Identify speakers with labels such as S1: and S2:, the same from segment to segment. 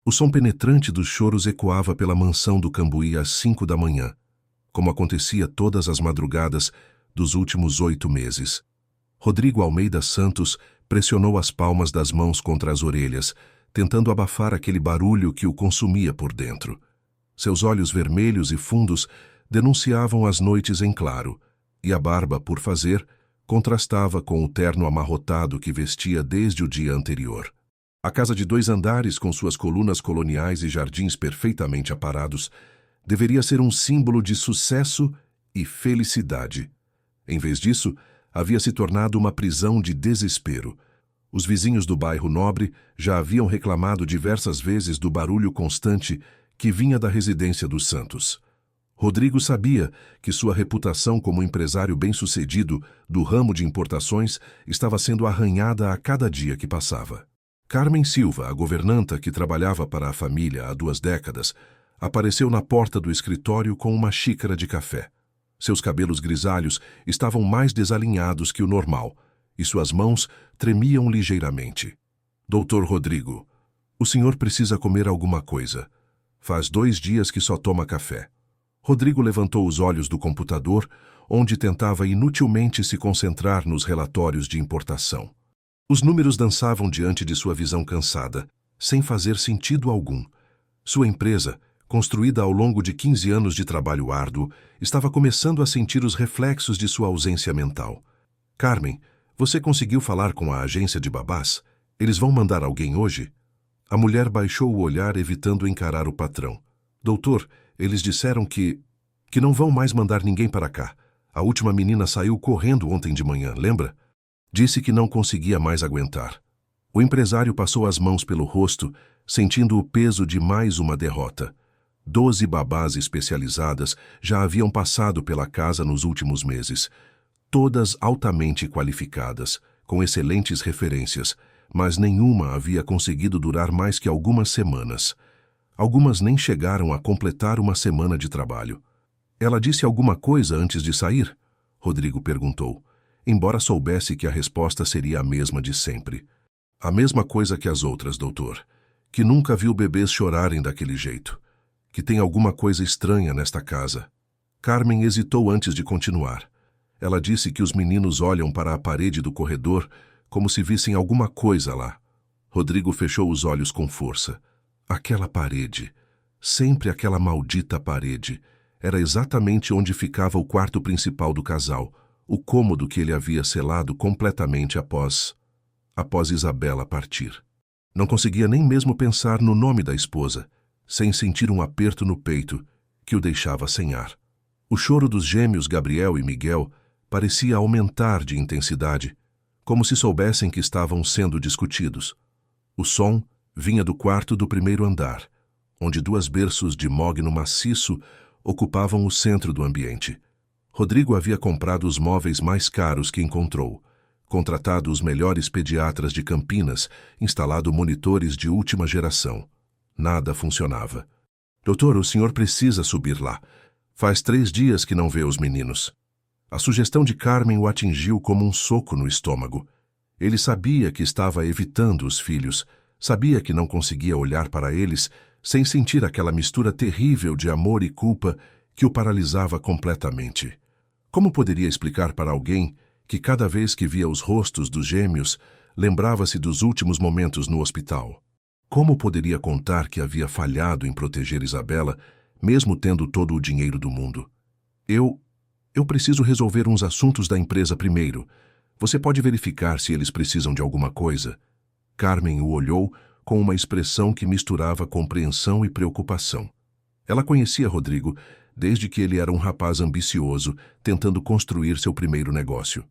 S1: O som penetrante dos choros ecoava pela mansão do Cambuí às 5 da manhã, como acontecia todas as madrugadas dos últimos 8 meses. Rodrigo Almeida Santos pressionou as palmas das mãos contra as orelhas, tentando abafar aquele barulho que o consumia por dentro. Seus olhos vermelhos e fundos denunciavam as noites em claro, e a barba, por fazer, contrastava com o terno amarrotado que vestia desde o dia anterior. A casa de 2 andares, com suas colunas coloniais e jardins perfeitamente aparados, deveria ser um símbolo de sucesso e felicidade. Em vez disso, havia se tornado uma prisão de desespero. Os vizinhos do bairro Nobre já haviam reclamado diversas vezes do barulho constante que vinha da residência dos Santos. Rodrigo sabia que sua reputação como empresário bem-sucedido do ramo de importações estava sendo arranhada a cada dia que passava. Carmen Silva, a governanta que trabalhava para a família há 2 décadas, apareceu na porta do escritório com uma xícara de café. Seus cabelos grisalhos estavam mais desalinhados que o normal, e suas mãos tremiam ligeiramente. Doutor Rodrigo, o senhor precisa comer alguma coisa. Faz 2 dias que só toma café. Rodrigo levantou os olhos do computador, onde tentava inutilmente se concentrar nos relatórios de importação. Os números dançavam diante de sua visão cansada, sem fazer sentido algum. Sua empresa, construída ao longo de 15 anos de trabalho árduo, estava começando a sentir os reflexos de sua ausência mental. Carmen, você conseguiu falar com a agência de babás? Eles vão mandar alguém hoje? A mulher baixou o olhar, evitando encarar o patrão. Doutor, eles disseram que não vão mais mandar ninguém para cá. A última menina saiu correndo ontem de manhã, lembra? Disse que não conseguia mais aguentar. O empresário passou as mãos pelo rosto, sentindo o peso de mais uma derrota. 12 babás especializadas já haviam passado pela casa nos últimos meses, todas altamente qualificadas, com excelentes referências, mas nenhuma havia conseguido durar mais que algumas semanas. Algumas nem chegaram a completar uma semana de trabalho. Ela disse alguma coisa antes de sair? Rodrigo perguntou, embora soubesse que a resposta seria a mesma de sempre. A mesma coisa que as outras, doutor, que nunca viu bebês chorarem daquele jeito, que tem alguma coisa estranha nesta casa. Carmen hesitou antes de continuar. Ela disse que os meninos olham para a parede do corredor como se vissem alguma coisa lá. Rodrigo fechou os olhos com força. Aquela parede, sempre aquela maldita parede, era exatamente onde ficava o quarto principal do casal, o cômodo que ele havia selado completamente após Isabela partir. Não conseguia nem mesmo pensar no nome da esposa, sem sentir um aperto no peito que o deixava sem ar. O choro dos gêmeos Gabriel e Miguel parecia aumentar de intensidade, como se soubessem que estavam sendo discutidos. O som vinha do quarto do 1º andar, onde 2 berços de mogno maciço ocupavam o centro do ambiente. Rodrigo havia comprado os móveis mais caros que encontrou, contratado os melhores pediatras de Campinas, instalado monitores de última geração. Nada funcionava. Doutor, o senhor precisa subir lá. Faz 3 dias que não vê os meninos. A sugestão de Carmen o atingiu como um soco no estômago. Ele sabia que estava evitando os filhos, sabia que não conseguia olhar para eles sem sentir aquela mistura terrível de amor e culpa que o paralisava completamente. Como poderia explicar para alguém que cada vez que via os rostos dos gêmeos, lembrava-se dos últimos momentos no hospital? Como poderia contar que havia falhado em proteger Isabela, mesmo tendo todo o dinheiro do mundo? Eu preciso resolver uns assuntos da empresa primeiro. Você pode verificar se eles precisam de alguma coisa? Carmen o olhou com uma expressão que misturava compreensão e preocupação. Ela conhecia Rodrigo desde que ele era um rapaz ambicioso, tentando construir seu primeiro negócio.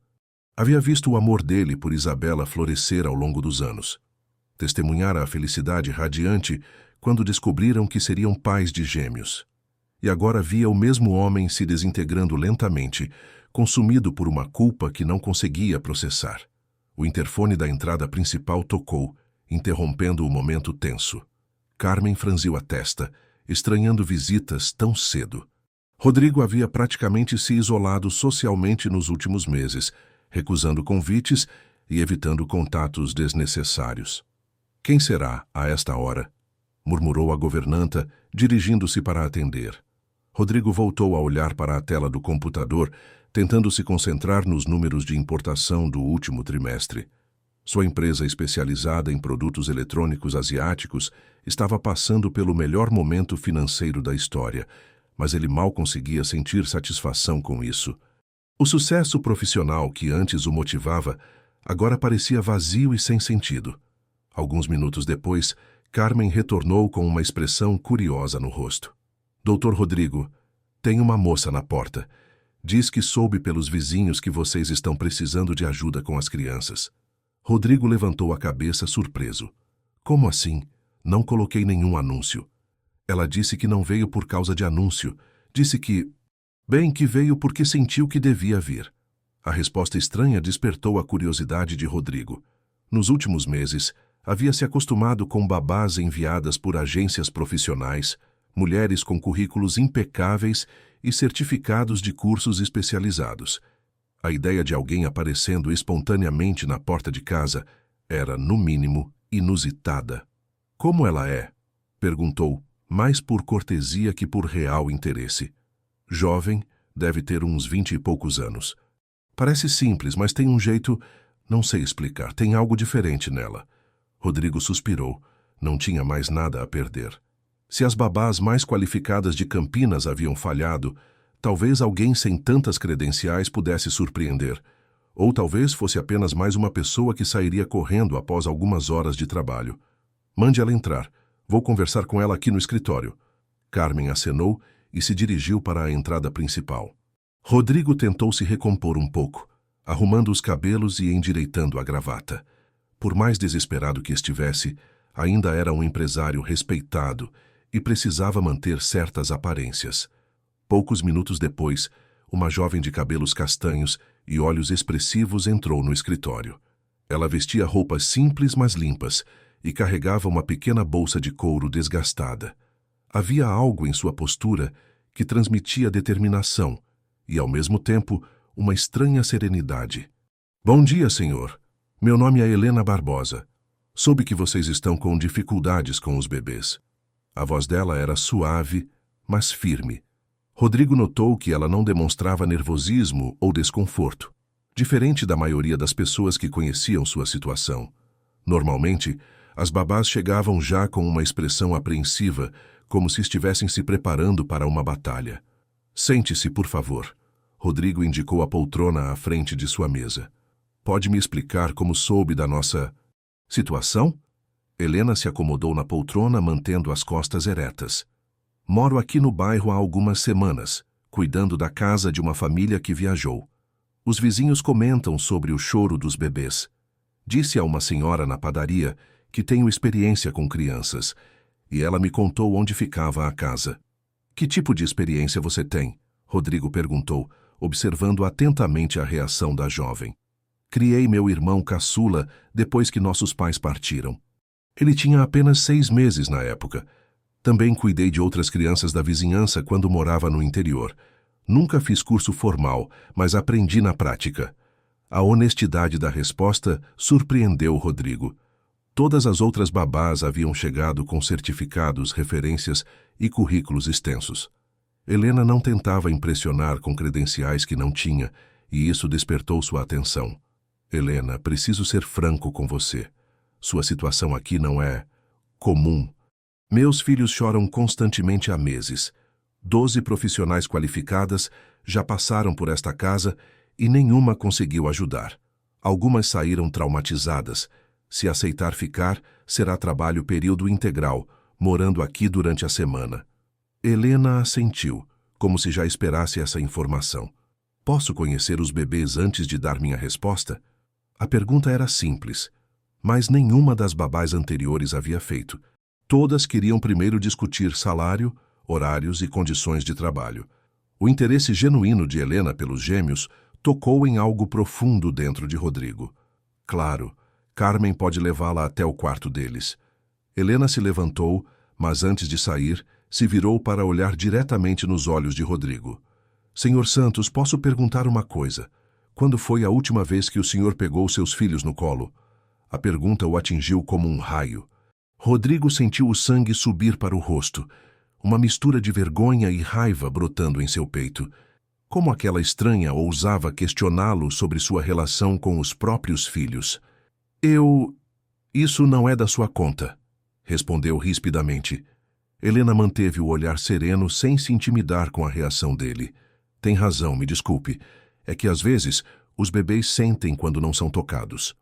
S1: Havia visto o amor dele por Isabela florescer ao longo dos anos. Testemunhara a felicidade radiante quando descobriram que seriam pais de gêmeos. E agora via o mesmo homem se desintegrando lentamente, consumido por uma culpa que não conseguia processar. O interfone da entrada principal tocou, interrompendo o momento tenso. Carmen franziu a testa, estranhando visitas tão cedo. Rodrigo havia praticamente se isolado socialmente nos últimos meses, recusando convites e evitando contatos desnecessários. Quem será, a esta hora? murmurou a governanta, dirigindo-se para atender. Rodrigo voltou a olhar para a tela do computador, tentando se concentrar nos números de importação do último trimestre. Sua empresa especializada em produtos eletrônicos asiáticos estava passando pelo melhor momento financeiro da história, mas ele mal conseguia sentir satisfação com isso. O sucesso profissional que antes o motivava agora parecia vazio e sem sentido. Alguns minutos depois, Carmen retornou com uma expressão curiosa no rosto. Doutor Rodrigo, tem uma moça na porta. Diz que soube pelos vizinhos que vocês estão precisando de ajuda com as crianças. Rodrigo levantou a cabeça surpreso. Como assim? Não coloquei nenhum anúncio. Ela disse que não veio por causa de anúncio. Disse que... Bem, que veio porque sentiu que devia vir. A resposta estranha despertou a curiosidade de Rodrigo. Nos últimos meses, havia se acostumado com babás enviadas por agências profissionais, mulheres com currículos impecáveis e certificados de cursos especializados. A ideia de alguém aparecendo espontaneamente na porta de casa era, no mínimo, inusitada. Como ela é? Perguntou, mais por cortesia que por real interesse. Jovem, deve ter uns 20 e poucos anos. Parece simples, mas tem um jeito... Não sei explicar, tem algo diferente nela. Rodrigo suspirou. Não tinha mais nada a perder. Se as babás mais qualificadas de Campinas haviam falhado, talvez alguém sem tantas credenciais pudesse surpreender. Ou talvez fosse apenas mais uma pessoa que sairia correndo após algumas horas de trabalho. Mande ela entrar. Vou conversar com ela aqui no escritório. Carmen acenou e se dirigiu para a entrada principal. Rodrigo tentou se recompor um pouco, arrumando os cabelos e endireitando a gravata. Por mais desesperado que estivesse, ainda era um empresário respeitado e precisava manter certas aparências. Poucos minutos depois, uma jovem de cabelos castanhos e olhos expressivos entrou no escritório. Ela vestia roupas simples, mas limpas, e carregava uma pequena bolsa de couro desgastada. Havia algo em sua postura que transmitia determinação e, ao mesmo tempo, uma estranha serenidade. Bom dia, senhor. Meu nome é Helena Barbosa. Soube que vocês estão com dificuldades com os bebês. A voz dela era suave, mas firme. Rodrigo notou que ela não demonstrava nervosismo ou desconforto, diferente da maioria das pessoas que conheciam sua situação. Normalmente, as babás chegavam já com uma expressão apreensiva, como se estivessem se preparando para uma batalha. Sente-se, por favor. Rodrigo indicou a poltrona à frente de sua mesa. Pode me explicar como soube da nossa situação? Helena se acomodou na poltrona, mantendo as costas eretas. Moro aqui no bairro há algumas semanas, cuidando da casa de uma família que viajou. Os vizinhos comentam sobre o choro dos bebês. Disse a uma senhora na padaria que tenho experiência com crianças, e ela me contou onde ficava a casa. Que tipo de experiência você tem? Rodrigo perguntou, observando atentamente a reação da jovem. Criei meu irmão caçula depois que nossos pais partiram. Ele tinha apenas 6 meses na época. Também cuidei de outras crianças da vizinhança quando morava no interior. Nunca fiz curso formal, mas aprendi na prática. A honestidade da resposta surpreendeu Rodrigo. Todas as outras babás haviam chegado com certificados, referências e currículos extensos. Helena não tentava impressionar com credenciais que não tinha, e isso despertou sua atenção. Helena, preciso ser franco com você. Sua situação aqui não é comum. Meus filhos choram constantemente há meses. 12 profissionais qualificadas já passaram por esta casa e nenhuma conseguiu ajudar. Algumas saíram traumatizadas. Se aceitar ficar, será trabalho período integral, morando aqui durante a semana. Helena assentiu, como se já esperasse essa informação. Posso conhecer os bebês antes de dar minha resposta? A pergunta era simples, mas nenhuma das babás anteriores havia feito. Todas queriam primeiro discutir salário, horários e condições de trabalho. O interesse genuíno de Helena pelos gêmeos tocou em algo profundo dentro de Rodrigo. Claro, Carmen pode levá-la até o quarto deles. Helena se levantou, mas antes de sair, se virou para olhar diretamente nos olhos de Rodrigo. Senhor Santos, posso perguntar uma coisa? Quando foi a última vez que o senhor pegou seus filhos no colo? A pergunta o atingiu como um raio. Rodrigo sentiu o sangue subir para o rosto, uma mistura de vergonha e raiva brotando em seu peito. Como aquela estranha ousava questioná-lo sobre sua relação com os próprios filhos? Isso não é da sua conta, respondeu rispidamente. Helena manteve o olhar sereno sem se intimidar com a reação dele. Tem razão, me desculpe. É que às vezes os bebês sentem quando não são tocados.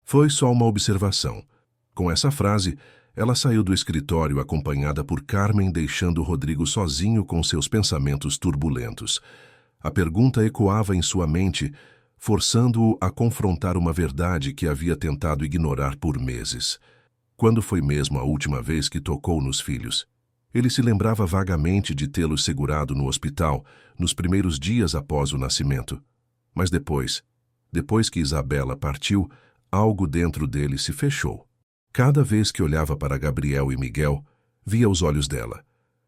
S1: Foi só uma observação. Com essa frase, ela saiu do escritório acompanhada por Carmen, deixando Rodrigo sozinho com seus pensamentos turbulentos. A pergunta ecoava em sua mente, forçando-o a confrontar uma verdade que havia tentado ignorar por meses. Quando foi mesmo a última vez que tocou nos filhos? Ele se lembrava vagamente de tê-los segurado no hospital nos primeiros dias após o nascimento. Mas depois que Isabela partiu, algo dentro dele se fechou. Cada vez que olhava para Gabriel e Miguel, via os olhos dela.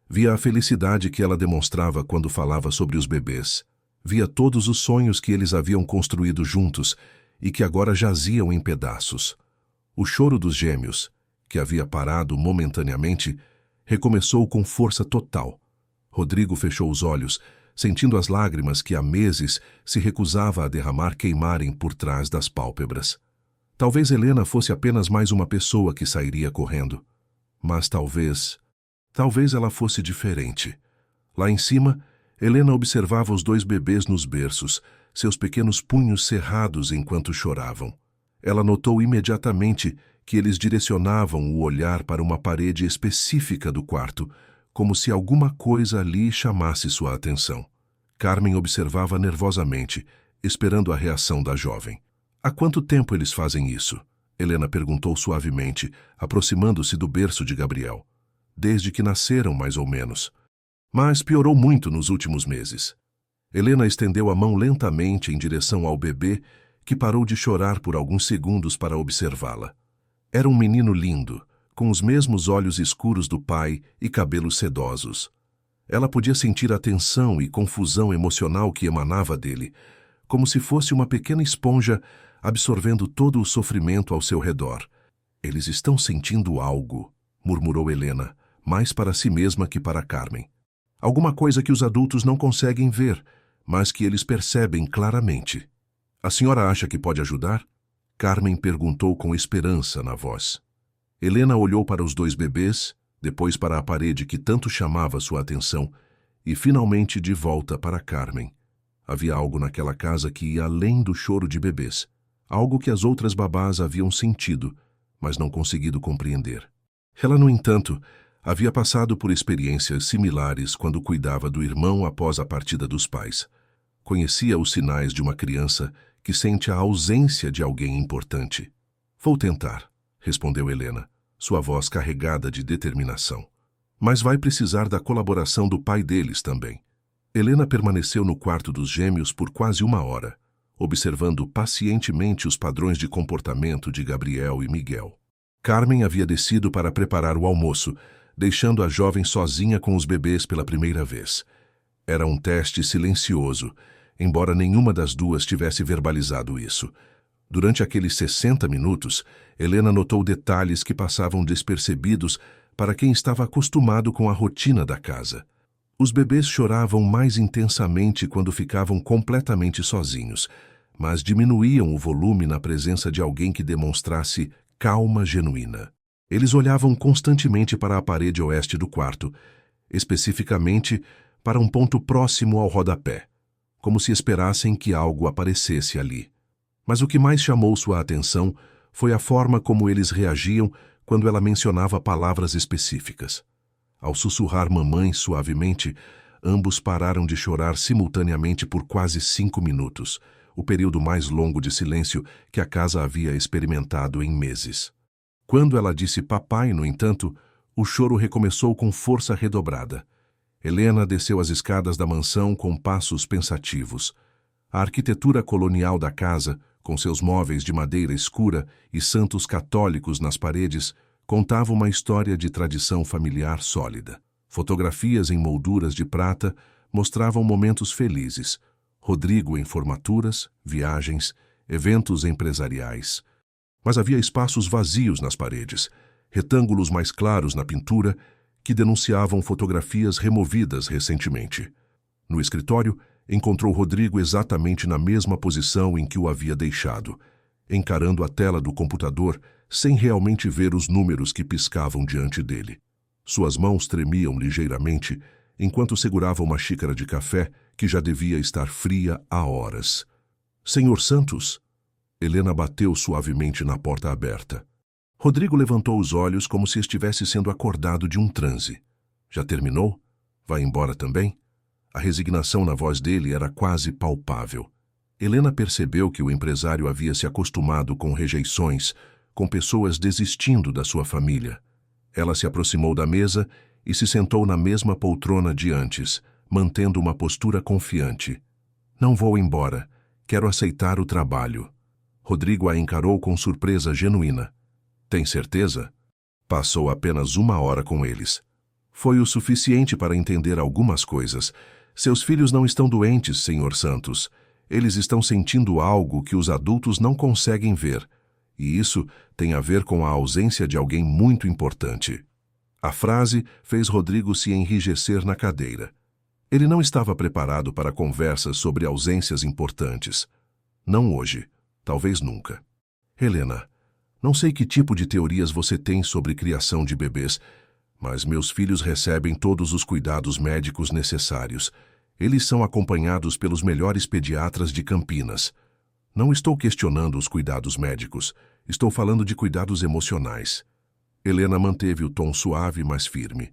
S1: Via a felicidade que ela demonstrava quando falava sobre os bebês. Via todos os sonhos que eles haviam construído juntos e que agora jaziam em pedaços. O choro dos gêmeos, que havia parado momentaneamente, recomeçou com força total. Rodrigo fechou os olhos, sentindo as lágrimas que há meses se recusava a derramar queimarem por trás das pálpebras. Talvez Helena fosse apenas mais uma pessoa que sairia correndo. Mas talvez ela fosse diferente. Lá em cima, Helena observava os dois bebês nos berços, seus pequenos punhos cerrados enquanto choravam. Ela notou imediatamente que eles direcionavam o olhar para uma parede específica do quarto, como se alguma coisa ali chamasse sua atenção. Carmen observava nervosamente, esperando a reação da jovem. Há quanto tempo eles fazem isso? Helena perguntou suavemente, aproximando-se do berço de Gabriel. Desde que nasceram, mais ou menos. Mas piorou muito nos últimos meses. Helena estendeu a mão lentamente em direção ao bebê, que parou de chorar por alguns segundos para observá-la. Era um menino lindo, com os mesmos olhos escuros do pai e cabelos sedosos. Ela podia sentir a tensão e confusão emocional que emanava dele, como se fosse uma pequena esponja absorvendo todo o sofrimento ao seu redor. Eles estão sentindo algo, murmurou Helena, mais para si mesma que para Carmen. Alguma coisa que os adultos não conseguem ver, mas que eles percebem claramente. A senhora acha que pode ajudar? Carmen perguntou com esperança na voz. Helena olhou para os dois bebês, depois para a parede que tanto chamava sua atenção, e finalmente de volta para Carmen. Havia algo naquela casa que ia além do choro de bebês, algo que as outras babás haviam sentido, mas não conseguido compreender. Ela, no entanto, havia passado por experiências similares quando cuidava do irmão após a partida dos pais. Conhecia os sinais de uma criança que sente a ausência de alguém importante. Vou tentar, respondeu Helena, sua voz carregada de determinação. Mas vai precisar da colaboração do pai deles também. Helena permaneceu no quarto dos gêmeos por quase 1 hora, observando pacientemente os padrões de comportamento de Gabriel e Miguel. Carmen havia descido para preparar o almoço, deixando a jovem sozinha com os bebês pela primeira vez. Era um teste silencioso, embora nenhuma das duas tivesse verbalizado isso. Durante aqueles 60 minutos, Helena notou detalhes que passavam despercebidos para quem estava acostumado com a rotina da casa. Os bebês choravam mais intensamente quando ficavam completamente sozinhos, mas diminuíam o volume na presença de alguém que demonstrasse calma genuína. Eles olhavam constantemente para a parede oeste do quarto, especificamente para um ponto próximo ao rodapé, como se esperassem que algo aparecesse ali. Mas o que mais chamou sua atenção foi a forma como eles reagiam quando ela mencionava palavras específicas. Ao sussurrar mamãe suavemente, ambos pararam de chorar simultaneamente por quase 5 minutos, o período mais longo de silêncio que a casa havia experimentado em meses. Quando ela disse papai, no entanto, o choro recomeçou com força redobrada. Helena desceu as escadas da mansão com passos pensativos. A arquitetura colonial da casa, com seus móveis de madeira escura e santos católicos nas paredes, contava uma história de tradição familiar sólida. Fotografias em molduras de prata mostravam momentos felizes. Rodrigo em formaturas, viagens, eventos empresariais. Mas havia espaços vazios nas paredes. retângulos mais claros na pintura que denunciavam fotografias removidas recentemente. No escritório, encontrou Rodrigo exatamente na mesma posição em que o havia deixado, encarando a tela do computador sem realmente ver os números que piscavam diante dele. Suas mãos tremiam ligeiramente enquanto segurava uma xícara de café que já devia estar fria há horas. Senhor Santos? Helena bateu suavemente na porta aberta. Rodrigo levantou os olhos como se estivesse sendo acordado de um transe. Já terminou? Vai embora também? A resignação na voz dele era quase palpável. Helena percebeu que o empresário havia se acostumado com rejeições, com pessoas desistindo da sua família. Ela se aproximou da mesa e se sentou na mesma poltrona de antes, mantendo uma postura confiante. Não vou embora. Quero aceitar o trabalho. Rodrigo a encarou com surpresa genuína. Tem certeza? Passou apenas 1 hora com eles. Foi o suficiente para entender algumas coisas. Seus filhos não estão doentes, Senhor Santos. Eles estão sentindo algo que os adultos não conseguem ver. E isso tem a ver com a ausência de alguém muito importante. A frase fez Rodrigo se enrijecer na cadeira. Ele não estava preparado para conversas sobre ausências importantes. Não hoje, talvez nunca. Helena, não sei que tipo de teorias você tem sobre criação de bebês, mas meus filhos recebem todos os cuidados médicos necessários. Eles são acompanhados pelos melhores pediatras de Campinas. Não estou questionando os cuidados médicos, estou falando de cuidados emocionais. Helena manteve o tom suave, mas firme.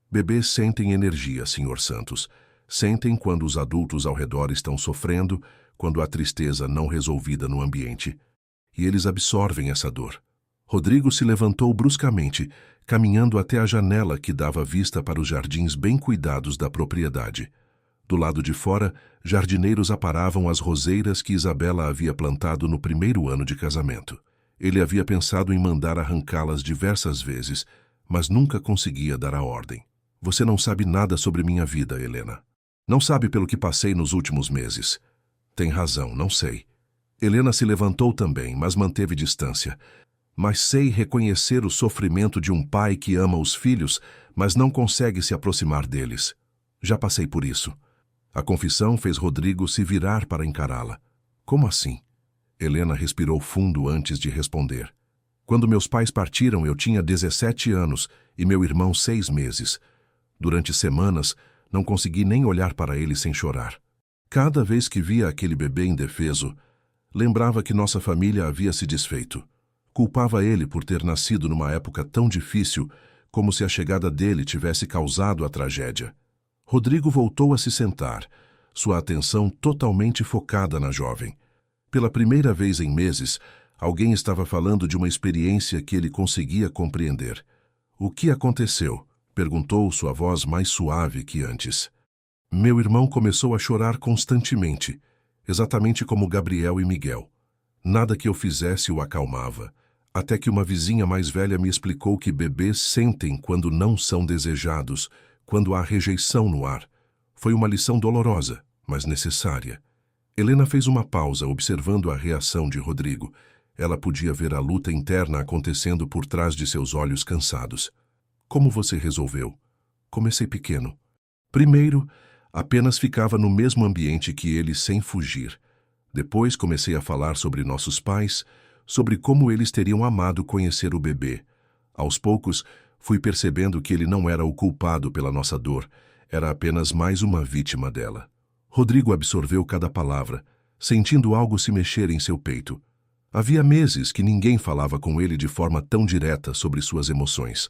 S1: Bebês sentem energia, Senhor Santos. Sentem quando os adultos ao redor estão sofrendo, quando há tristeza não resolvida no ambiente. E eles absorvem essa dor. Rodrigo se levantou bruscamente, caminhando até a janela que dava vista para os jardins bem cuidados da propriedade. Do lado de fora, jardineiros aparavam as roseiras que Isabela havia plantado no primeiro ano de casamento. Ele havia pensado em mandar arrancá-las diversas vezes, mas nunca conseguia dar a ordem. Você não sabe nada sobre minha vida, Helena. Não sabe pelo que passei nos últimos meses. Tem razão, não sei. Helena se levantou também, mas manteve distância. Mas sei reconhecer o sofrimento de um pai que ama os filhos, mas não consegue se aproximar deles. Já passei por isso. A confissão fez Rodrigo se virar para encará-la. Como assim? Helena respirou fundo antes de responder. Quando meus pais partiram, eu tinha 17 anos e meu irmão 6 meses. Durante semanas, não consegui nem olhar para ele sem chorar. Cada vez que via aquele bebê indefeso, lembrava que nossa família havia se desfeito. Culpava ele por ter nascido numa época tão difícil, como se a chegada dele tivesse causado a tragédia. Rodrigo voltou a se sentar, sua atenção totalmente focada na jovem. Pela primeira vez em meses, alguém estava falando de uma experiência que ele conseguia compreender. O que aconteceu? Perguntou sua voz mais suave que antes. Meu irmão começou a chorar constantemente, exatamente como Gabriel e Miguel. Nada que eu fizesse o acalmava, até que uma vizinha mais velha me explicou que bebês sentem quando não são desejados, quando há rejeição no ar. Foi uma lição dolorosa, mas necessária. Helena fez uma pausa, observando a reação de Rodrigo. Ela podia ver a luta interna acontecendo por trás de seus olhos cansados. Como você resolveu? Comecei pequeno. Primeiro, apenas ficava no mesmo ambiente que ele sem fugir. Depois comecei a falar sobre nossos pais, sobre como eles teriam amado conhecer o bebê. Aos poucos, fui percebendo que ele não era o culpado pela nossa dor, era apenas mais uma vítima dela. Rodrigo absorveu cada palavra, sentindo algo se mexer em seu peito. Havia meses que ninguém falava com ele de forma tão direta sobre suas emoções.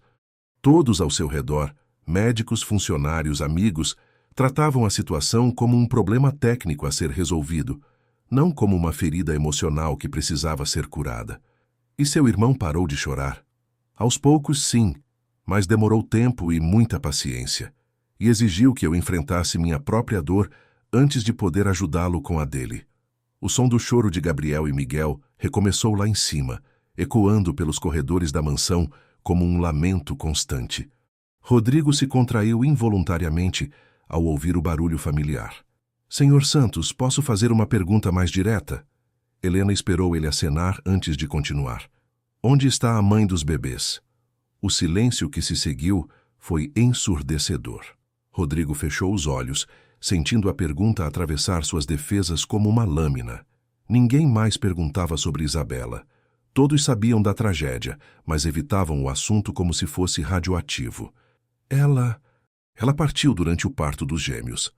S1: Todos ao seu redor, médicos, funcionários, amigos, tratavam a situação como um problema técnico a ser resolvido, não como uma ferida emocional que precisava ser curada. E seu irmão parou de chorar. Aos poucos, sim, mas demorou tempo e muita paciência, e exigiu que eu enfrentasse minha própria dor antes de poder ajudá-lo com a dele. O som do choro de Gabriel e Miguel recomeçou lá em cima, ecoando pelos corredores da mansão como um lamento constante. Rodrigo se contraiu involuntariamente ao ouvir o barulho familiar. Senhor Santos, posso fazer uma pergunta mais direta? Helena esperou ele acenar antes de continuar. Onde está a mãe dos bebês? O silêncio que se seguiu foi ensurdecedor. Rodrigo fechou os olhos, sentindo a pergunta atravessar suas defesas como uma lâmina. Ninguém mais perguntava sobre Isabela. Todos sabiam da tragédia, mas evitavam o assunto como se fosse radioativo. Ela partiu durante o parto dos gêmeos.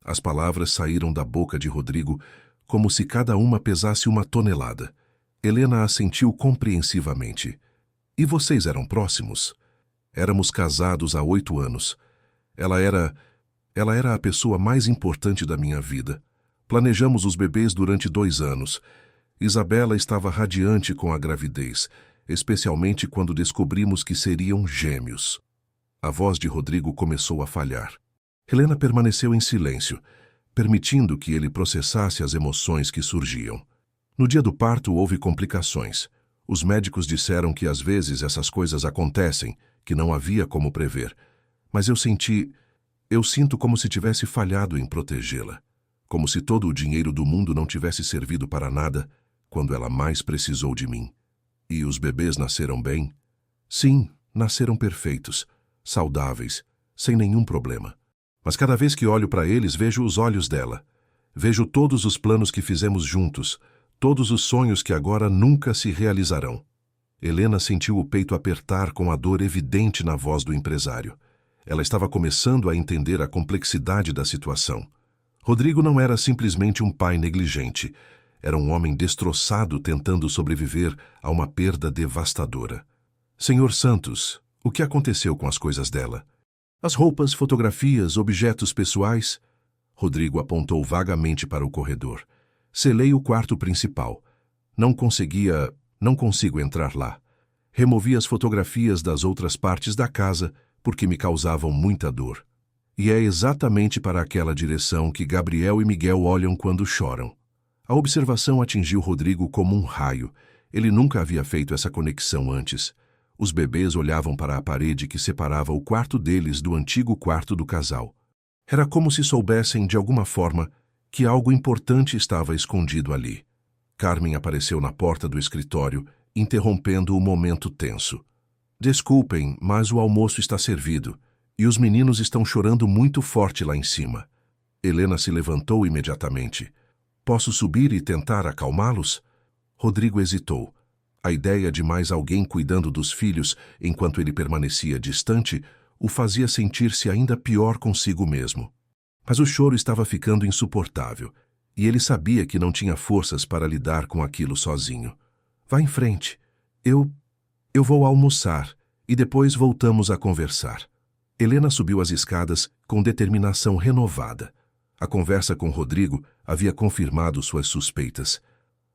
S1: As palavras saíram da boca de Rodrigo como se cada uma pesasse uma tonelada. Helena assentiu compreensivamente. E vocês eram próximos? Éramos casados há 8 anos. Ela era a pessoa mais importante da minha vida. Planejamos os bebês durante 2 anos. Isabela estava radiante com a gravidez, especialmente quando descobrimos que seriam gêmeos. A voz de Rodrigo começou a falhar. Helena permaneceu em silêncio, permitindo que ele processasse as emoções que surgiam. No dia do parto houve complicações. Os médicos disseram que às vezes essas coisas acontecem, que não havia como prever. Mas eu sinto como se tivesse falhado em protegê-la. Como se todo o dinheiro do mundo não tivesse servido para nada quando ela mais precisou de mim. E os bebês nasceram bem? Sim, nasceram perfeitos, saudáveis, sem nenhum problema. Mas cada vez que olho para eles, vejo os olhos dela. Vejo todos os planos que fizemos juntos, todos os sonhos que agora nunca se realizarão. Helena sentiu o peito apertar com a dor evidente na voz do empresário. Ela estava começando a entender a complexidade da situação. Rodrigo não era simplesmente um pai negligente. Era um homem destroçado tentando sobreviver a uma perda devastadora. Senhor Santos, o que aconteceu com as coisas dela? As roupas, fotografias, objetos pessoais? Rodrigo apontou vagamente para o corredor. Selei o quarto principal. Não consigo entrar lá. Removi as fotografias das outras partes da casa porque me causavam muita dor. E é exatamente para aquela direção que Gabriel e Miguel olham quando choram. A observação atingiu Rodrigo como um raio. Ele nunca havia feito essa conexão antes. Os bebês olhavam para a parede que separava o quarto deles do antigo quarto do casal. Era como se soubessem, de alguma forma, que algo importante estava escondido ali. Carmen apareceu na porta do escritório, interrompendo o momento tenso. Desculpem, mas o almoço está servido, e os meninos estão chorando muito forte lá em cima. Helena se levantou imediatamente. Posso subir e tentar acalmá-los? Rodrigo hesitou. A ideia de mais alguém cuidando dos filhos enquanto ele permanecia distante o fazia sentir-se ainda pior consigo mesmo. Mas o choro estava ficando insuportável, e ele sabia que não tinha forças para lidar com aquilo sozinho. Vá em frente. Eu vou almoçar, e depois voltamos a conversar. Helena subiu as escadas com determinação renovada. A conversa com Rodrigo havia confirmado suas suspeitas.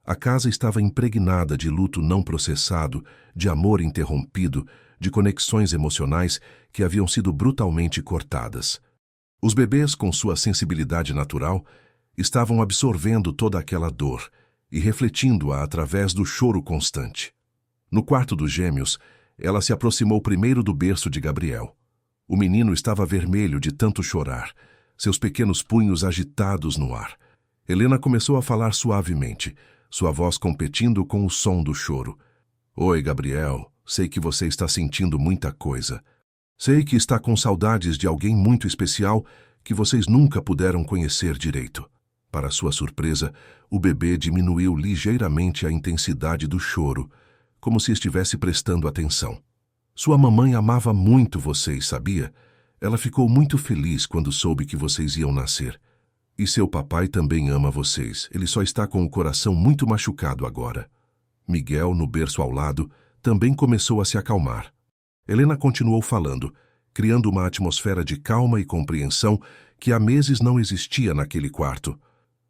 S1: A casa estava impregnada de luto não processado, de amor interrompido, de conexões emocionais que haviam sido brutalmente cortadas. Os bebês, com sua sensibilidade natural, estavam absorvendo toda aquela dor e refletindo-a através do choro constante. No quarto dos gêmeos, ela se aproximou primeiro do berço de Gabriel. O menino estava vermelho de tanto chorar, seus pequenos punhos agitados no ar. Helena começou a falar suavemente, sua voz competindo com o som do choro. Oi, Gabriel, sei que você está sentindo muita coisa. Sei que está com saudades de alguém muito especial que vocês nunca puderam conhecer direito. Para sua surpresa, o bebê diminuiu ligeiramente a intensidade do choro, como se estivesse prestando atenção. Sua mamãe amava muito vocês, sabia? Ela ficou muito feliz quando soube que vocês iam nascer. E seu papai também ama vocês, ele só está com o coração muito machucado agora. Miguel, no berço ao lado, também começou a se acalmar. Helena continuou falando, criando uma atmosfera de calma e compreensão que há meses não existia naquele quarto.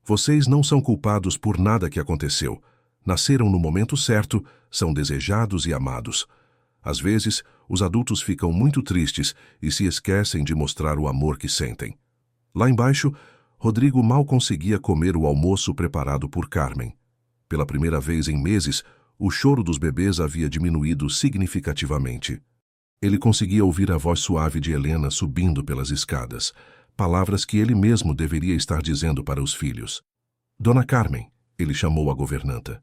S1: Vocês não são culpados por nada que aconteceu. Nasceram no momento certo, são desejados e amados. Às vezes, os adultos ficam muito tristes e se esquecem de mostrar o amor que sentem. Lá embaixo, Rodrigo mal conseguia comer o almoço preparado por Carmen. Pela primeira vez em meses, o choro dos bebês havia diminuído significativamente. Ele conseguia ouvir a voz suave de Helena subindo pelas escadas, palavras que ele mesmo deveria estar dizendo para os filhos. Dona Carmen, ele chamou a governanta.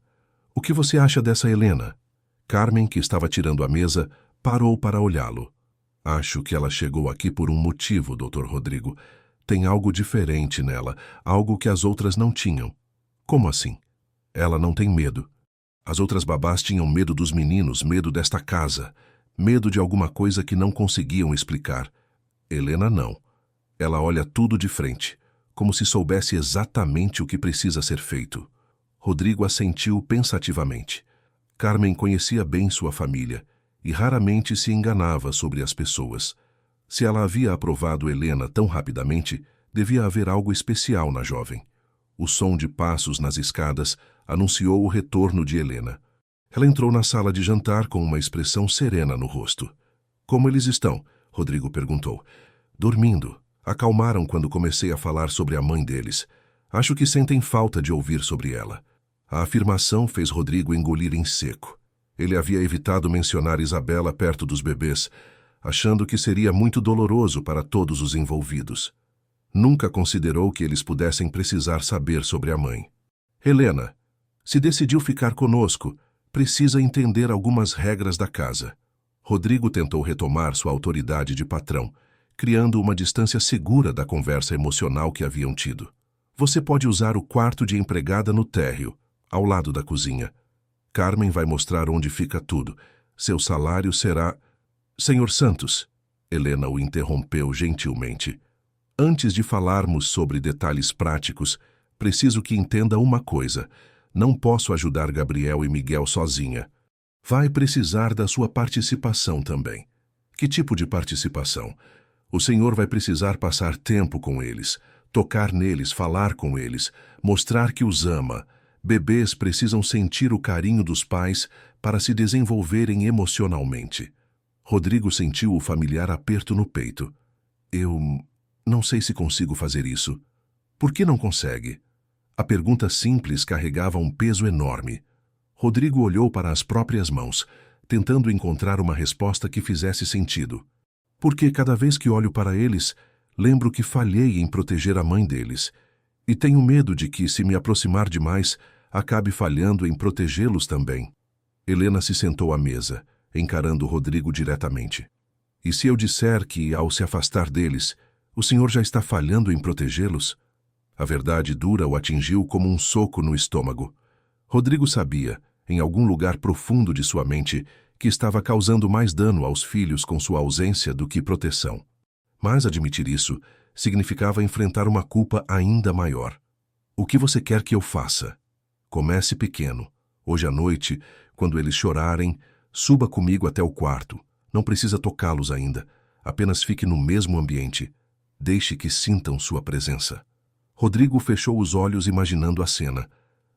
S1: O que você acha dessa Helena? Carmen, que estava tirando a mesa, Parou para olhá-lo. Acho que ela chegou aqui por um motivo, Dr. Rodrigo. Tem algo diferente nela, algo que as outras não tinham. Como assim? Ela não tem medo. As outras babás tinham medo dos meninos, medo desta casa, medo de alguma coisa que não conseguiam explicar. Helena não. Ela olha tudo de frente, como se soubesse exatamente o que precisa ser feito. Rodrigo assentiu pensativamente. Carmen conhecia bem sua família e raramente se enganava sobre as pessoas. Se ela havia aprovado Helena tão rapidamente, devia haver algo especial na jovem. O som de passos nas escadas anunciou o retorno de Helena. Ela entrou na sala de jantar com uma expressão serena no rosto. Como eles estão? Rodrigo perguntou. Dormindo. Acalmaram quando comecei a falar sobre a mãe deles. Acho que sentem falta de ouvir sobre ela. A afirmação fez Rodrigo engolir em seco. Ele havia evitado mencionar Isabela perto dos bebês, achando que seria muito doloroso para todos os envolvidos. Nunca considerou que eles pudessem precisar saber sobre a mãe. Helena, se decidiu ficar conosco, precisa entender algumas regras da casa. Rodrigo tentou retomar sua autoridade de patrão, criando uma distância segura da conversa emocional que haviam tido. Você pode usar o quarto de empregada no térreo, ao lado da cozinha. Carmen vai mostrar onde fica tudo. Seu salário será... Senhor Santos, Helena o interrompeu gentilmente. Antes de falarmos sobre detalhes práticos, preciso que entenda uma coisa. Não posso ajudar Gabriel e Miguel sozinha. Vai precisar da sua participação também. Que tipo de participação? O senhor vai precisar passar tempo com eles, tocar neles, falar com eles, mostrar que os ama. Bebês precisam sentir o carinho dos pais para se desenvolverem emocionalmente. Rodrigo sentiu o familiar aperto no peito. Eu não sei se consigo fazer isso. Por que não consegue? A pergunta simples carregava um peso enorme. Rodrigo olhou para as próprias mãos, tentando encontrar uma resposta que fizesse sentido. Porque cada vez que olho para eles, lembro que falhei em proteger a mãe deles. E tenho medo de que, se me aproximar demais, acabe falhando em protegê-los também. Helena se sentou à mesa, encarando Rodrigo diretamente. E se eu disser que, ao se afastar deles, o senhor já está falhando em protegê-los? A verdade dura o atingiu como um soco no estômago. Rodrigo sabia, em algum lugar profundo de sua mente, que estava causando mais dano aos filhos com sua ausência do que proteção. Mas admitir isso significava enfrentar uma culpa ainda maior. O que você quer que eu faça? Comece pequeno. Hoje à noite, quando eles chorarem, suba comigo até o quarto. Não precisa tocá-los ainda. Apenas fique no mesmo ambiente. Deixe que sintam sua presença. Rodrigo fechou os olhos imaginando a cena.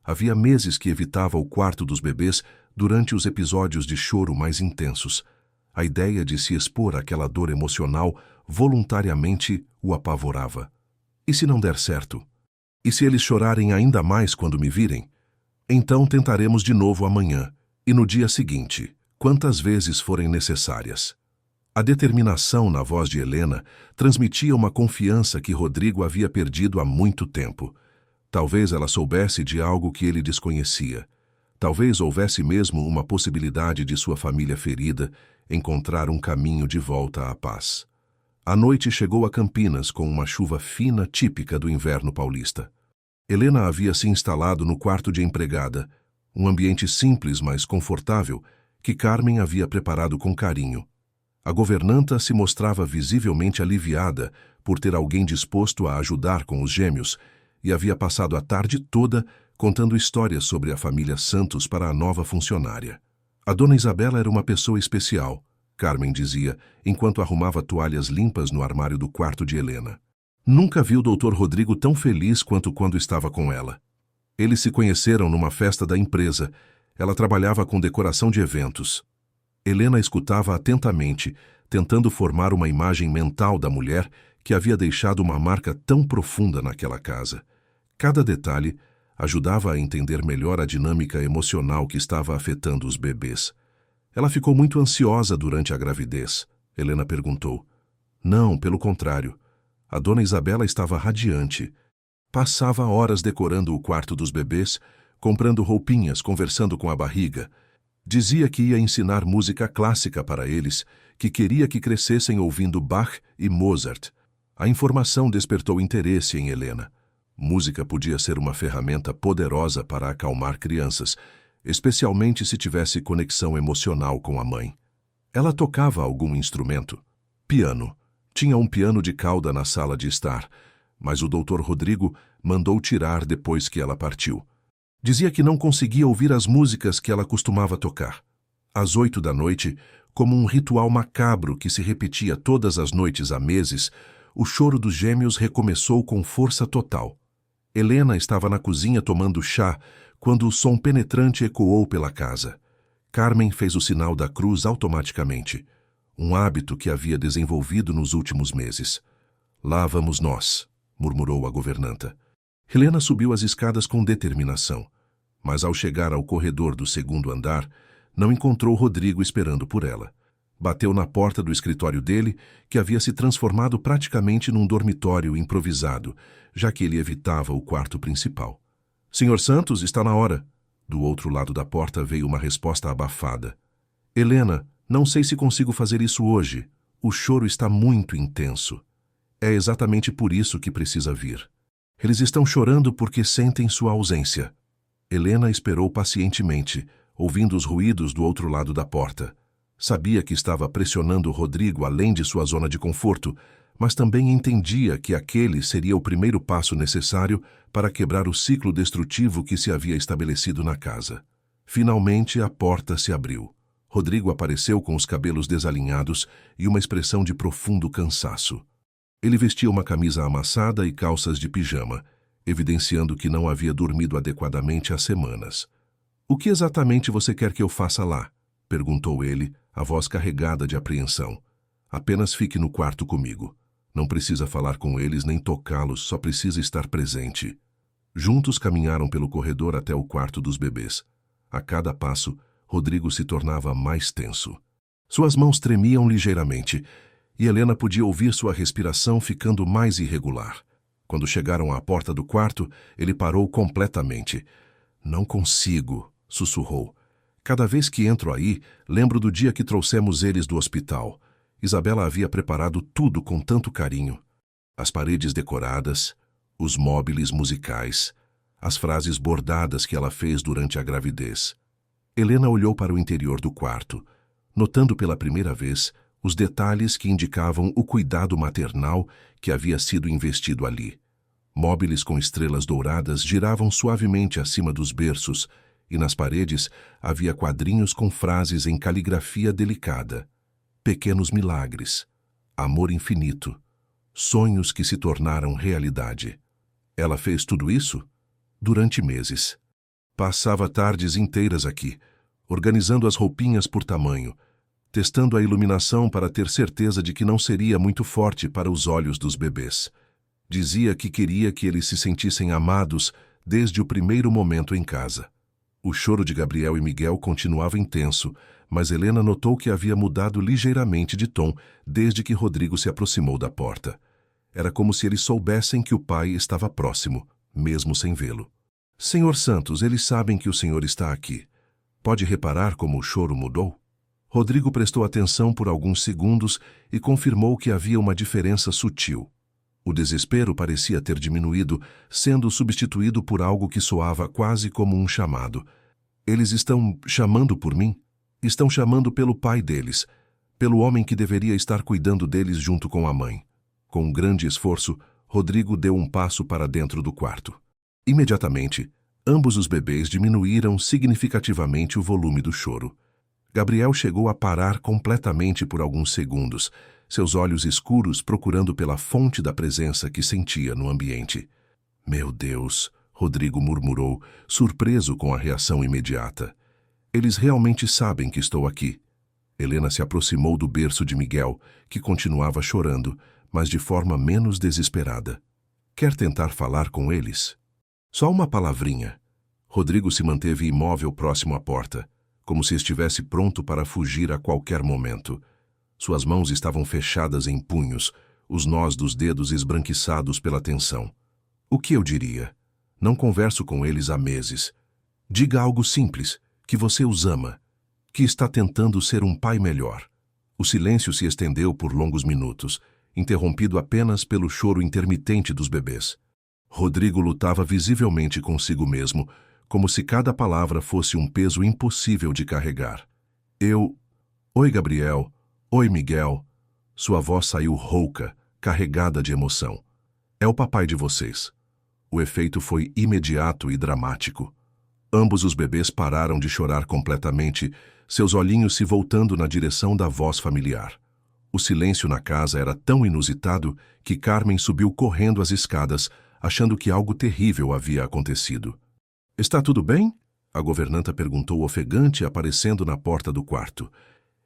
S1: Havia meses que evitava o quarto dos bebês durante os episódios de choro mais intensos. A ideia de se expor àquela dor emocional voluntariamente o apavorava. E se não der certo? E se eles chorarem ainda mais quando me virem? Então tentaremos de novo amanhã, e no dia seguinte, quantas vezes forem necessárias. A determinação na voz de Helena transmitia uma confiança que Rodrigo havia perdido há muito tempo. Talvez ela soubesse de algo que ele desconhecia. Talvez houvesse mesmo uma possibilidade de sua família ferida encontrar um caminho de volta à paz. A noite chegou a Campinas com uma chuva fina típica do inverno paulista. Helena havia se instalado no quarto de empregada, um ambiente simples, mas confortável, que Carmen havia preparado com carinho. A governanta se mostrava visivelmente aliviada por ter alguém disposto a ajudar com os gêmeos e havia passado a tarde toda contando histórias sobre a família Santos para a nova funcionária. A dona Isabela era uma pessoa especial, Carmen dizia, enquanto arrumava toalhas limpas no armário do quarto de Helena. Nunca viu o Dr. Rodrigo tão feliz quanto quando estava com ela. Eles se conheceram numa festa da empresa. Ela trabalhava com decoração de eventos. Helena escutava atentamente, tentando formar uma imagem mental da mulher que havia deixado uma marca tão profunda naquela casa. Cada detalhe ajudava a entender melhor a dinâmica emocional que estava afetando os bebês. Ela ficou muito ansiosa durante a gravidez, Helena perguntou. Não, pelo contrário. A dona Isabela estava radiante. Passava horas decorando o quarto dos bebês, comprando roupinhas, conversando com a barriga. Dizia que ia ensinar música clássica para eles, que queria que crescessem ouvindo Bach e Mozart. A informação despertou interesse em Helena. Música podia ser uma ferramenta poderosa para acalmar crianças, especialmente se tivesse conexão emocional com a mãe. Ela tocava algum instrumento. Piano. Tinha um piano de cauda na sala de estar, mas o Dr. Rodrigo mandou tirar depois que ela partiu. Dizia que não conseguia ouvir as músicas que ela costumava tocar. Às 8 da noite, como um ritual macabro que se repetia todas as noites há meses, o choro dos gêmeos recomeçou com força total. Helena estava na cozinha tomando chá quando o som penetrante ecoou pela casa. Carmen fez o sinal da cruz automaticamente, um hábito que havia desenvolvido nos últimos meses. "Lá vamos nós", murmurou a governanta. Helena subiu as escadas com determinação, mas ao chegar ao corredor do segundo andar, não encontrou Rodrigo esperando por ela. Bateu na porta do escritório dele, que havia se transformado praticamente num dormitório improvisado, já que ele evitava o quarto principal. "Senhor Santos, está na hora." Do outro lado da porta veio uma resposta abafada. "Helena, não sei se consigo fazer isso hoje. O choro está muito intenso. É exatamente por isso que precisa vir. Eles estão chorando porque sentem sua ausência." Helena esperou pacientemente, ouvindo os ruídos do outro lado da porta. Sabia que estava pressionando Rodrigo além de sua zona de conforto, mas também entendia que aquele seria o primeiro passo necessário para quebrar o ciclo destrutivo que se havia estabelecido na casa. Finalmente, a porta se abriu. Rodrigo apareceu com os cabelos desalinhados e uma expressão de profundo cansaço. Ele vestia uma camisa amassada e calças de pijama, evidenciando que não havia dormido adequadamente há semanas. "O que exatamente você quer que eu faça lá?" perguntou ele, a voz carregada de apreensão. "Apenas fique no quarto comigo. Não precisa falar com eles nem tocá-los, só precisa estar presente." Juntos caminharam pelo corredor até o quarto dos bebês. A cada passo, Rodrigo se tornava mais tenso. Suas mãos tremiam ligeiramente, e Helena podia ouvir sua respiração ficando mais irregular. Quando chegaram à porta do quarto, ele parou completamente. "Não consigo", sussurrou. "Cada vez que entro aí, lembro do dia que trouxemos eles do hospital. Isabela havia preparado tudo com tanto carinho. As paredes decoradas, os móveis musicais, as frases bordadas que ela fez durante a gravidez." Helena olhou para o interior do quarto, notando pela primeira vez os detalhes que indicavam o cuidado maternal que havia sido investido ali. Móveis com estrelas douradas giravam suavemente acima dos berços, e nas paredes havia quadrinhos com frases em caligrafia delicada. Pequenos milagres, amor infinito, sonhos que se tornaram realidade. Ela fez tudo isso durante meses. Passava tardes inteiras aqui, organizando as roupinhas por tamanho, testando a iluminação para ter certeza de que não seria muito forte para os olhos dos bebês. Dizia que queria que eles se sentissem amados desde o primeiro momento em casa. O choro de Gabriel e Miguel continuava intenso, mas Helena notou que havia mudado ligeiramente de tom desde que Rodrigo se aproximou da porta. Era como se eles soubessem que o pai estava próximo, mesmo sem vê-lo. "Senhor Santos, eles sabem que o senhor está aqui. Pode reparar como o choro mudou?" Rodrigo prestou atenção por alguns segundos e confirmou que havia uma diferença sutil. O desespero parecia ter diminuído, sendo substituído por algo que soava quase como um chamado. "Eles estão chamando por mim? Estão chamando pelo pai deles, pelo homem que deveria estar cuidando deles junto com a mãe." Com um grande esforço, Rodrigo deu um passo para dentro do quarto. Imediatamente, ambos os bebês diminuíram significativamente o volume do choro. Gabriel chegou a parar completamente por alguns segundos, seus olhos escuros procurando pela fonte da presença que sentia no ambiente. "Meu Deus", Rodrigo murmurou, surpreso com a reação imediata. "Eles realmente sabem que estou aqui." Helena se aproximou do berço de Miguel, que continuava chorando, mas de forma menos desesperada. "Quer tentar falar com eles?" "Só uma palavrinha." Rodrigo se manteve imóvel próximo à porta, como se estivesse pronto para fugir a qualquer momento. Suas mãos estavam fechadas em punhos, os nós dos dedos esbranquiçados pela tensão. "O que eu diria? Não converso com eles há meses. Diga algo simples, que você os ama." que está tentando ser um pai melhor. O silêncio se estendeu por longos minutos, interrompido apenas pelo choro intermitente dos bebês. Rodrigo lutava visivelmente consigo mesmo, como se cada palavra fosse um peso impossível de carregar. Oi, Gabriel. Oi, Miguel. Sua voz saiu rouca, carregada de emoção. É o papai de vocês. O efeito foi imediato e dramático. Ambos os bebês pararam de chorar completamente, seus olhinhos se voltando na direção da voz familiar. O silêncio na casa era tão inusitado que Carmen subiu correndo as escadas, achando que algo terrível havia acontecido. Está tudo bem? A governanta perguntou ofegante, aparecendo na porta do quarto.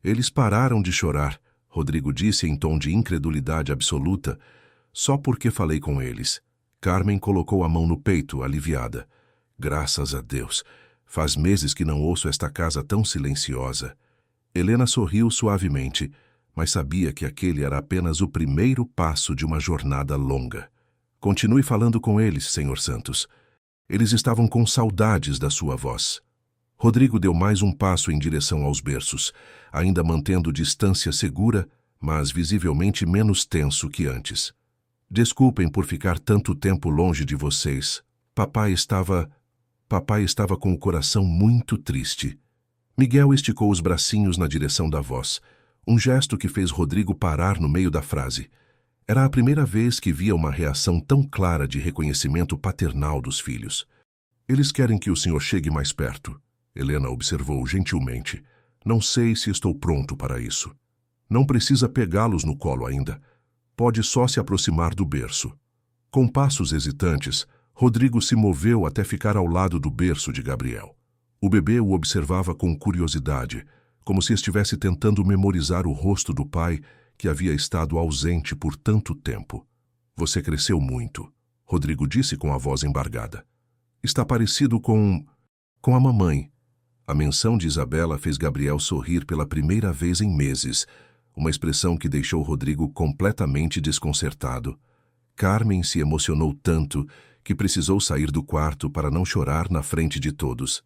S1: Eles pararam de chorar, Rodrigo disse em tom de incredulidade absoluta, só porque falei com eles. Carmen colocou a mão no peito, aliviada. Graças a Deus. Faz meses que não ouço esta casa tão silenciosa. Helena sorriu suavemente, mas sabia que aquele era apenas o primeiro passo de uma jornada longa. Continue falando com eles, Senhor Santos. Eles estavam com saudades da sua voz. Rodrigo deu mais um passo em direção aos berços, ainda mantendo distância segura, mas visivelmente menos tenso que antes. Desculpem por ficar tanto tempo longe de vocês. Papai estava com o coração muito triste. Miguel esticou os bracinhos na direção da voz, um gesto que fez Rodrigo parar no meio da frase. Era a primeira vez que via uma reação tão clara de reconhecimento paternal dos filhos. Eles querem que o senhor chegue mais perto, Helena observou gentilmente. Não sei se estou pronto para isso. Não precisa pegá-los no colo ainda. Pode só se aproximar do berço. Com passos hesitantes, Rodrigo se moveu até ficar ao lado do berço de Gabriel. O bebê o observava com curiosidade, como se estivesse tentando memorizar o rosto do pai que havia estado ausente por tanto tempo. Você cresceu muito, Rodrigo disse com a voz embargada. Está parecido com a mamãe. A menção de Isabela fez Gabriel sorrir pela primeira vez em meses, uma expressão que deixou Rodrigo completamente desconcertado. Carmen se emocionou tanto que precisou sair do quarto para não chorar na frente de todos.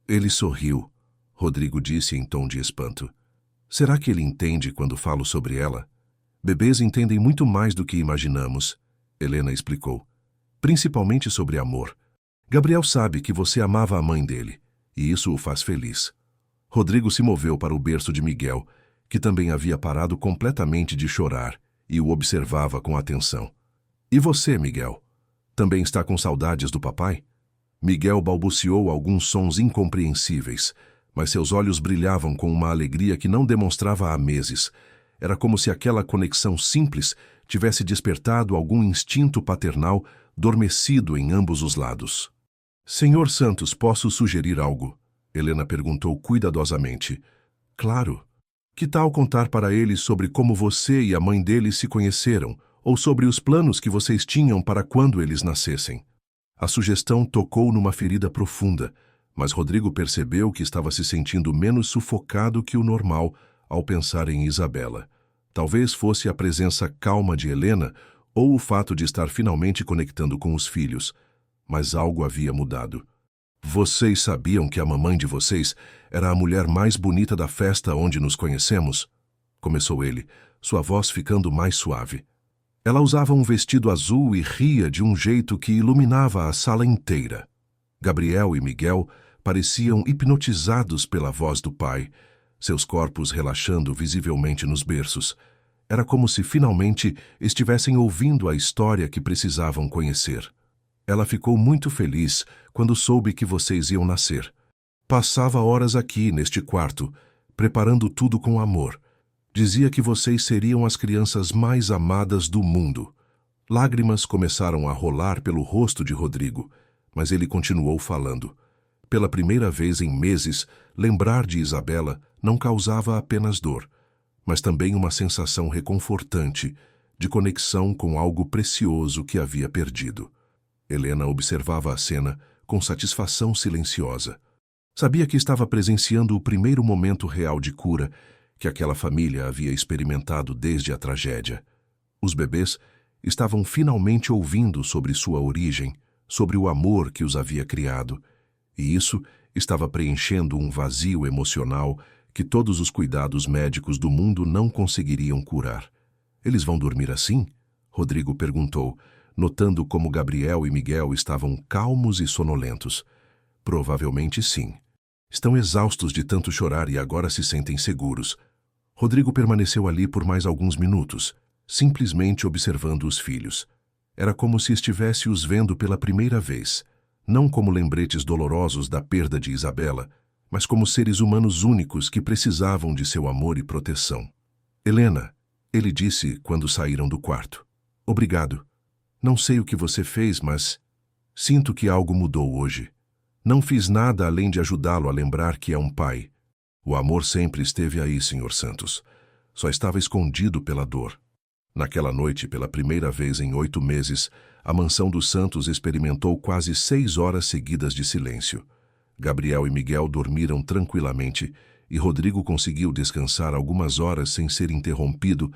S1: Ele sorriu, Rodrigo disse em tom de espanto. Será que ele entende quando falo sobre ela? Bebês entendem muito mais do que imaginamos, Helena explicou. Principalmente sobre amor. Gabriel sabe que você amava a mãe dele, e isso o faz feliz. Rodrigo se moveu para o berço de Miguel, que também havia parado completamente de chorar, e o observava com atenção. E você, Miguel? Também está com saudades do papai? Miguel balbuciou alguns sons incompreensíveis, mas seus olhos brilhavam com uma alegria que não demonstrava há meses. Era como se aquela conexão simples tivesse despertado algum instinto paternal dormecido em ambos os lados. Senhor Santos, posso sugerir algo? Helena perguntou cuidadosamente. Claro. Que tal contar para eles sobre como você e a mãe deles se conheceram, ou sobre os planos que vocês tinham para quando eles nascessem? A sugestão tocou numa ferida profunda, mas Rodrigo percebeu que estava se sentindo menos sufocado que o normal ao pensar em Isabela. Talvez fosse a presença calma de Helena ou o fato de estar finalmente conectando com os filhos, mas algo havia mudado. Vocês sabiam que a mamãe de vocês era a mulher mais bonita da festa onde nos conhecemos? Começou ele, sua voz ficando mais suave. Ela usava um vestido azul e ria de um jeito que iluminava a sala inteira. Gabriel e Miguel pareciam hipnotizados pela voz do pai, seus corpos relaxando visivelmente nos berços. Era como se finalmente estivessem ouvindo a história que precisavam conhecer. Ela ficou muito feliz quando soube que vocês iam nascer. Passava horas aqui, neste quarto, preparando tudo com amor. Dizia que vocês seriam as crianças mais amadas do mundo. Lágrimas começaram a rolar pelo rosto de Rodrigo, mas ele continuou falando. Pela primeira vez em meses, lembrar de Isabela não causava apenas dor, mas também uma sensação reconfortante de conexão com algo precioso que havia perdido. Helena observava a cena com satisfação silenciosa. Sabia que estava presenciando o primeiro momento real de cura que aquela família havia experimentado desde a tragédia. Os bebês estavam finalmente ouvindo sobre sua origem, sobre o amor que os havia criado, e isso estava preenchendo um vazio emocional que todos os cuidados médicos do mundo não conseguiriam curar. Eles vão dormir assim? Rodrigo perguntou, notando como Gabriel e Miguel estavam calmos e sonolentos. Provavelmente sim. Estão exaustos de tanto chorar e agora se sentem seguros. Rodrigo permaneceu ali por mais alguns minutos, simplesmente observando os filhos. Era como se estivesse os vendo pela primeira vez, não como lembretes dolorosos da perda de Isabela, mas como seres humanos únicos que precisavam de seu amor e proteção. Helena, ele disse quando saíram do quarto. Obrigado. Não sei o que você fez, mas sinto que algo mudou hoje. Não fiz nada além de ajudá-lo a lembrar que é um pai. O amor sempre esteve aí, Sr. Santos. Só estava escondido pela dor. Naquela noite, pela primeira vez em 8 meses, a mansão dos Santos experimentou quase 6 horas seguidas de silêncio. Gabriel e Miguel dormiram tranquilamente e Rodrigo conseguiu descansar algumas horas sem ser interrompido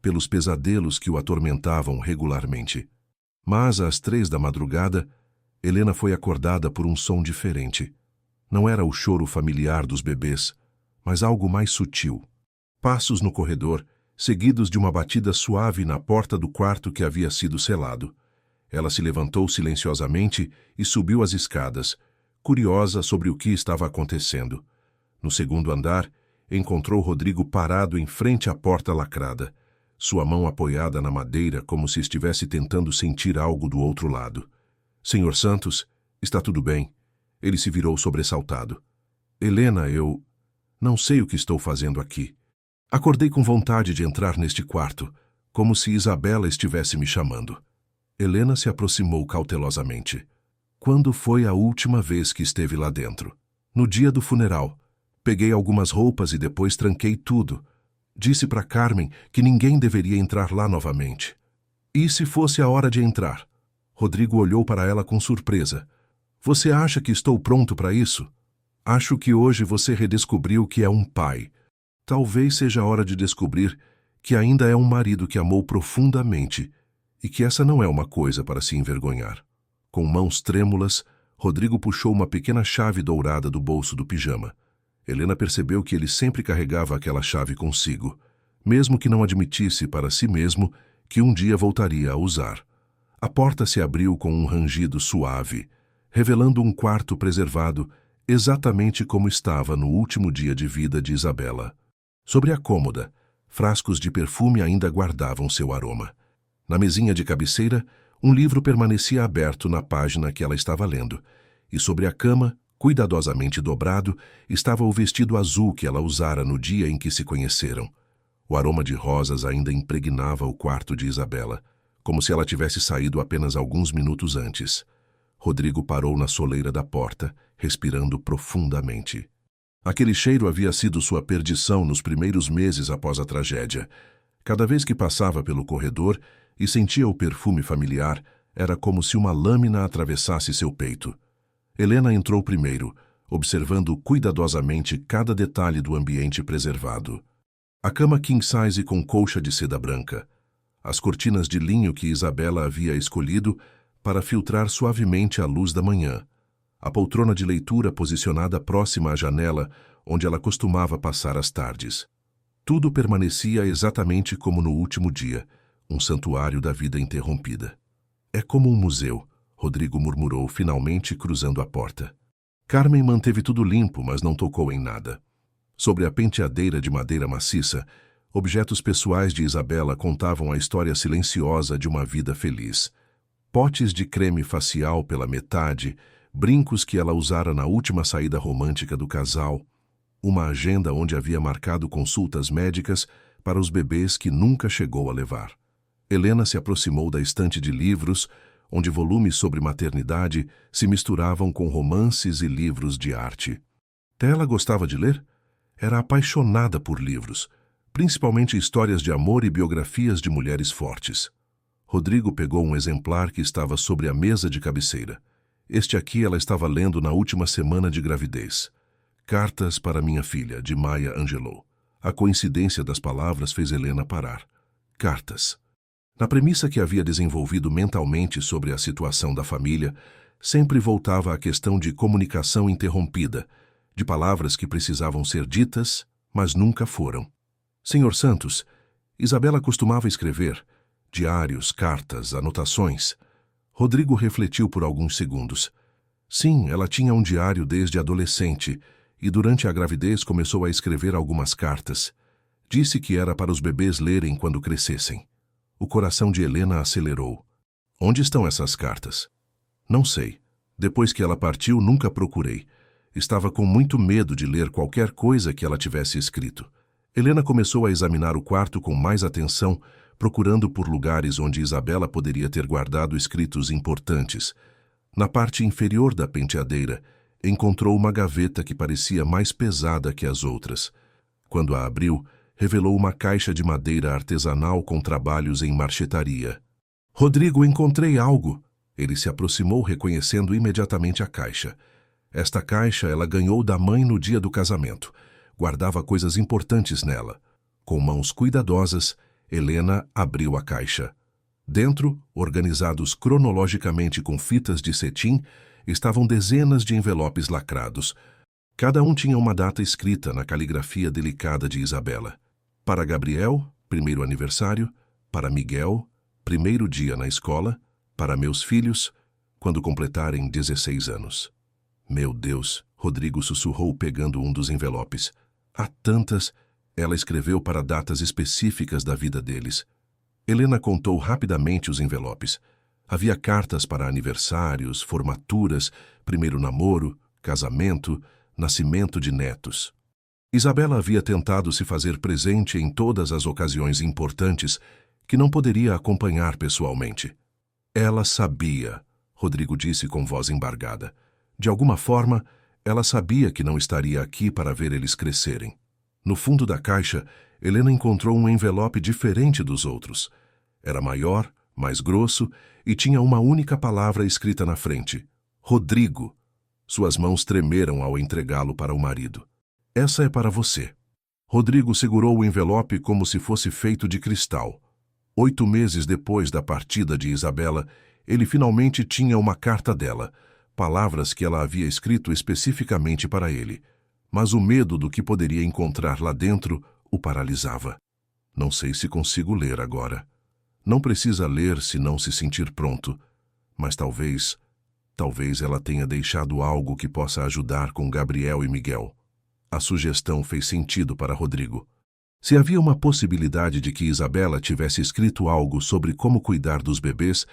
S1: pelos pesadelos que o atormentavam regularmente. Mas, às 3 da madrugada, Helena foi acordada por um som diferente. Não era o choro familiar dos bebês, mas algo mais sutil. Passos no corredor, seguidos de uma batida suave na porta do quarto que havia sido selado. Ela se levantou silenciosamente e subiu as escadas, curiosa sobre o que estava acontecendo. No segundo andar, encontrou Rodrigo parado em frente à porta lacrada, sua mão apoiada na madeira como se estivesse tentando sentir algo do outro lado. Senhor Santos, está tudo bem? Ele se virou sobressaltado. Helena, eu não sei o que estou fazendo aqui. Acordei com vontade de entrar neste quarto, como se Isabela estivesse me chamando. Helena se aproximou cautelosamente. Quando foi a última vez que esteve lá dentro? No dia do funeral. Peguei algumas roupas e depois tranquei tudo. Disse para Carmen que ninguém deveria entrar lá novamente. E se fosse a hora de entrar? Rodrigo olhou para ela com surpresa. Você acha que estou pronto para isso? Acho que hoje você redescobriu que é um pai. Talvez seja a hora de descobrir que ainda é um marido que amou profundamente e que essa não é uma coisa para se envergonhar. Com mãos trêmulas, Rodrigo puxou uma pequena chave dourada do bolso do pijama. Helena percebeu que ele sempre carregava aquela chave consigo, mesmo que não admitisse para si mesmo que um dia voltaria a usar. A porta se abriu com um rangido suave, revelando um quarto preservado exatamente como estava no último dia de vida de Isabela. Sobre a cômoda, frascos de perfume ainda guardavam seu aroma. Na mesinha de cabeceira, um livro permanecia aberto na página que ela estava lendo, e sobre a cama, cuidadosamente dobrado, estava o vestido azul que ela usara no dia em que se conheceram. O aroma de rosas ainda impregnava o quarto de Isabela, como se ela tivesse saído apenas alguns minutos antes. Rodrigo parou na soleira da porta, respirando profundamente. Aquele cheiro havia sido sua perdição nos primeiros meses após a tragédia. Cada vez que passava pelo corredor e sentia o perfume familiar, era como se uma lâmina atravessasse seu peito. Helena entrou primeiro, observando cuidadosamente cada detalhe do ambiente preservado. A cama king size com colcha de seda branca. As cortinas de linho que Isabela havia escolhido para filtrar suavemente a luz da manhã. A poltrona de leitura posicionada próxima à janela, onde ela costumava passar as tardes. Tudo permanecia exatamente como no último dia, um santuário da vida interrompida. É como um museu, Rodrigo murmurou, finalmente cruzando a porta. Carmen manteve tudo limpo, mas não tocou em nada. Sobre a penteadeira de madeira maciça, objetos pessoais de Isabela contavam a história silenciosa de uma vida feliz. Potes de creme facial pela metade, brincos que ela usara na última saída romântica do casal, uma agenda onde havia marcado consultas médicas para os bebês que nunca chegou a levar. Helena se aproximou da estante de livros, onde volumes sobre maternidade se misturavam com romances e livros de arte. Ela gostava de ler? Era apaixonada por livros, principalmente histórias de amor e biografias de mulheres fortes. Rodrigo pegou um exemplar que estava sobre a mesa de cabeceira. Este aqui ela estava lendo na última semana de gravidez. Cartas para minha filha, de Maya Angelou. A coincidência das palavras fez Helena parar. Cartas. Na premissa que havia desenvolvido mentalmente sobre a situação da família, sempre voltava à questão de comunicação interrompida, de palavras que precisavam ser ditas, mas nunca foram. Senhor Santos, Isabela costumava escrever diários, cartas, anotações. Rodrigo refletiu por alguns segundos. Sim, ela tinha um diário desde adolescente e durante a gravidez começou a escrever algumas cartas. Disse que era para os bebês lerem quando crescessem. O coração de Helena acelerou. Onde estão essas cartas? Não sei. Depois que ela partiu, nunca procurei. Estava com muito medo de ler qualquer coisa que ela tivesse escrito. Helena começou a examinar o quarto com mais atenção, procurando por lugares onde Isabela poderia ter guardado escritos importantes. Na parte inferior da penteadeira, encontrou uma gaveta que parecia mais pesada que as outras. Quando a abriu, revelou uma caixa de madeira artesanal com trabalhos em marchetaria. Rodrigo, encontrei algo! Ele se aproximou, reconhecendo imediatamente a caixa. Esta caixa ela ganhou da mãe no dia do casamento. Guardava coisas importantes nela. Com mãos cuidadosas, Helena abriu a caixa. Dentro, organizados cronologicamente com fitas de cetim, estavam dezenas de envelopes lacrados. Cada um tinha uma data escrita na caligrafia delicada de Isabela. Para Gabriel, 1º aniversário. Para Miguel, 1º dia na escola. Para meus filhos, quando completarem 16 anos. Meu Deus, Rodrigo sussurrou pegando um dos envelopes. Há tantas! Ela escreveu para datas específicas da vida deles. Helena contou rapidamente os envelopes. Havia cartas para aniversários, formaturas, primeiro namoro, casamento, nascimento de netos. Isabela havia tentado se fazer presente em todas as ocasiões importantes que não poderia acompanhar pessoalmente. Ela sabia, Rodrigo disse com voz embargada. De alguma forma, ela sabia que não estaria aqui para ver eles crescerem. No fundo da caixa, Helena encontrou um envelope diferente dos outros. Era maior, mais grosso e tinha uma única palavra escrita na frente: Rodrigo. Suas mãos tremeram ao entregá-lo para o marido. Essa é para você. Rodrigo segurou o envelope como se fosse feito de cristal. 8 meses depois da partida de Isabela, ele finalmente tinha uma carta dela, palavras que ela havia escrito especificamente para ele. Mas o medo do que poderia encontrar lá dentro o paralisava. Não sei se consigo ler agora. Não precisa ler se não se sentir pronto. Mas talvez ela tenha deixado algo que possa ajudar com Gabriel e Miguel. A sugestão fez sentido para Rodrigo. Se havia uma possibilidade de que Isabela tivesse escrito algo sobre como cuidar dos bebês,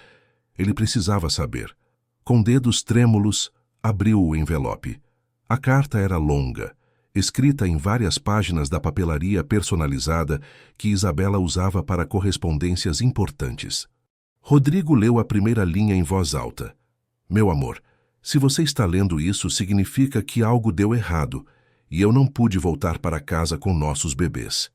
S1: ele precisava saber. Com dedos trêmulos, abriu o envelope. A carta era longa, escrita em várias páginas da papelaria personalizada que Isabela usava para correspondências importantes. Rodrigo leu a primeira linha em voz alta. Meu amor, se você está lendo isso, significa que algo deu errado e eu não pude voltar para casa com nossos bebês.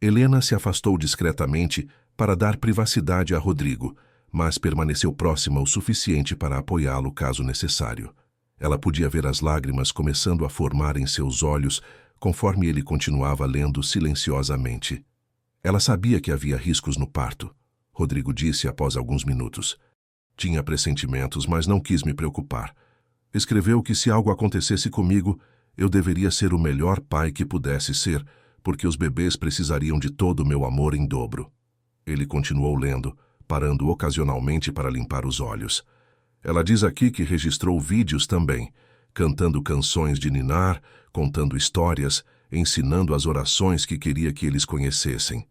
S1: Helena se afastou discretamente para dar privacidade a Rodrigo, mas permaneceu próxima o suficiente para apoiá-lo caso necessário. Ela podia ver as lágrimas começando a formar em seus olhos conforme ele continuava lendo silenciosamente. Ela sabia que havia riscos no parto, Rodrigo disse após alguns minutos. Tinha pressentimentos, mas não quis me preocupar. Escreveu que se algo acontecesse comigo, eu deveria ser o melhor pai que pudesse ser, porque os bebês precisariam de todo o meu amor em dobro. Ele continuou lendo, parando ocasionalmente para limpar os olhos. Ela diz aqui que registrou vídeos também, cantando canções de ninar, contando histórias, ensinando as orações que queria que eles conhecessem.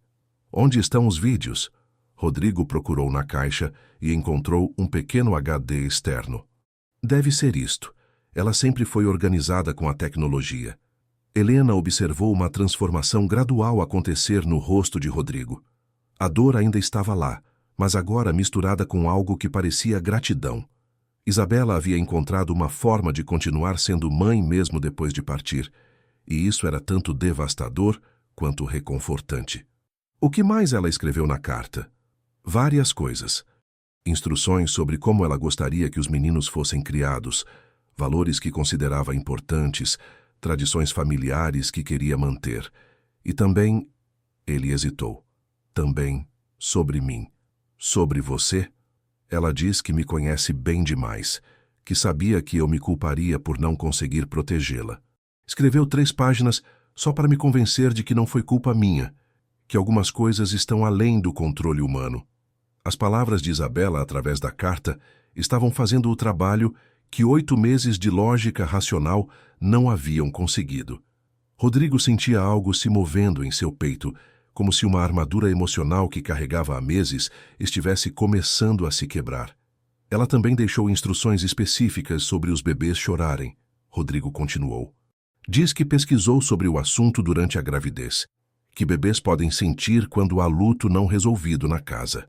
S1: Onde estão os vídeos? Rodrigo procurou na caixa e encontrou um pequeno HD externo. Deve ser isto. Ela sempre foi organizada com a tecnologia. Helena observou uma transformação gradual acontecer no rosto de Rodrigo. A dor ainda estava lá, mas agora misturada com algo que parecia gratidão. Isabela havia encontrado uma forma de continuar sendo mãe mesmo depois de partir, e isso era tanto devastador quanto reconfortante. O que mais ela escreveu na carta? Várias coisas. Instruções sobre como ela gostaria que os meninos fossem criados, valores que considerava importantes, tradições familiares que queria manter. E também, ele hesitou, também sobre mim. Sobre você? Ela diz que me conhece bem demais, que sabia que eu me culparia por não conseguir protegê-la. Escreveu 3 páginas só para me convencer de que não foi culpa minha, que algumas coisas estão além do controle humano. As palavras de Isabela através da carta estavam fazendo o trabalho que 8 meses de lógica racional não haviam conseguido. Rodrigo sentia algo se movendo em seu peito, como se uma armadura emocional que carregava há meses estivesse começando a se quebrar. Ela também deixou instruções específicas sobre os bebês chorarem. Rodrigo continuou. Diz que pesquisou sobre o assunto durante a gravidez, que bebês podem sentir quando há luto não resolvido na casa.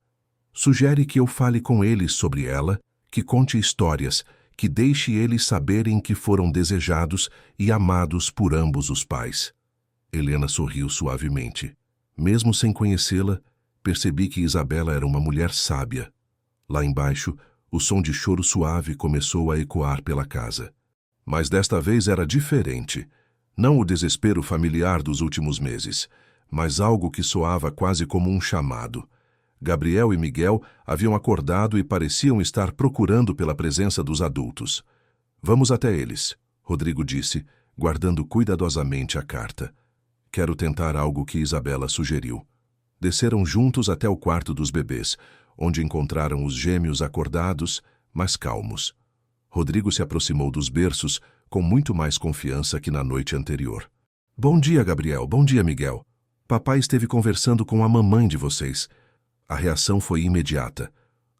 S1: Sugere que eu fale com eles sobre ela, que conte histórias, que deixe eles saberem que foram desejados e amados por ambos os pais. Helena sorriu suavemente. Mesmo sem conhecê-la, percebi que Isabela era uma mulher sábia. Lá embaixo, o som de choro suave começou a ecoar pela casa. Mas desta vez era diferente. Não o desespero familiar dos últimos meses, mas algo que soava quase como um chamado. Gabriel e Miguel haviam acordado e pareciam estar procurando pela presença dos adultos. Vamos até eles, Rodrigo disse, guardando cuidadosamente a carta. Quero tentar algo que Isabela sugeriu. Desceram juntos até o quarto dos bebês, onde encontraram os gêmeos acordados, mas calmos. Rodrigo se aproximou dos berços com muito mais confiança que na noite anterior. Bom dia, Gabriel. Bom dia, Miguel. Papai esteve conversando com a mamãe de vocês. A reação foi imediata.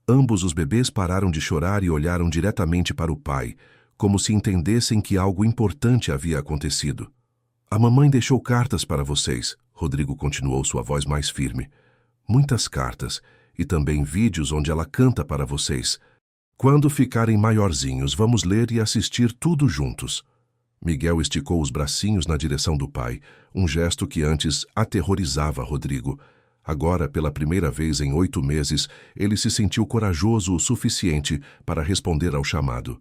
S1: Ambos os bebês pararam de chorar e olharam diretamente para o pai, como se entendessem que algo importante havia acontecido. A mamãe deixou cartas para vocês, Rodrigo continuou, sua voz mais firme. Muitas cartas, e também vídeos onde ela canta para vocês. Quando ficarem maiorzinhos, vamos ler e assistir tudo juntos. Miguel esticou os bracinhos na direção do pai, um gesto que antes aterrorizava Rodrigo. Agora, pela primeira vez em 8 meses, ele se sentiu corajoso o suficiente para responder ao chamado.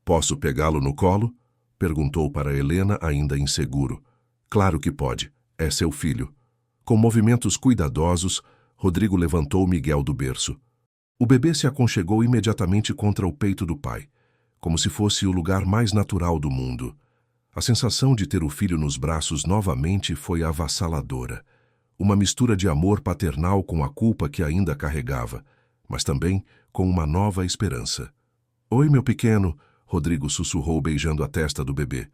S1: Posso pegá-lo no colo? Perguntou para Helena, ainda inseguro. Claro que pode. É seu filho. Com movimentos cuidadosos, Rodrigo levantou Miguel do berço. O bebê se aconchegou imediatamente contra o peito do pai, como se fosse o lugar mais natural do mundo. A sensação de ter o filho nos braços novamente foi avassaladora. Uma mistura de amor paternal com a culpa que ainda carregava, mas também com uma nova esperança. Oi, meu pequeno, Rodrigo sussurrou beijando a testa do bebê.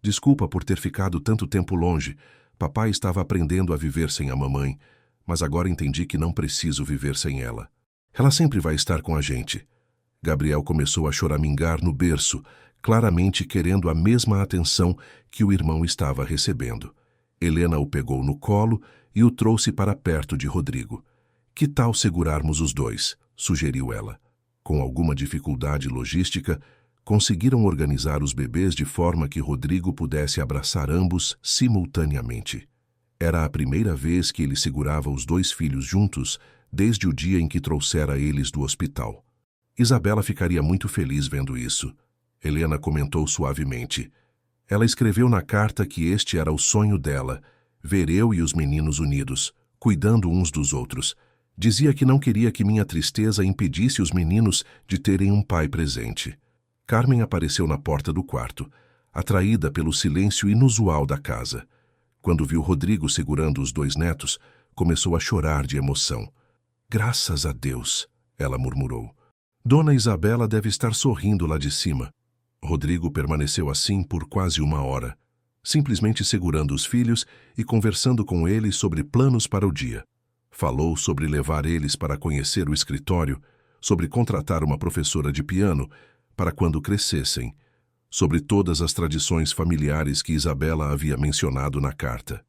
S1: Desculpa por ter ficado tanto tempo longe. Papai estava aprendendo a viver sem a mamãe, mas agora entendi que não preciso viver sem ela. Ela sempre vai estar com a gente. Gabriel começou a choramingar no berço, claramente querendo a mesma atenção que o irmão estava recebendo. Helena o pegou no colo e o trouxe para perto de Rodrigo. Que tal segurarmos os dois? Sugeriu ela. Com alguma dificuldade logística, conseguiram organizar os bebês de forma que Rodrigo pudesse abraçar ambos simultaneamente. Era a primeira vez que ele segurava os 2 filhos juntos desde o dia em que trouxera eles do hospital. Isabela ficaria muito feliz vendo isso. Helena comentou suavemente. Ela escreveu na carta que este era o sonho dela, ver eu e os meninos unidos, cuidando uns dos outros. Dizia que não queria que minha tristeza impedisse os meninos de terem um pai presente. Carmen apareceu na porta do quarto, atraída pelo silêncio inusual da casa. Quando viu Rodrigo segurando os 2 netos, começou a chorar de emoção. Graças a Deus, ela murmurou. Dona Isabela deve estar sorrindo lá de cima. Rodrigo permaneceu assim por quase 1 hora, simplesmente segurando os filhos e conversando com eles sobre planos para o dia. Falou sobre levar eles para conhecer o escritório, sobre contratar uma professora de piano para quando crescessem, sobre todas as tradições familiares que Isabela havia mencionado na carta.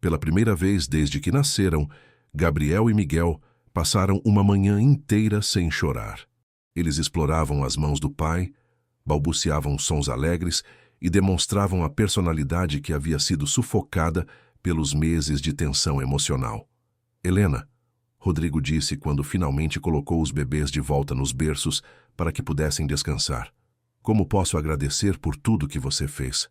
S1: Pela primeira vez desde que nasceram, Gabriel e Miguel passaram uma manhã inteira sem chorar. Eles exploravam as mãos do pai, balbuciavam sons alegres e demonstravam a personalidade que havia sido sufocada pelos meses de tensão emocional. Helena, Rodrigo disse quando finalmente colocou os bebês de volta nos berços para que pudessem descansar. Como posso agradecer por tudo que você fez?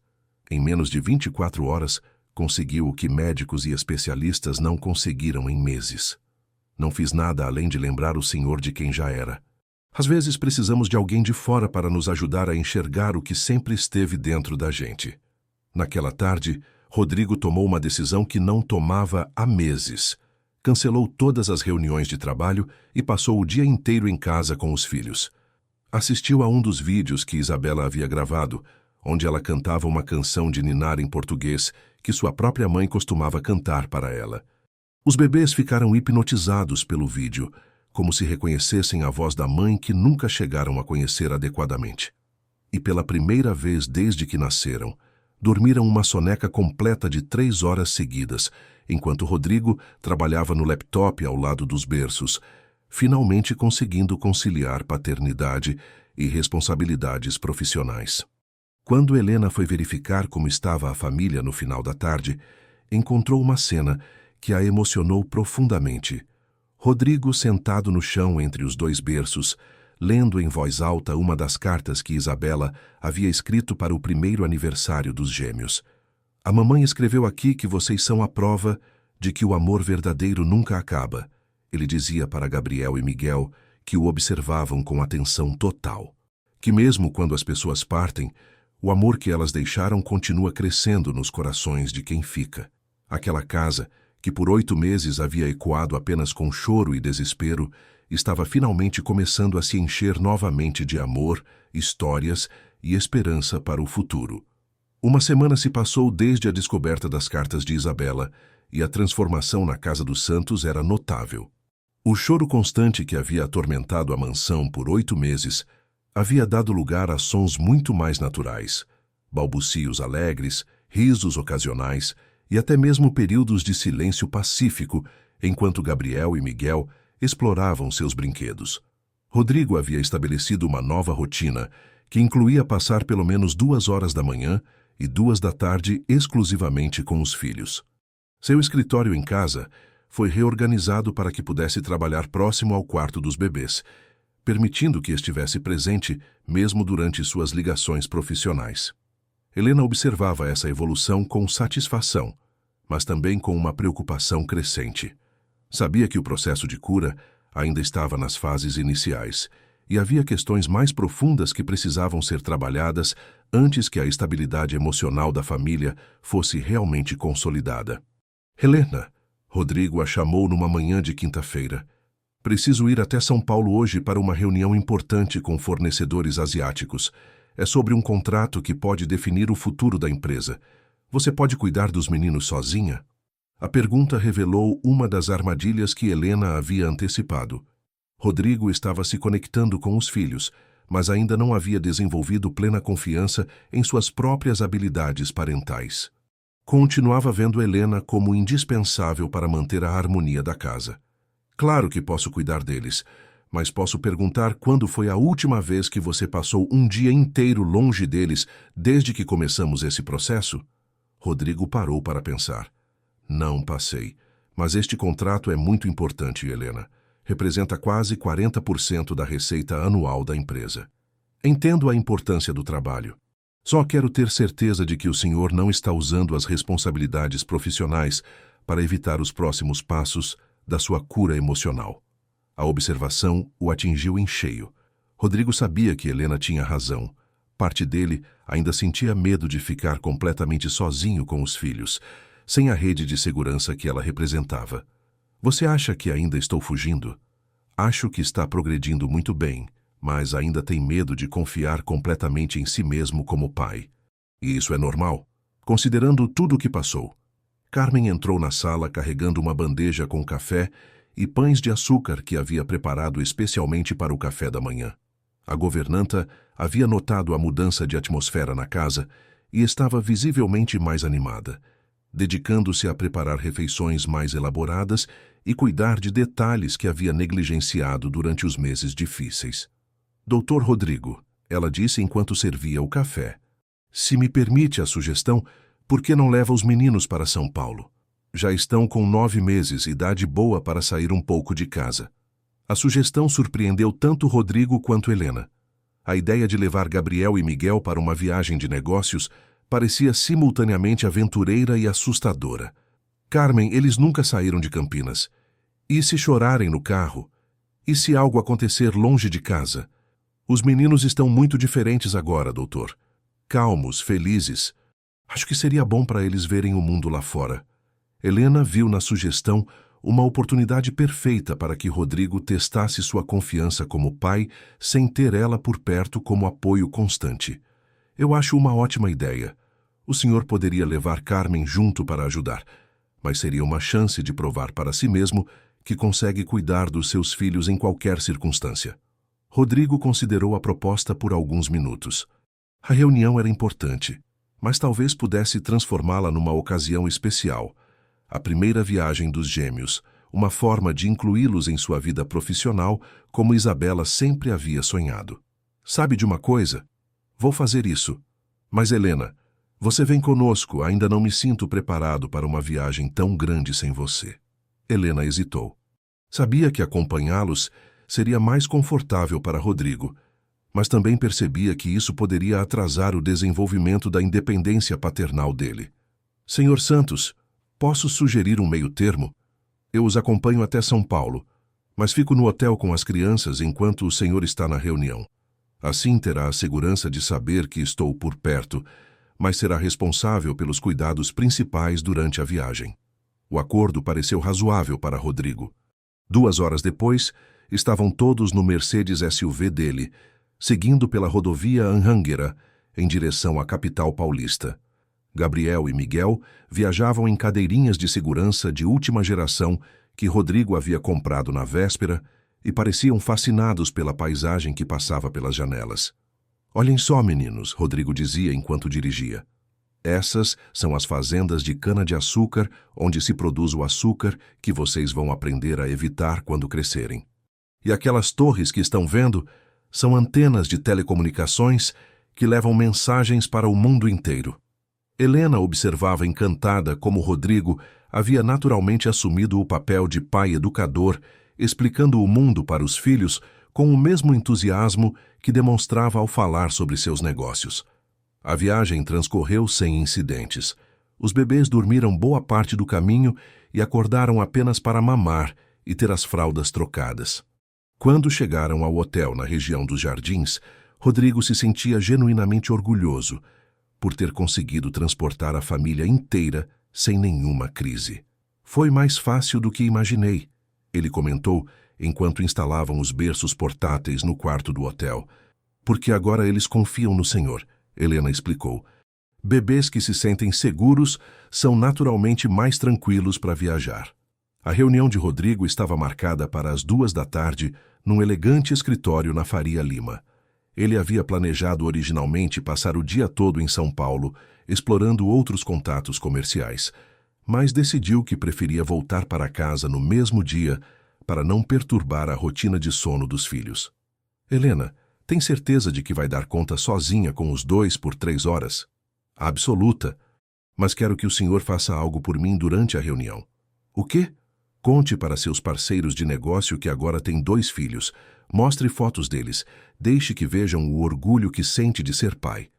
S1: Em menos de 24 horas, conseguiu o que médicos e especialistas não conseguiram em meses. Não fiz nada além de lembrar o senhor de quem já era. Às vezes precisamos de alguém de fora para nos ajudar a enxergar o que sempre esteve dentro da gente. Naquela tarde, Rodrigo tomou uma decisão que não tomava há meses. Cancelou todas as reuniões de trabalho e passou o dia inteiro em casa com os filhos. Assistiu a um dos vídeos que Isabela havia gravado, onde ela cantava uma canção de ninar em português que sua própria mãe costumava cantar para ela. Os bebês ficaram hipnotizados pelo vídeo, como se reconhecessem a voz da mãe que nunca chegaram a conhecer adequadamente. E pela primeira vez desde que nasceram, dormiram uma soneca completa de 3 horas seguidas, enquanto Rodrigo trabalhava no laptop ao lado dos berços, finalmente conseguindo conciliar paternidade e responsabilidades profissionais. Quando Helena foi verificar como estava a família no final da tarde, encontrou uma cena que a emocionou profundamente. Rodrigo sentado no chão entre os 2 berços, lendo em voz alta uma das cartas que Isabela havia escrito para o primeiro aniversário dos gêmeos. A mamãe escreveu aqui que vocês são a prova de que o amor verdadeiro nunca acaba. Ele dizia para Gabriel e Miguel, que o observavam com atenção total. Que mesmo quando as pessoas partem, o amor que elas deixaram continua crescendo nos corações de quem fica. Aquela casa, que por 8 meses havia ecoado apenas com choro e desespero, estava finalmente começando a se encher novamente de amor, histórias e esperança para o futuro. Uma semana se passou desde a descoberta das cartas de Isabela, e a transformação na casa dos Santos era notável. O choro constante que havia atormentado a mansão por 8 meses havia dado lugar a sons muito mais naturais, balbucios alegres, risos ocasionais e até mesmo períodos de silêncio pacífico, enquanto Gabriel e Miguel exploravam seus brinquedos. Rodrigo havia estabelecido uma nova rotina, que incluía passar pelo menos 2 horas da manhã e 2 da tarde exclusivamente com os filhos. Seu escritório em casa foi reorganizado para que pudesse trabalhar próximo ao quarto dos bebês, permitindo que estivesse presente mesmo durante suas ligações profissionais. Helena observava essa evolução com satisfação, mas também com uma preocupação crescente. Sabia que o processo de cura ainda estava nas fases iniciais e havia questões mais profundas que precisavam ser trabalhadas antes que a estabilidade emocional da família fosse realmente consolidada. Helena, Rodrigo a chamou numa manhã de quinta-feira. Preciso ir até São Paulo hoje para uma reunião importante com fornecedores asiáticos. É sobre um contrato que pode definir o futuro da empresa. Você pode cuidar dos meninos sozinha? A pergunta revelou uma das armadilhas que Helena havia antecipado. Rodrigo estava se conectando com os filhos, mas ainda não havia desenvolvido plena confiança em suas próprias habilidades parentais. Continuava vendo Helena como indispensável para manter a harmonia da casa. Claro que posso cuidar deles, mas posso perguntar quando foi a última vez que você passou um dia inteiro longe deles desde que começamos esse processo? Rodrigo parou para pensar. Não passei, mas este contrato é muito importante, Helena. Representa quase 40% da receita anual da empresa. Entendo a importância do trabalho. Só quero ter certeza de que o senhor não está usando as responsabilidades profissionais para evitar os próximos passos da sua cura emocional. A observação o atingiu em cheio. Rodrigo sabia que Helena tinha razão. Parte dele ainda sentia medo de ficar completamente sozinho com os filhos, sem a rede de segurança que ela representava. Você acha que ainda estou fugindo? Acho que está progredindo muito bem, mas ainda tem medo de confiar completamente em si mesmo como pai. E isso é normal, considerando tudo o que passou. Carmen entrou na sala carregando uma bandeja com café e pães de açúcar que havia preparado especialmente para o café da manhã. A governanta havia notado a mudança de atmosfera na casa e estava visivelmente mais animada, dedicando-se a preparar refeições mais elaboradas e cuidar de detalhes que havia negligenciado durante os meses difíceis. Doutor Rodrigo, ela disse enquanto servia o café. Se me permite a sugestão, por que não leva os meninos para São Paulo? Já estão com 9 meses, idade boa para sair um pouco de casa. A sugestão surpreendeu tanto Rodrigo quanto Helena. A ideia de levar Gabriel e Miguel para uma viagem de negócios parecia simultaneamente aventureira e assustadora. Carmen, eles nunca saíram de Campinas. E se chorarem no carro? E se algo acontecer longe de casa? Os meninos estão muito diferentes agora, doutor. Calmos, felizes. Acho que seria bom para eles verem o mundo lá fora. Helena viu na sugestão uma oportunidade perfeita para que Rodrigo testasse sua confiança como pai sem ter ela por perto como apoio constante. Eu acho uma ótima ideia. O senhor poderia levar Carmen junto para ajudar, mas seria uma chance de provar para si mesmo que consegue cuidar dos seus filhos em qualquer circunstância. Rodrigo considerou a proposta por alguns minutos. A reunião era importante, mas talvez pudesse transformá-la numa ocasião especial. A primeira viagem dos gêmeos, uma forma de incluí-los em sua vida profissional, como Isabela sempre havia sonhado. Sabe de uma coisa? Vou fazer isso. Mas, Helena, você vem conosco, ainda não me sinto preparado para uma viagem tão grande sem você. Helena hesitou. Sabia que acompanhá-los seria mais confortável para Rodrigo, mas também percebia que isso poderia atrasar o desenvolvimento da independência paternal dele. Senhor Santos, posso sugerir um meio-termo? Eu os acompanho até São Paulo, mas fico no hotel com as crianças enquanto o senhor está na reunião. Assim terá a segurança de saber que estou por perto, mas será responsável pelos cuidados principais durante a viagem. O acordo pareceu razoável para Rodrigo. 2 horas depois, estavam todos no Mercedes SUV dele, seguindo pela rodovia Anhanguera, em direção à capital paulista. Gabriel e Miguel viajavam em cadeirinhas de segurança de última geração que Rodrigo havia comprado na véspera e pareciam fascinados pela paisagem que passava pelas janelas. Olhem só, meninos, Rodrigo dizia enquanto dirigia. Essas são as fazendas de cana-de-açúcar onde se produz o açúcar que vocês vão aprender a evitar quando crescerem. E aquelas torres que estão vendo são antenas de telecomunicações que levam mensagens para o mundo inteiro. Helena observava encantada como Rodrigo havia naturalmente assumido o papel de pai educador, explicando o mundo para os filhos com o mesmo entusiasmo que demonstrava ao falar sobre seus negócios. A viagem transcorreu sem incidentes. Os bebês dormiram boa parte do caminho e acordaram apenas para mamar e ter as fraldas trocadas. Quando chegaram ao hotel na região dos Jardins, Rodrigo se sentia genuinamente orgulhoso por ter conseguido transportar a família inteira sem nenhuma crise. Foi mais fácil do que imaginei, ele comentou enquanto instalavam os berços portáteis no quarto do hotel. Porque agora eles confiam no Senhor, Helena explicou. Bebês que se sentem seguros são naturalmente mais tranquilos para viajar. A reunião de Rodrigo estava marcada para as 2 da tarde num elegante escritório na Faria Lima. Ele havia planejado originalmente passar o dia todo em São Paulo, explorando outros contatos comerciais, mas decidiu que preferia voltar para casa no mesmo dia para não perturbar a rotina de sono dos filhos. Helena, tem certeza de que vai dar conta sozinha com os 2 por 3 horas? Absoluta. Mas quero que o senhor faça algo por mim durante a reunião. O quê? Conte para seus parceiros de negócio que agora tem 2 filhos. Mostre fotos deles. Deixe que vejam o orgulho que sente de ser pai.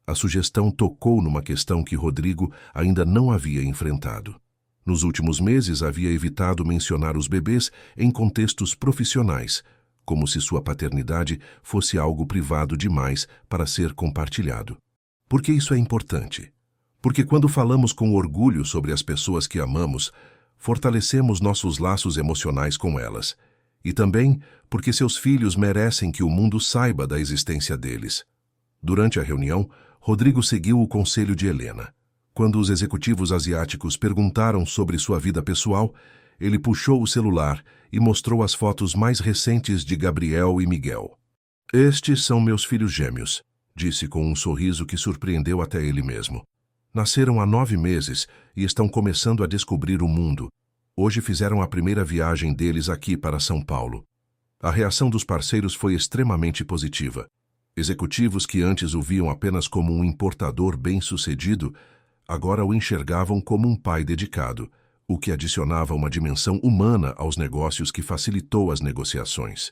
S1: A sugestão tocou numa questão que Rodrigo ainda não havia enfrentado. Nos últimos meses havia evitado mencionar os bebês em contextos profissionais, como se sua paternidade fosse algo privado demais para ser compartilhado. Por que isso é importante? Porque quando falamos com orgulho sobre as pessoas que amamos, fortalecemos nossos laços emocionais com elas. E também porque seus filhos merecem que o mundo saiba da existência deles. Durante a reunião, Rodrigo seguiu o conselho de Helena. Quando os executivos asiáticos perguntaram sobre sua vida pessoal, ele puxou o celular e mostrou as fotos mais recentes de Gabriel e Miguel. Estes são meus filhos gêmeos, disse com um sorriso que surpreendeu até ele mesmo. Nasceram há 9 meses e estão começando a descobrir o mundo. Hoje fizeram a primeira viagem deles aqui para São Paulo. A reação dos parceiros foi extremamente positiva. Executivos que antes o viam apenas como um importador bem-sucedido, agora o enxergavam como um pai dedicado, o que adicionava uma dimensão humana aos negócios que facilitou as negociações.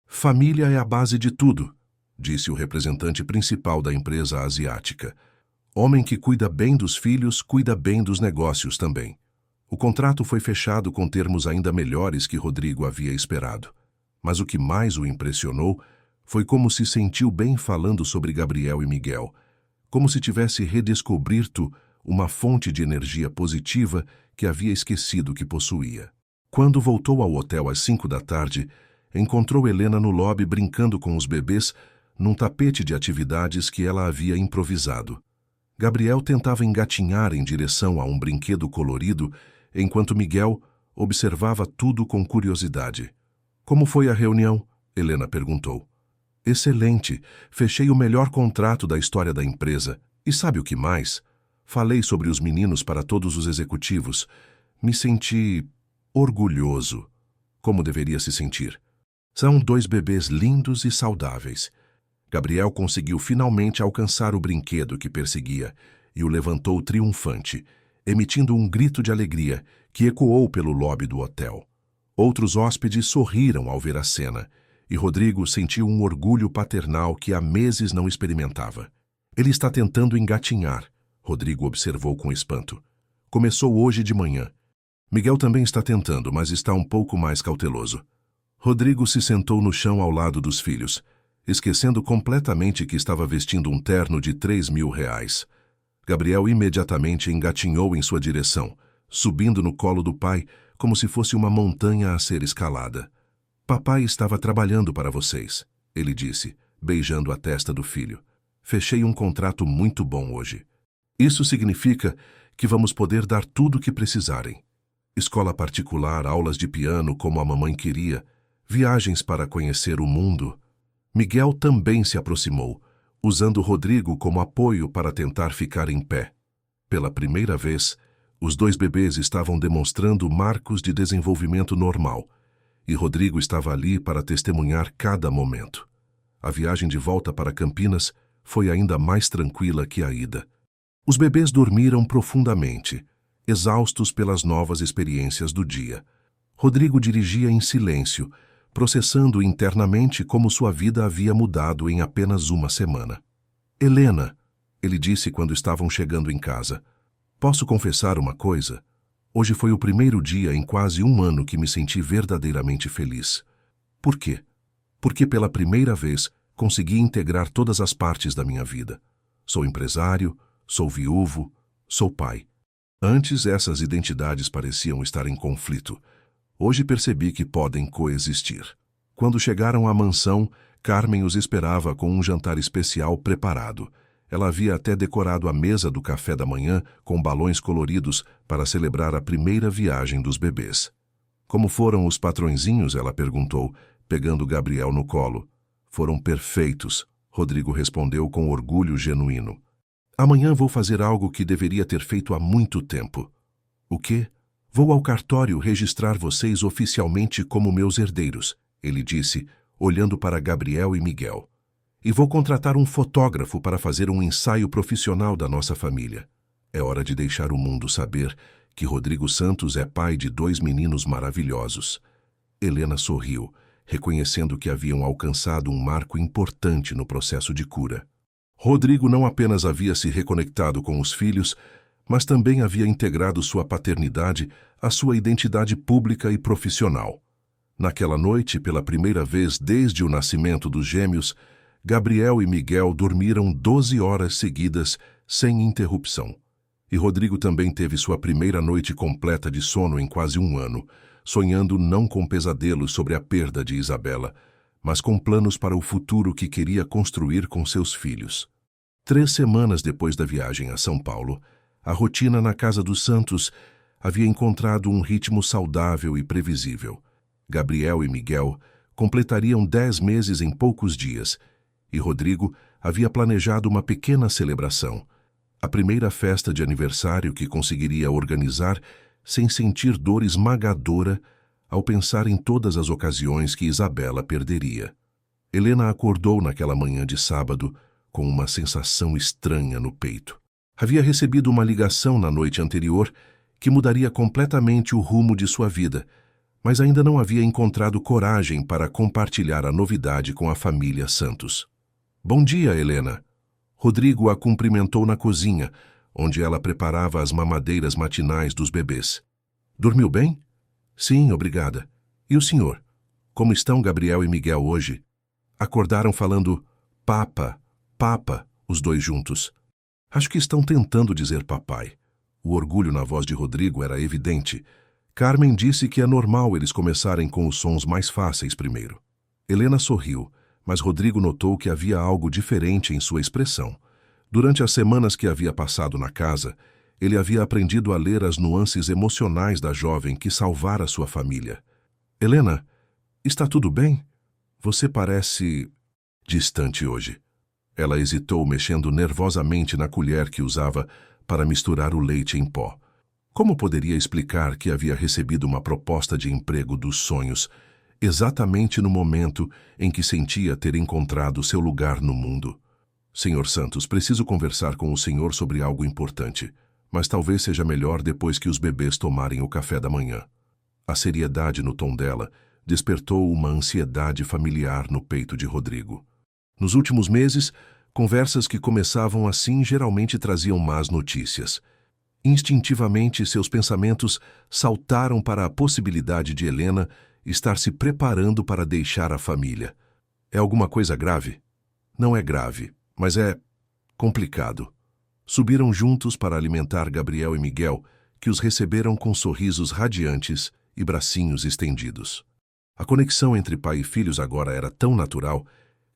S1: Família é a base de tudo, disse o representante principal da empresa asiática. Homem que cuida bem dos filhos, cuida bem dos negócios também. O contrato foi fechado com termos ainda melhores que Rodrigo havia esperado. Mas o que mais o impressionou foi como se sentiu bem falando sobre Gabriel e Miguel, como se tivesse redescoberto uma fonte de energia positiva que havia esquecido que possuía. Quando voltou ao hotel às 5 da tarde, encontrou Helena no lobby brincando com os bebês num tapete de atividades que ela havia improvisado. Gabriel tentava engatinhar em direção a um brinquedo colorido, enquanto Miguel observava tudo com curiosidade. Como foi a reunião? Helena perguntou. Excelente. Fechei o melhor contrato da história da empresa. E sabe o que mais? Falei sobre os meninos para todos os executivos. Me senti orgulhoso. Como deveria se sentir? São 2 bebês lindos e saudáveis. Gabriel conseguiu finalmente alcançar o brinquedo que perseguia e o levantou triunfante, emitindo um grito de alegria que ecoou pelo lobby do hotel. Outros hóspedes sorriram ao ver a cena, e Rodrigo sentiu um orgulho paternal que há meses não experimentava. Ele está tentando engatinhar, Rodrigo observou com espanto. Começou hoje de manhã. Miguel também está tentando, mas está um pouco mais cauteloso. Rodrigo se sentou no chão ao lado dos filhos, esquecendo completamente que estava vestindo um terno de R$3.000. Gabriel imediatamente engatinhou em sua direção, subindo no colo do pai como se fosse uma montanha a ser escalada. Papai estava trabalhando para vocês, ele disse, beijando a testa do filho. Fechei um contrato muito bom hoje. Isso significa que vamos poder dar tudo o que precisarem. Escola particular, aulas de piano como a mamãe queria, viagens para conhecer o mundo. Miguel também se aproximou, usando Rodrigo como apoio para tentar ficar em pé. Pela primeira vez, os 2 bebês estavam demonstrando marcos de desenvolvimento normal, e Rodrigo estava ali para testemunhar cada momento. A viagem de volta para Campinas foi ainda mais tranquila que a ida. Os bebês dormiram profundamente, exaustos pelas novas experiências do dia. Rodrigo dirigia em silêncio, processando internamente como sua vida havia mudado em apenas uma semana. Helena, ele disse quando estavam chegando em casa, posso confessar uma coisa? Hoje foi o primeiro dia em quase um ano que me senti verdadeiramente feliz. Por quê? Porque pela primeira vez consegui integrar todas as partes da minha vida. Sou empresário, sou viúvo, sou pai. Antes essas identidades pareciam estar em conflito. Hoje percebi que podem coexistir. Quando chegaram à mansão, Carmen os esperava com um jantar especial preparado. Ela havia até decorado a mesa do café da manhã com balões coloridos para celebrar a primeira viagem dos bebês. Como foram os patrõezinhos? Ela perguntou, pegando Gabriel no colo. Foram perfeitos, Rodrigo respondeu com orgulho genuíno. Amanhã vou fazer algo que deveria ter feito há muito tempo. O quê? Vou ao cartório registrar vocês oficialmente como meus herdeiros, ele disse, olhando para Gabriel e Miguel. E vou contratar um fotógrafo para fazer um ensaio profissional da nossa família. É hora de deixar o mundo saber que Rodrigo Santos é pai de 2 meninos maravilhosos. Helena sorriu, reconhecendo que haviam alcançado um marco importante no processo de cura. Rodrigo não apenas havia se reconectado com os filhos, mas também havia integrado sua paternidade à sua identidade pública e profissional. Naquela noite, pela primeira vez desde o nascimento dos gêmeos, Gabriel e Miguel dormiram 12 horas seguidas, sem interrupção. E Rodrigo também teve sua primeira noite completa de sono em quase um ano, sonhando não com pesadelos sobre a perda de Isabela, mas com planos para o futuro que queria construir com seus filhos. 3 semanas depois da viagem a São Paulo, a rotina na casa dos Santos havia encontrado um ritmo saudável e previsível. Gabriel e Miguel completariam 10 meses em poucos dias, e Rodrigo havia planejado uma pequena celebração, a primeira festa de aniversário que conseguiria organizar sem sentir dor esmagadora ao pensar em todas as ocasiões que Isabela perderia. Helena acordou naquela manhã de sábado com uma sensação estranha no peito. Havia recebido uma ligação na noite anterior que mudaria completamente o rumo de sua vida, mas ainda não havia encontrado coragem para compartilhar a novidade com a família Santos. Bom dia, Helena. Rodrigo a cumprimentou na cozinha, onde ela preparava as mamadeiras matinais dos bebês. Dormiu bem? Sim, obrigada. E o senhor? Como estão Gabriel e Miguel hoje? Acordaram falando papa, papa, os dois juntos. Acho que estão tentando dizer papai. O orgulho na voz de Rodrigo era evidente. Carmen disse que é normal eles começarem com os sons mais fáceis primeiro. Helena sorriu, mas Rodrigo notou que havia algo diferente em sua expressão. Durante as semanas que havia passado na casa, ele havia aprendido a ler as nuances emocionais da jovem que salvara sua família. Helena, está tudo bem? Você parece distante hoje. Ela hesitou, mexendo nervosamente na colher que usava para misturar o leite em pó. Como poderia explicar que havia recebido uma proposta de emprego dos sonhos, exatamente no momento em que sentia ter encontrado seu lugar no mundo? Senhor Santos, preciso conversar com o senhor sobre algo importante, mas talvez seja melhor depois que os bebês tomarem o café da manhã. A seriedade no tom dela despertou uma ansiedade familiar no peito de Rodrigo. Nos últimos meses, conversas que começavam assim geralmente traziam más notícias. Instintivamente, seus pensamentos saltaram para a possibilidade de Helena estar se preparando para deixar a família. É alguma coisa grave? Não é grave, mas é complicado. Subiram juntos para alimentar Gabriel e Miguel, que os receberam com sorrisos radiantes e bracinhos estendidos. A conexão entre pai e filhos agora era tão natural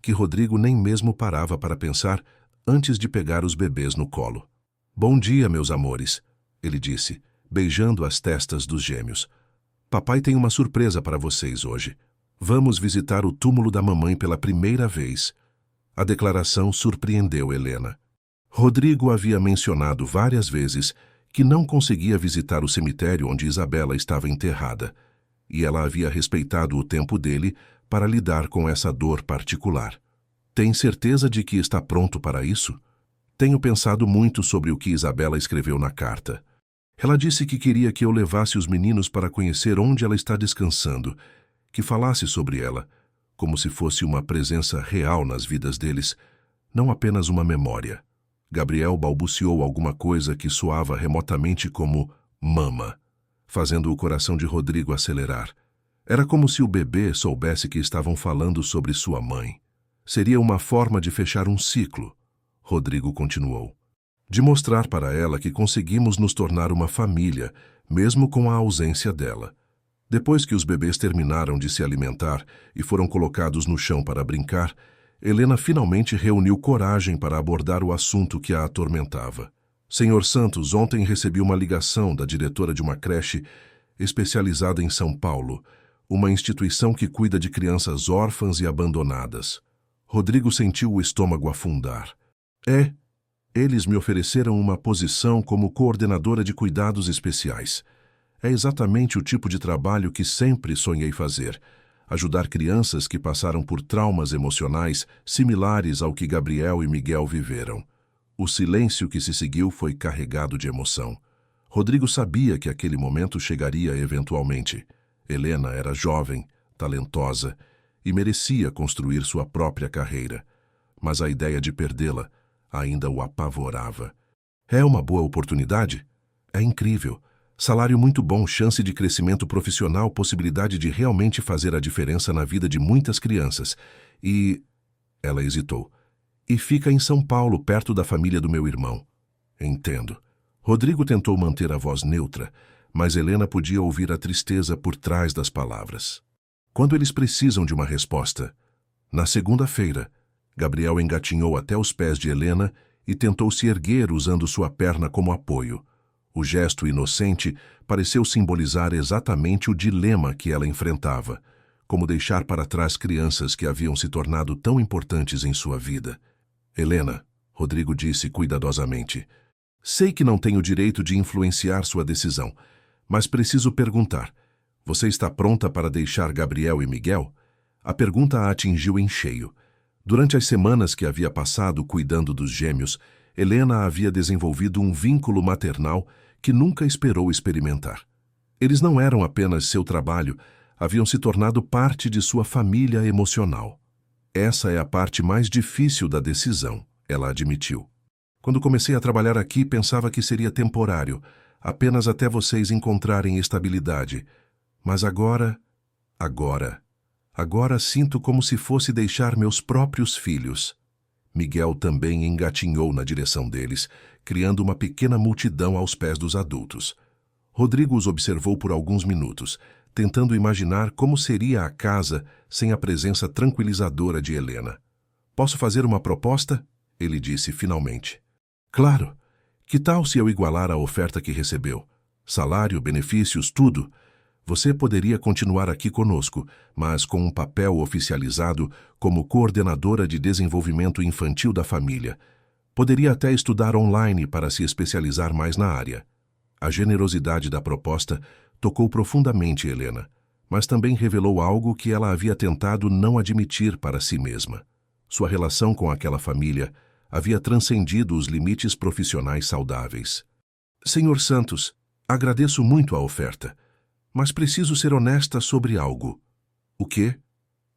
S1: que Rodrigo nem mesmo parava para pensar antes de pegar os bebês no colo. Bom dia, meus amores, ele disse, beijando as testas dos gêmeos. Papai tem uma surpresa para vocês hoje. Vamos visitar o túmulo da mamãe pela primeira vez. A declaração surpreendeu Helena. Rodrigo havia mencionado várias vezes que não conseguia visitar o cemitério onde Isabela estava enterrada, e ela havia respeitado o tempo dele para lidar com essa dor particular. Tem certeza de que está pronto para isso? Tenho pensado muito sobre o que Isabela escreveu na carta. Ela disse que queria que eu levasse os meninos para conhecer onde ela está descansando, que falasse sobre ela, como se fosse uma presença real nas vidas deles, não apenas uma memória. Gabriel balbuciou alguma coisa que soava remotamente como mama, fazendo o coração de Rodrigo acelerar. Era como se o bebê soubesse que estavam falando sobre sua mãe. Seria uma forma de fechar um ciclo. Rodrigo continuou. De mostrar para ela que conseguimos nos tornar uma família, mesmo com a ausência dela. Depois que os bebês terminaram de se alimentar e foram colocados no chão para brincar, Helena finalmente reuniu coragem para abordar o assunto que a atormentava. Senhor Santos, ontem recebi uma ligação da diretora de uma creche especializada em São Paulo, uma instituição que cuida de crianças órfãs e abandonadas. Rodrigo sentiu o estômago afundar. Eles me ofereceram uma posição como coordenadora de cuidados especiais. É exatamente o tipo de trabalho que sempre sonhei fazer. Ajudar crianças que passaram por traumas emocionais similares ao que Gabriel e Miguel viveram. O silêncio que se seguiu foi carregado de emoção. Rodrigo sabia que aquele momento chegaria eventualmente. Helena era jovem, talentosa e merecia construir sua própria carreira. Mas a ideia de perdê-la ainda o apavorava. É uma boa oportunidade? É incrível. Salário muito bom, chance de crescimento profissional, possibilidade de realmente fazer a diferença na vida de muitas crianças. E... Ela hesitou. E fica em São Paulo, perto da família do meu irmão. Entendo. Rodrigo tentou manter a voz neutra, mas Helena podia ouvir a tristeza por trás das palavras. Quando eles precisam de uma resposta? Na segunda-feira, Gabriel engatinhou até os pés de Helena e tentou se erguer usando sua perna como apoio. O gesto inocente pareceu simbolizar exatamente o dilema que ela enfrentava, como deixar para trás crianças que haviam se tornado tão importantes em sua vida. Helena, Rodrigo disse cuidadosamente, sei que não tenho o direito de influenciar sua decisão, mas preciso perguntar, você está pronta para deixar Gabriel e Miguel? A pergunta a atingiu em cheio. Durante as semanas que havia passado cuidando dos gêmeos, Helena havia desenvolvido um vínculo maternal que nunca esperou experimentar. Eles não eram apenas seu trabalho, haviam se tornado parte de sua família emocional. Essa é a parte mais difícil da decisão, ela admitiu. Quando comecei a trabalhar aqui, pensava que seria temporário, apenas até vocês encontrarem estabilidade. Mas agora sinto como se fosse deixar meus próprios filhos. Miguel também engatinhou na direção deles, criando uma pequena multidão aos pés dos adultos. Rodrigo os observou por alguns minutos, tentando imaginar como seria a casa sem a presença tranquilizadora de Helena. "Posso fazer uma proposta?" ele disse finalmente. "Claro! Que tal se eu igualar a oferta que recebeu? Salário, benefícios, tudo. Você poderia continuar aqui conosco, mas com um papel oficializado como coordenadora de desenvolvimento infantil da família. Poderia até estudar online para se especializar mais na área." A generosidade da proposta tocou profundamente Helena, mas também revelou algo que ela havia tentado não admitir para si mesma. Sua relação com aquela família havia transcendido os limites profissionais saudáveis. "Senhor Santos, agradeço muito a oferta, mas preciso ser honesta sobre algo." "O quê?"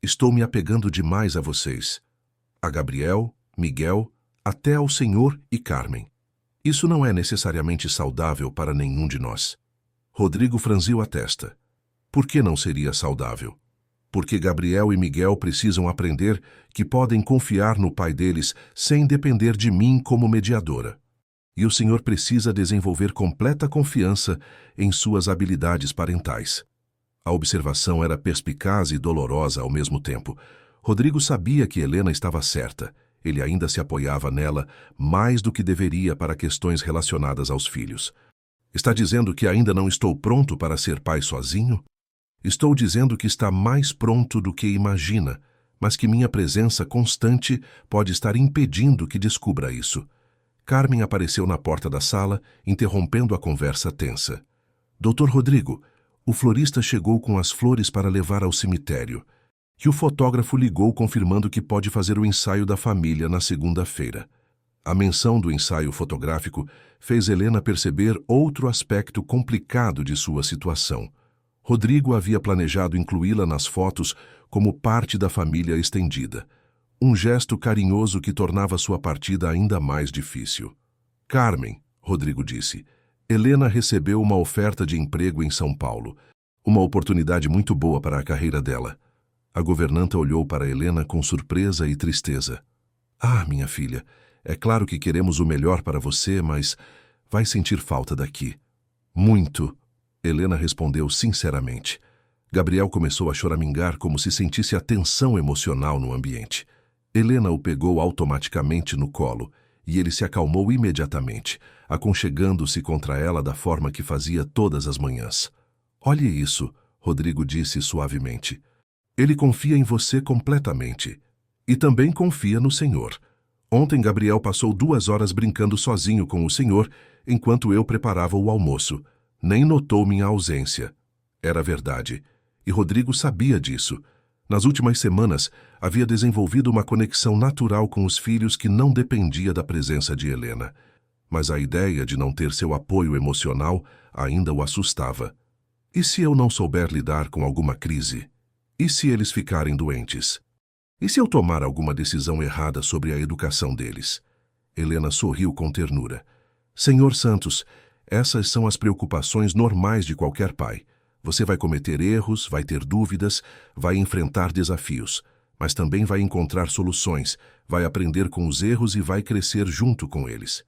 S1: "Estou me apegando demais a vocês. A Gabriel, Miguel, até ao Senhor e Carmen. Isso não é necessariamente saudável para nenhum de nós." Rodrigo franziu a testa. "Por que não seria saudável?" "Porque Gabriel e Miguel precisam aprender que podem confiar no pai deles sem depender de mim como mediadora. E o senhor precisa desenvolver completa confiança em suas habilidades parentais." A observação era perspicaz e dolorosa ao mesmo tempo. Rodrigo sabia que Helena estava certa. Ele ainda se apoiava nela mais do que deveria para questões relacionadas aos filhos. "Está dizendo que ainda não estou pronto para ser pai sozinho?" "Estou dizendo que está mais pronto do que imagina, mas que minha presença constante pode estar impedindo que descubra isso." Carmen apareceu na porta da sala, interrompendo a conversa tensa. "Dr. Rodrigo, o florista chegou com as flores para levar ao cemitério. E o fotógrafo ligou confirmando que pode fazer o ensaio da família na segunda-feira." A menção do ensaio fotográfico fez Helena perceber outro aspecto complicado de sua situação. Rodrigo havia planejado incluí-la nas fotos como parte da família estendida. Um gesto carinhoso que tornava sua partida ainda mais difícil. "Carmen", Rodrigo disse, "Helena recebeu uma oferta de emprego em São Paulo. Uma oportunidade muito boa para a carreira dela." A governanta olhou para Helena com surpresa e tristeza. "Ah, minha filha, é claro que queremos o melhor para você, mas vai sentir falta daqui." "Muito", Helena respondeu sinceramente. Gabriel começou a choramingar como se sentisse a tensão emocional no ambiente. Helena o pegou automaticamente no colo e ele se acalmou imediatamente, aconchegando-se contra ela da forma que fazia todas as manhãs. "Olhe isso", Rodrigo disse suavemente. "Ele confia em você completamente. E também confia no Senhor. Ontem Gabriel passou 2 horas brincando sozinho com o Senhor enquanto eu preparava o almoço. Nem notou minha ausência." Era verdade. E Rodrigo sabia disso. Nas últimas semanas, havia desenvolvido uma conexão natural com os filhos que não dependia da presença de Helena. Mas a ideia de não ter seu apoio emocional ainda o assustava. "E se eu não souber lidar com alguma crise? E se eles ficarem doentes? E se eu tomar alguma decisão errada sobre a educação deles?" Helena sorriu com ternura. "Senhor Santos, essas são as preocupações normais de qualquer pai. Você vai cometer erros, vai ter dúvidas, vai enfrentar desafios, mas também vai encontrar soluções, vai aprender com os erros e vai crescer junto com eles."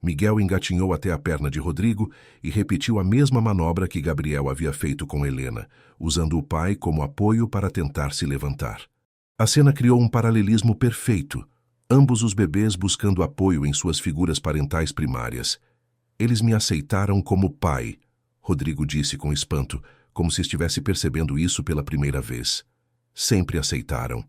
S1: Miguel engatinhou até a perna de Rodrigo e repetiu a mesma manobra que Gabriel havia feito com Helena, usando o pai como apoio para tentar se levantar. A cena criou um paralelismo perfeito, ambos os bebês buscando apoio em suas figuras parentais primárias. "Eles me aceitaram como pai", Rodrigo disse com espanto, como se estivesse percebendo isso pela primeira vez. "Sempre aceitaram.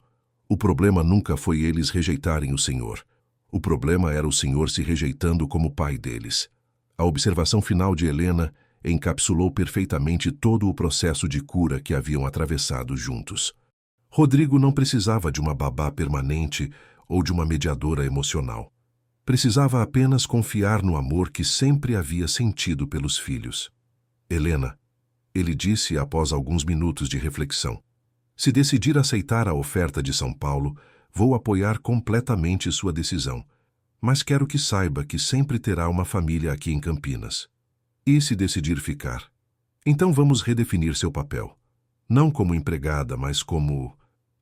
S1: O problema nunca foi eles rejeitarem o Senhor. O problema era o Senhor se rejeitando como pai deles." A observação final de Helena encapsulou perfeitamente todo o processo de cura que haviam atravessado juntos. Rodrigo não precisava de uma babá permanente ou de uma mediadora emocional. Precisava apenas confiar no amor que sempre havia sentido pelos filhos. "Helena", ele disse após alguns minutos de reflexão, "se decidir aceitar a oferta de São Paulo, vou apoiar completamente sua decisão, mas quero que saiba que sempre terá uma família aqui em Campinas. E se decidir ficar? Então vamos redefinir seu papel. Não como empregada, mas como...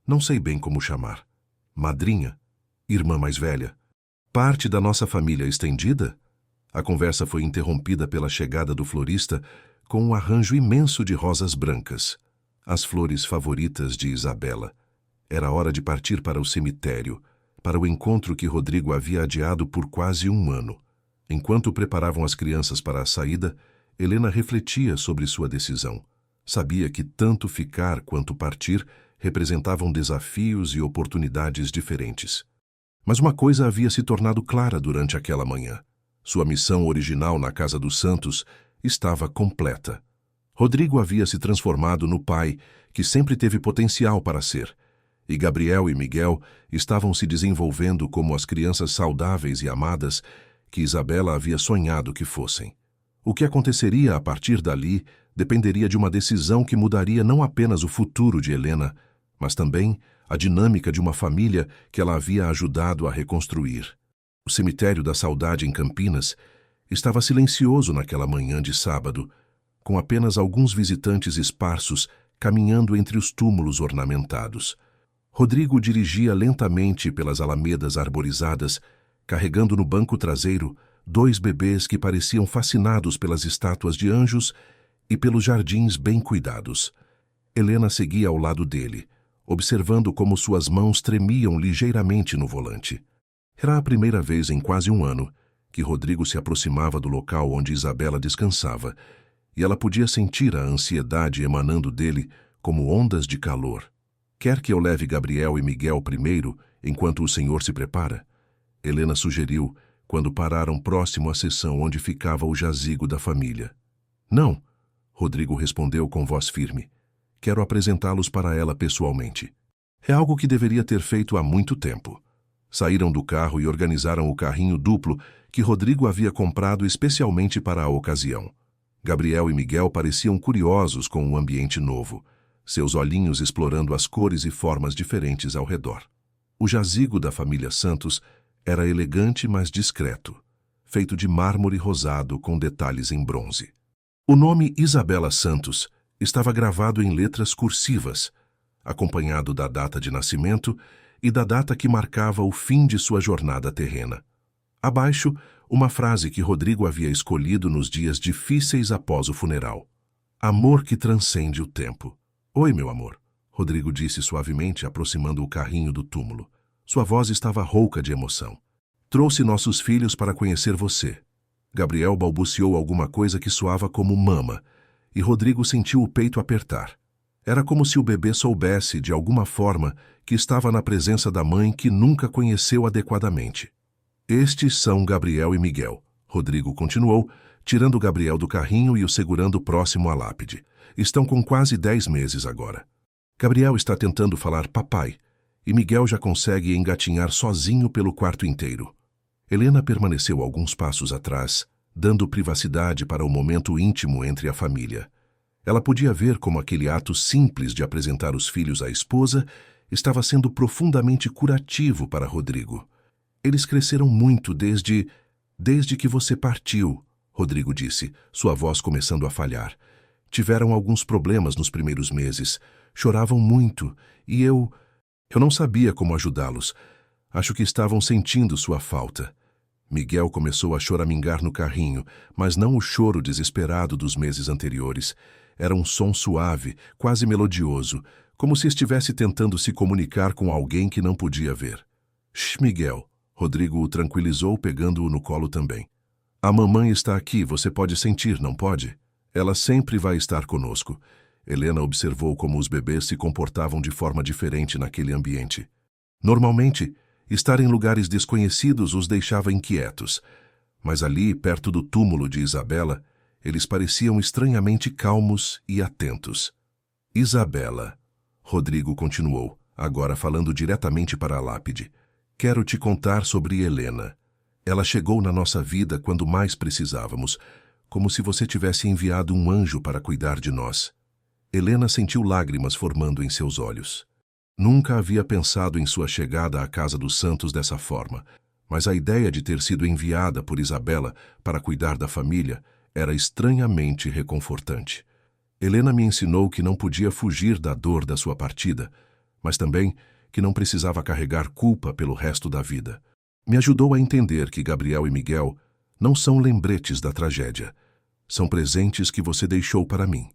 S1: não sei bem como chamar. Madrinha? Irmã mais velha, parte da nossa família estendida? A conversa foi interrompida pela chegada do florista com um arranjo imenso de rosas brancas, as flores favoritas de Isabela. Era hora de partir para o cemitério, para o encontro que Rodrigo havia adiado por quase um ano. Enquanto preparavam as crianças para a saída, Helena refletia sobre sua decisão. Sabia que tanto ficar quanto partir representavam desafios e oportunidades diferentes. Mas uma coisa havia se tornado clara durante aquela manhã. Sua missão original na Casa dos Santos estava completa. Rodrigo havia se transformado no pai que sempre teve potencial para ser, e Gabriel e Miguel estavam se desenvolvendo como as crianças saudáveis e amadas que Isabela havia sonhado que fossem. O que aconteceria a partir dali dependeria de uma decisão que mudaria não apenas o futuro de Helena, mas também a dinâmica de uma família que ela havia ajudado a reconstruir. O cemitério da Saudade em Campinas estava silencioso naquela manhã de sábado, com apenas alguns visitantes esparsos caminhando entre os túmulos ornamentados. Rodrigo dirigia lentamente pelas alamedas arborizadas, carregando no banco traseiro 2 bebês que pareciam fascinados pelas estátuas de anjos e pelos jardins bem cuidados. Helena seguia ao lado dele, observando como suas mãos tremiam ligeiramente no volante. Era a primeira vez em quase um ano que Rodrigo se aproximava do local onde Isabela descansava, e ela podia sentir a ansiedade emanando dele como ondas de calor. Quer que eu leve Gabriel e Miguel primeiro, enquanto o senhor se prepara? Helena sugeriu, quando pararam próximo à seção onde ficava o jazigo da família. Não, Rodrigo respondeu com voz firme. Quero apresentá-los para ela pessoalmente. É algo que deveria ter feito há muito tempo. Saíram do carro e organizaram o carrinho duplo que Rodrigo havia comprado especialmente para a ocasião. Gabriel e Miguel pareciam curiosos com o ambiente novo, seus olhinhos explorando as cores e formas diferentes ao redor. O jazigo da família Santos era elegante, mas discreto, feito de mármore rosado com detalhes em bronze. O nome Isabela Santos estava gravado em letras cursivas, acompanhado da data de nascimento e da data que marcava o fim de sua jornada terrena. Abaixo, uma frase que Rodrigo havia escolhido nos dias difíceis após o funeral. Amor que transcende o tempo. Oi, meu amor, Rodrigo disse suavemente, aproximando o carrinho do túmulo. Sua voz estava rouca de emoção. Trouxe nossos filhos para conhecer você. Gabriel balbuciou alguma coisa que soava como mama, e Rodrigo sentiu o peito apertar. Era como se o bebê soubesse, de alguma forma, que estava na presença da mãe que nunca conheceu adequadamente. Estes são Gabriel e Miguel, Rodrigo continuou, tirando Gabriel do carrinho e o segurando próximo à lápide. Estão com quase 10 meses agora. Gabriel está tentando falar papai, e Miguel já consegue engatinhar sozinho pelo quarto inteiro. Helena permaneceu alguns passos atrás, dando privacidade para o momento íntimo entre a família. Ela podia ver como aquele ato simples de apresentar os filhos à esposa estava sendo profundamente curativo para Rodrigo. Eles cresceram muito desde que você partiu, Rodrigo disse, sua voz começando a falhar. Tiveram alguns problemas nos primeiros meses, choravam muito, e eu não sabia como ajudá-los. Acho que estavam sentindo sua falta. Miguel começou a choramingar no carrinho, mas não o choro desesperado dos meses anteriores. Era um som suave, quase melodioso, como se estivesse tentando se comunicar com alguém que não podia ver. Shh, Miguel, Rodrigo o tranquilizou, pegando-o no colo também. A mamãe está aqui, você pode sentir, não pode? Ela sempre vai estar conosco. Helena observou como os bebês se comportavam de forma diferente naquele ambiente. Normalmente, estar em lugares desconhecidos os deixava inquietos, mas ali, perto do túmulo de Isabela, eles pareciam estranhamente calmos e atentos. Isabela, Rodrigo continuou, agora falando diretamente para a lápide. Quero te contar sobre Helena. Ela chegou na nossa vida quando mais precisávamos, como se você tivesse enviado um anjo para cuidar de nós. Helena sentiu lágrimas formando em seus olhos. Nunca havia pensado em sua chegada à Casa dos Santos dessa forma, mas a ideia de ter sido enviada por Isabela para cuidar da família era estranhamente reconfortante. Helena me ensinou que não podia fugir da dor da sua partida, mas também que não precisava carregar culpa pelo resto da vida. Me ajudou a entender que Gabriel e Miguel não são lembretes da tragédia. São presentes que você deixou para mim.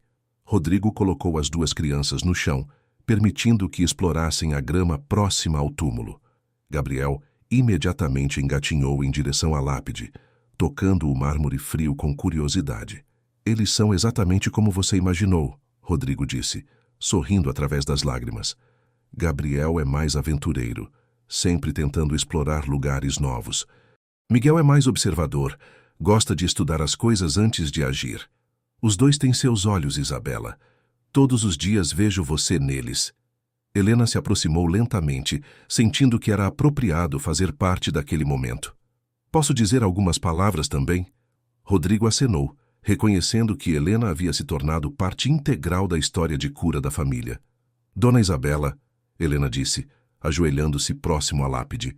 S1: Rodrigo colocou as duas crianças no chão, permitindo que explorassem a grama próxima ao túmulo. Gabriel imediatamente engatinhou em direção à lápide, tocando o mármore frio com curiosidade. Eles são exatamente como você imaginou, Rodrigo disse, sorrindo através das lágrimas. Gabriel é mais aventureiro, sempre tentando explorar lugares novos. Miguel é mais observador, gosta de estudar as coisas antes de agir. Os dois têm seus olhos, Isabela. Todos os dias vejo você neles. Helena se aproximou lentamente, sentindo que era apropriado fazer parte daquele momento. Posso dizer algumas palavras também? Rodrigo acenou, reconhecendo que Helena havia se tornado parte integral da história de cura da família. Dona Isabela, Helena disse, ajoelhando-se próximo à lápide.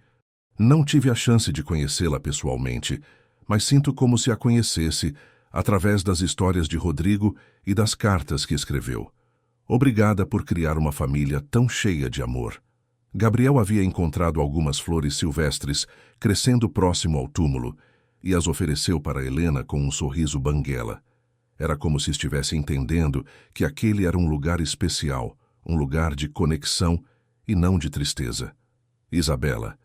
S1: Não tive a chance de conhecê-la pessoalmente, mas sinto como se a conhecesse através das histórias de Rodrigo e das cartas que escreveu. Obrigada por criar uma família tão cheia de amor. Gabriel havia encontrado algumas flores silvestres crescendo próximo ao túmulo e as ofereceu para Helena com um sorriso banguela. Era como se estivesse entendendo que aquele era um lugar especial, um lugar de conexão e não de tristeza. Isabela,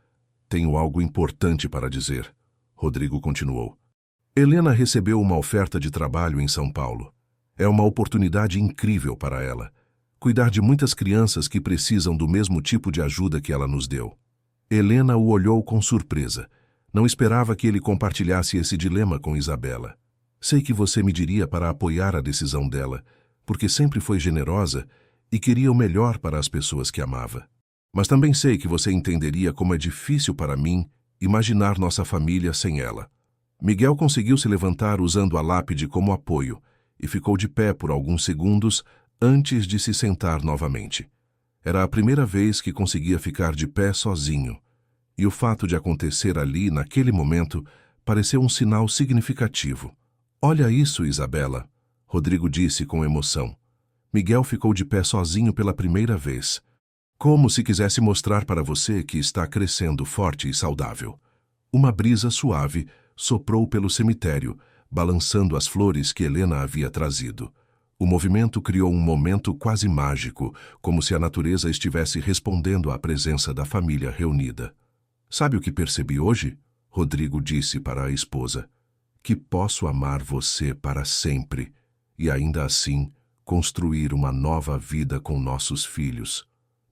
S1: tenho algo importante para dizer, Rodrigo continuou. Helena recebeu uma oferta de trabalho em São Paulo. É uma oportunidade incrível para ela. Cuidar de muitas crianças que precisam do mesmo tipo de ajuda que ela nos deu. Helena o olhou com surpresa. Não esperava que ele compartilhasse esse dilema com Isabela. Sei que você me diria para apoiar a decisão dela, porque sempre foi generosa e queria o melhor para as pessoas que amava. Mas também sei que você entenderia como é difícil para mim imaginar nossa família sem ela. Miguel conseguiu se levantar usando a lápide como apoio e ficou de pé por alguns segundos antes de se sentar novamente. Era a primeira vez que conseguia ficar de pé sozinho, e o fato de acontecer ali, naquele momento, pareceu um sinal significativo. Olha isso, Isabela, Rodrigo disse com emoção. Miguel ficou de pé sozinho pela primeira vez, como se quisesse mostrar para você que está crescendo forte e saudável. Uma brisa suave soprou pelo cemitério, balançando as flores que Helena havia trazido. O movimento criou um momento quase mágico, como se a natureza estivesse respondendo à presença da família reunida. Sabe o que percebi hoje? Rodrigo disse para a esposa. Que posso amar você para sempre e ainda assim construir uma nova vida com nossos filhos.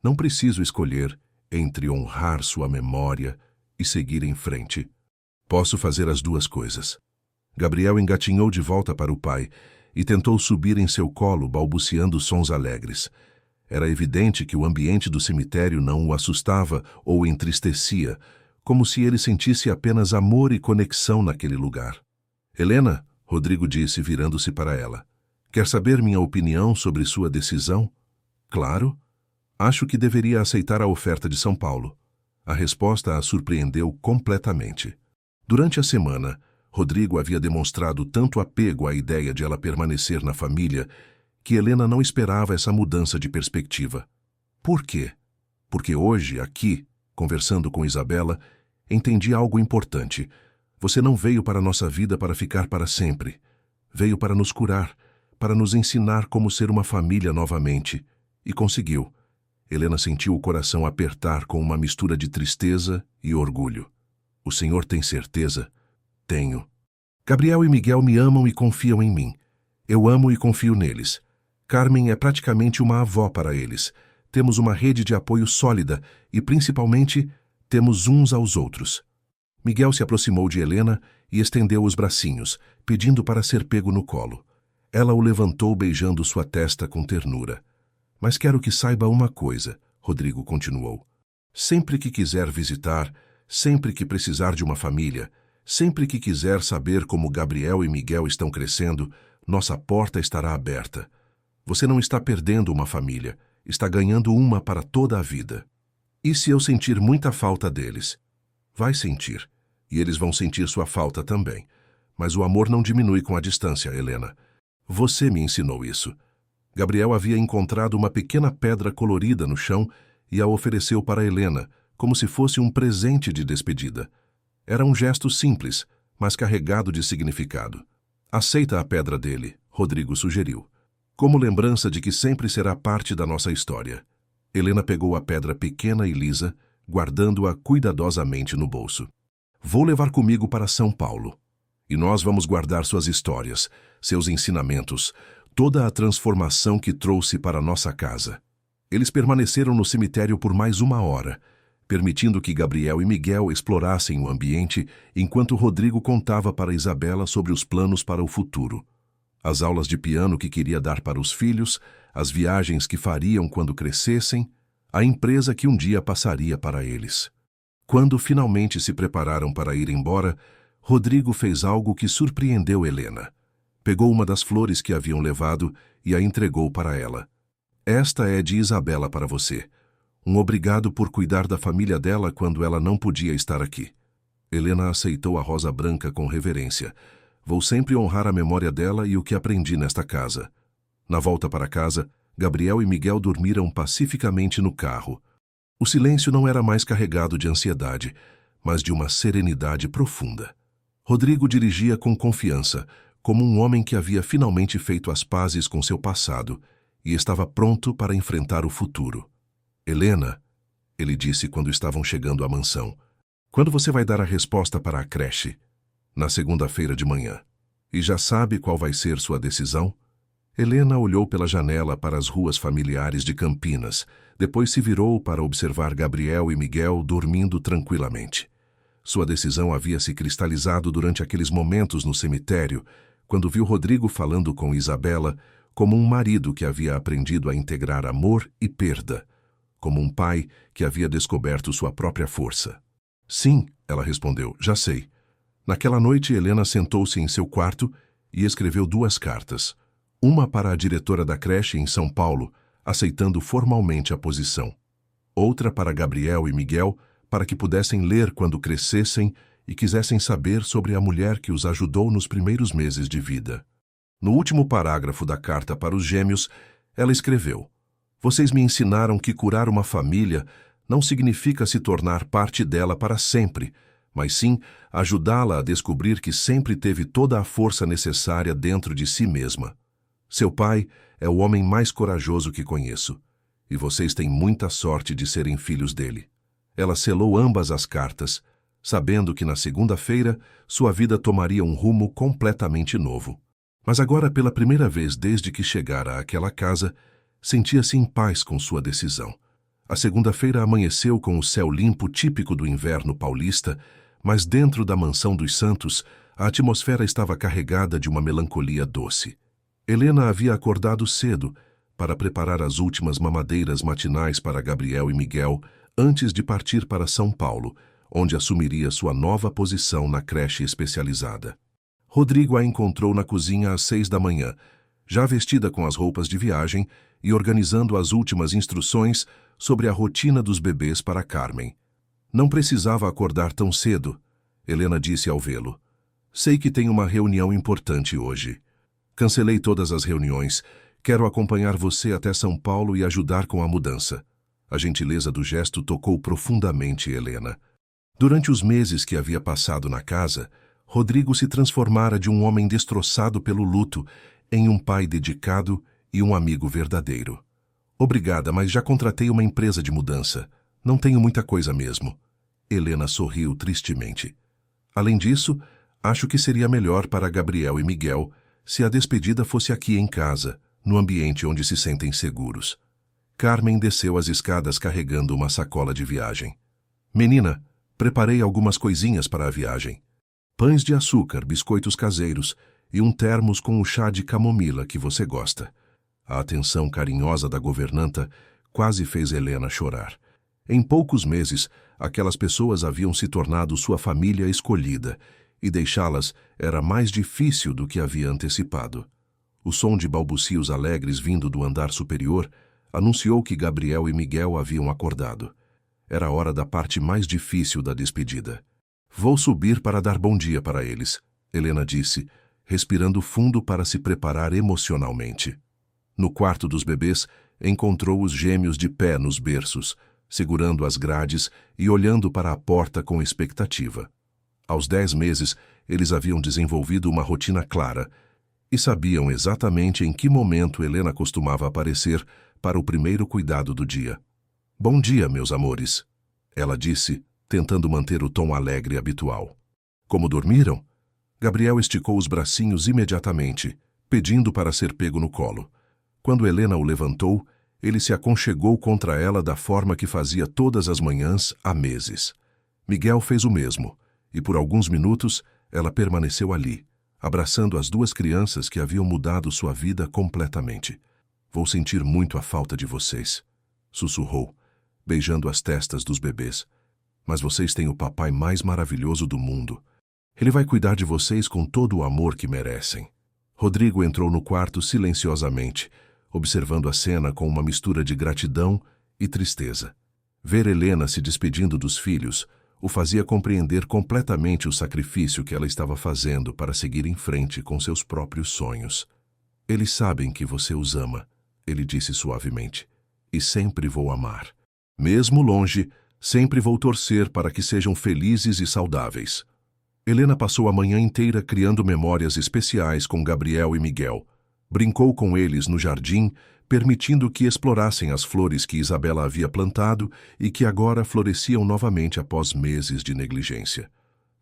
S1: Não preciso escolher entre honrar sua memória e seguir em frente. Posso fazer as duas coisas. Gabriel engatinhou de volta para o pai e tentou subir em seu colo, balbuciando sons alegres. Era evidente que o ambiente do cemitério não o assustava ou entristecia, como se ele sentisse apenas amor e conexão naquele lugar. Helena, Rodrigo disse, virando-se para ela. Quer saber minha opinião sobre sua decisão? Claro. Acho que deveria aceitar a oferta de São Paulo. A resposta a surpreendeu completamente. Durante a semana, Rodrigo havia demonstrado tanto apego à ideia de ela permanecer na família que Helena não esperava essa mudança de perspectiva. Por quê? Porque hoje, aqui, conversando com Isabela, entendi algo importante. Você não veio para a nossa vida para ficar para sempre. Veio para nos curar, para nos ensinar como ser uma família novamente. E conseguiu. Helena sentiu o coração apertar com uma mistura de tristeza e orgulho. O senhor tem certeza? Tenho. Gabriel e Miguel me amam e confiam em mim. Eu amo e confio neles. Carmen é praticamente uma avó para eles. Temos uma rede de apoio sólida e, principalmente, temos uns aos outros. Miguel se aproximou de Helena e estendeu os bracinhos, pedindo para ser pego no colo. Ela o levantou beijando sua testa com ternura. Mas quero que saiba uma coisa, Rodrigo continuou. Sempre que quiser visitar, sempre que precisar de uma família, sempre que quiser saber como Gabriel e Miguel estão crescendo, nossa porta estará aberta. Você não está perdendo uma família, está ganhando uma para toda a vida. E se eu sentir muita falta deles? Vai sentir. E eles vão sentir sua falta também. Mas o amor não diminui com a distância, Helena. Você me ensinou isso. Gabriel havia encontrado uma pequena pedra colorida no chão e a ofereceu para Helena, como se fosse um presente de despedida. Era um gesto simples, mas carregado de significado. Aceita a pedra dele, Rodrigo sugeriu, como lembrança de que sempre será parte da nossa história. Helena pegou a pedra pequena e lisa, guardando-a cuidadosamente no bolso. Vou levar comigo para São Paulo. E nós vamos guardar suas histórias, seus ensinamentos, toda a transformação que trouxe para nossa casa. Eles permaneceram no cemitério por mais 1 hora, permitindo que Gabriel e Miguel explorassem o ambiente enquanto Rodrigo contava para Isabela sobre os planos para o futuro. As aulas de piano que queria dar para os filhos, as viagens que fariam quando crescessem, a empresa que um dia passaria para eles. Quando finalmente se prepararam para ir embora, Rodrigo fez algo que surpreendeu Helena. Pegou uma das flores que haviam levado e a entregou para ela. Esta é de Isabela para você. Um obrigado por cuidar da família dela quando ela não podia estar aqui. Helena aceitou a rosa branca com reverência. Vou sempre honrar a memória dela e o que aprendi nesta casa. Na volta para casa, Gabriel e Miguel dormiram pacificamente no carro. O silêncio não era mais carregado de ansiedade, mas de uma serenidade profunda. Rodrigo dirigia com confiança, como um homem que havia finalmente feito as pazes com seu passado e estava pronto para enfrentar o futuro. Helena, ele disse quando estavam chegando à mansão, quando você vai dar a resposta para a creche? Na segunda-feira de manhã. E já sabe qual vai ser sua decisão? Helena olhou pela janela para as ruas familiares de Campinas, depois se virou para observar Gabriel e Miguel dormindo tranquilamente. Sua decisão havia se cristalizado durante aqueles momentos no cemitério, quando viu Rodrigo falando com Isabela como um marido que havia aprendido a integrar amor e perda, como um pai que havia descoberto sua própria força. Sim, ela respondeu, já sei. Naquela noite, Helena sentou-se em seu quarto e escreveu 2 cartas. Uma para a diretora da creche em São Paulo, aceitando formalmente a posição. Outra para Gabriel e Miguel, para que pudessem ler quando crescessem e quisessem saber sobre a mulher que os ajudou nos primeiros meses de vida. No último parágrafo da carta para os gêmeos, ela escreveu: Vocês me ensinaram que curar uma família não significa se tornar parte dela para sempre, mas sim ajudá-la a descobrir que sempre teve toda a força necessária dentro de si mesma. Seu pai é o homem mais corajoso que conheço, e vocês têm muita sorte de serem filhos dele. Ela selou ambas as cartas, sabendo que na segunda-feira sua vida tomaria um rumo completamente novo. Mas agora, pela primeira vez desde que chegara àquela casa, sentia-se em paz com sua decisão. A segunda-feira amanheceu com o céu limpo típico do inverno paulista, mas dentro da mansão dos Santos, a atmosfera estava carregada de uma melancolia doce. Helena havia acordado cedo para preparar as últimas mamadeiras matinais para Gabriel e Miguel antes de partir para São Paulo, onde assumiria sua nova posição na creche especializada. Rodrigo a encontrou na cozinha às 6 da manhã, já vestida com as roupas de viagem e organizando as últimas instruções sobre a rotina dos bebês para Carmen. Não precisava acordar tão cedo, Helena disse ao vê-lo. Sei que tem uma reunião importante hoje. Cancelei todas as reuniões. Quero acompanhar você até São Paulo e ajudar com a mudança. A gentileza do gesto tocou profundamente Helena. Durante os meses que havia passado na casa, Rodrigo se transformara de um homem destroçado pelo luto em um pai dedicado e um amigo verdadeiro. Obrigada, mas já contratei uma empresa de mudança. Não tenho muita coisa mesmo. Helena sorriu tristemente. Além disso, acho que seria melhor para Gabriel e Miguel se a despedida fosse aqui em casa, no ambiente onde se sentem seguros. Carmen desceu as escadas carregando uma sacola de viagem. Menina, preparei algumas coisinhas para a viagem. Pães de açúcar, biscoitos caseiros e um termos com o chá de camomila que você gosta. A atenção carinhosa da governanta quase fez Helena chorar. Em poucos meses, aquelas pessoas haviam se tornado sua família escolhida, e deixá-las era mais difícil do que havia antecipado. O som de balbucios alegres vindo do andar superior anunciou que Gabriel e Miguel haviam acordado. Era a hora da parte mais difícil da despedida. Vou subir para dar bom dia para eles, Helena disse, respirando fundo para se preparar emocionalmente. No quarto dos bebês, encontrou os gêmeos de pé nos berços, segurando as grades e olhando para a porta com expectativa. Aos 10 meses, eles haviam desenvolvido uma rotina clara e sabiam exatamente em que momento Helena costumava aparecer para o primeiro cuidado do dia. "Bom dia, meus amores", ela disse, tentando manter o tom alegre habitual. "Como dormiram?" Gabriel esticou os bracinhos imediatamente, pedindo para ser pego no colo. Quando Helena o levantou, ele se aconchegou contra ela da forma que fazia todas as manhãs há meses. Miguel fez o mesmo, e por alguns minutos ela permaneceu ali, abraçando as duas crianças que haviam mudado sua vida completamente. "Vou sentir muito a falta de vocês", sussurrou, beijando as testas dos bebês. "Mas vocês têm o papai mais maravilhoso do mundo. Ele vai cuidar de vocês com todo o amor que merecem." Rodrigo entrou no quarto silenciosamente, observando a cena com uma mistura de gratidão e tristeza. Ver Helena se despedindo dos filhos o fazia compreender completamente o sacrifício que ela estava fazendo para seguir em frente com seus próprios sonhos. "Eles sabem que você os ama", ele disse suavemente, "e sempre vou amar. Mesmo longe, sempre vou torcer para que sejam felizes e saudáveis." Helena passou a manhã inteira criando memórias especiais com Gabriel e Miguel. Brincou com eles no jardim, permitindo que explorassem as flores que Isabela havia plantado e que agora floresciam novamente após meses de negligência.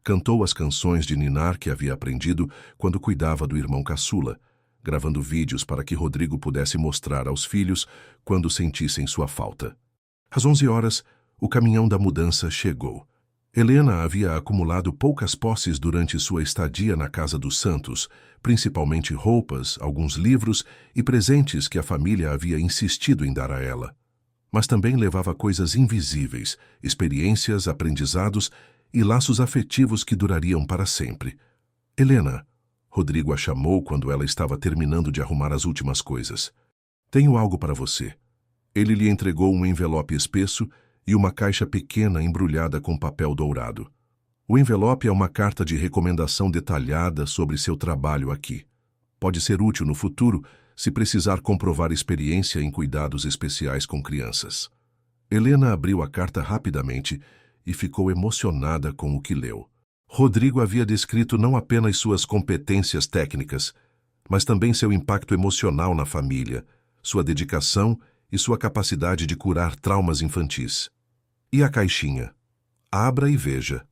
S1: Cantou as canções de ninar que havia aprendido quando cuidava do irmão caçula, gravando vídeos para que Rodrigo pudesse mostrar aos filhos quando sentissem sua falta. Às 11 horas, o caminhão da mudança chegou. Helena havia acumulado poucas posses durante sua estadia na casa dos Santos, principalmente roupas, alguns livros e presentes que a família havia insistido em dar a ela. Mas também levava coisas invisíveis, experiências, aprendizados e laços afetivos que durariam para sempre. "Helena", Rodrigo a chamou quando ela estava terminando de arrumar as últimas coisas. "Tenho algo para você." Ele lhe entregou um envelope espesso e uma caixa pequena embrulhada com papel dourado. O envelope é uma carta de recomendação detalhada sobre seu trabalho aqui. Pode ser útil no futuro se precisar comprovar experiência em cuidados especiais com crianças. Helena abriu a carta rapidamente e ficou emocionada com o que leu. Rodrigo havia descrito não apenas suas competências técnicas, mas também seu impacto emocional na família, sua dedicação e sua capacidade de curar traumas infantis. E a caixinha? Abra e veja.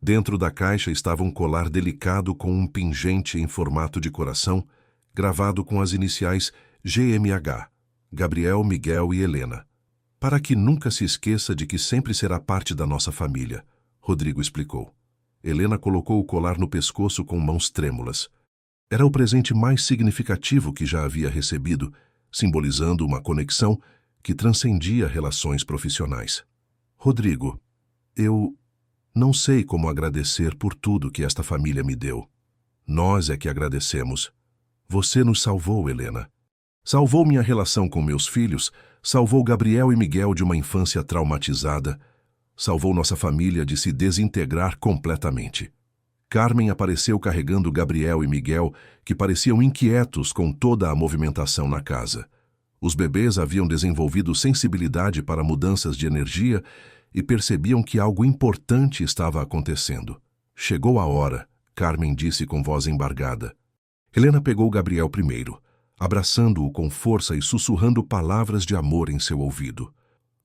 S1: Dentro da caixa estava um colar delicado com um pingente em formato de coração, gravado com as iniciais GMH, Gabriel, Miguel e Helena. "Para que nunca se esqueça de que sempre será parte da nossa família", Rodrigo explicou. Helena colocou o colar no pescoço com mãos trêmulas. Era o presente mais significativo que já havia recebido, simbolizando uma conexão que transcendia relações profissionais. "Rodrigo, eu não sei como agradecer por tudo que esta família me deu. Nós é que agradecemos. Você nos salvou, Helena. Salvou minha relação com meus filhos, salvou Gabriel e Miguel de uma infância traumatizada, salvou nossa família de se desintegrar completamente." Carmen apareceu carregando Gabriel e Miguel, que pareciam inquietos com toda a movimentação na casa. Os bebês haviam desenvolvido sensibilidade para mudanças de energia e percebiam que algo importante estava acontecendo. "Chegou a hora", Carmen disse com voz embargada. Helena pegou Gabriel primeiro, abraçando-o com força e sussurrando palavras de amor em seu ouvido.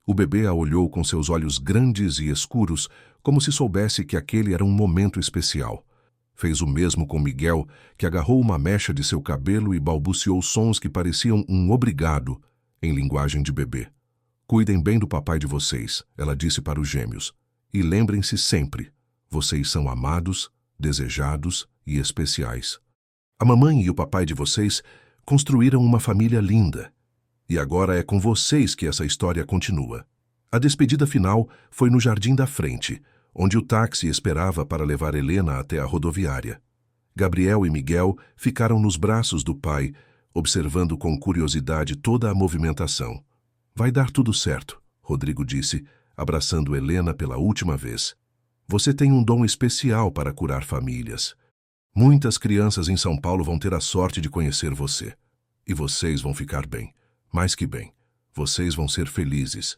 S1: O bebê a olhou com seus olhos grandes e escuros, como se soubesse que aquele era um momento especial. Fez o mesmo com Miguel, que agarrou uma mecha de seu cabelo e balbuciou sons que pareciam um obrigado, em linguagem de bebê. "Cuidem bem do papai de vocês", ela disse para os gêmeos. "E lembrem-se sempre, vocês são amados, desejados e especiais. A mamãe e o papai de vocês construíram uma família linda. E agora é com vocês que essa história continua." A despedida final foi no jardim da frente, onde o táxi esperava para levar Helena até a rodoviária. Gabriel e Miguel ficaram nos braços do pai, observando com curiosidade toda a movimentação. "Vai dar tudo certo", Rodrigo disse, abraçando Helena pela última vez. "Você tem um dom especial para curar famílias. Muitas crianças em São Paulo vão ter a sorte de conhecer você. E vocês vão ficar bem. Mais que bem. Vocês vão ser felizes."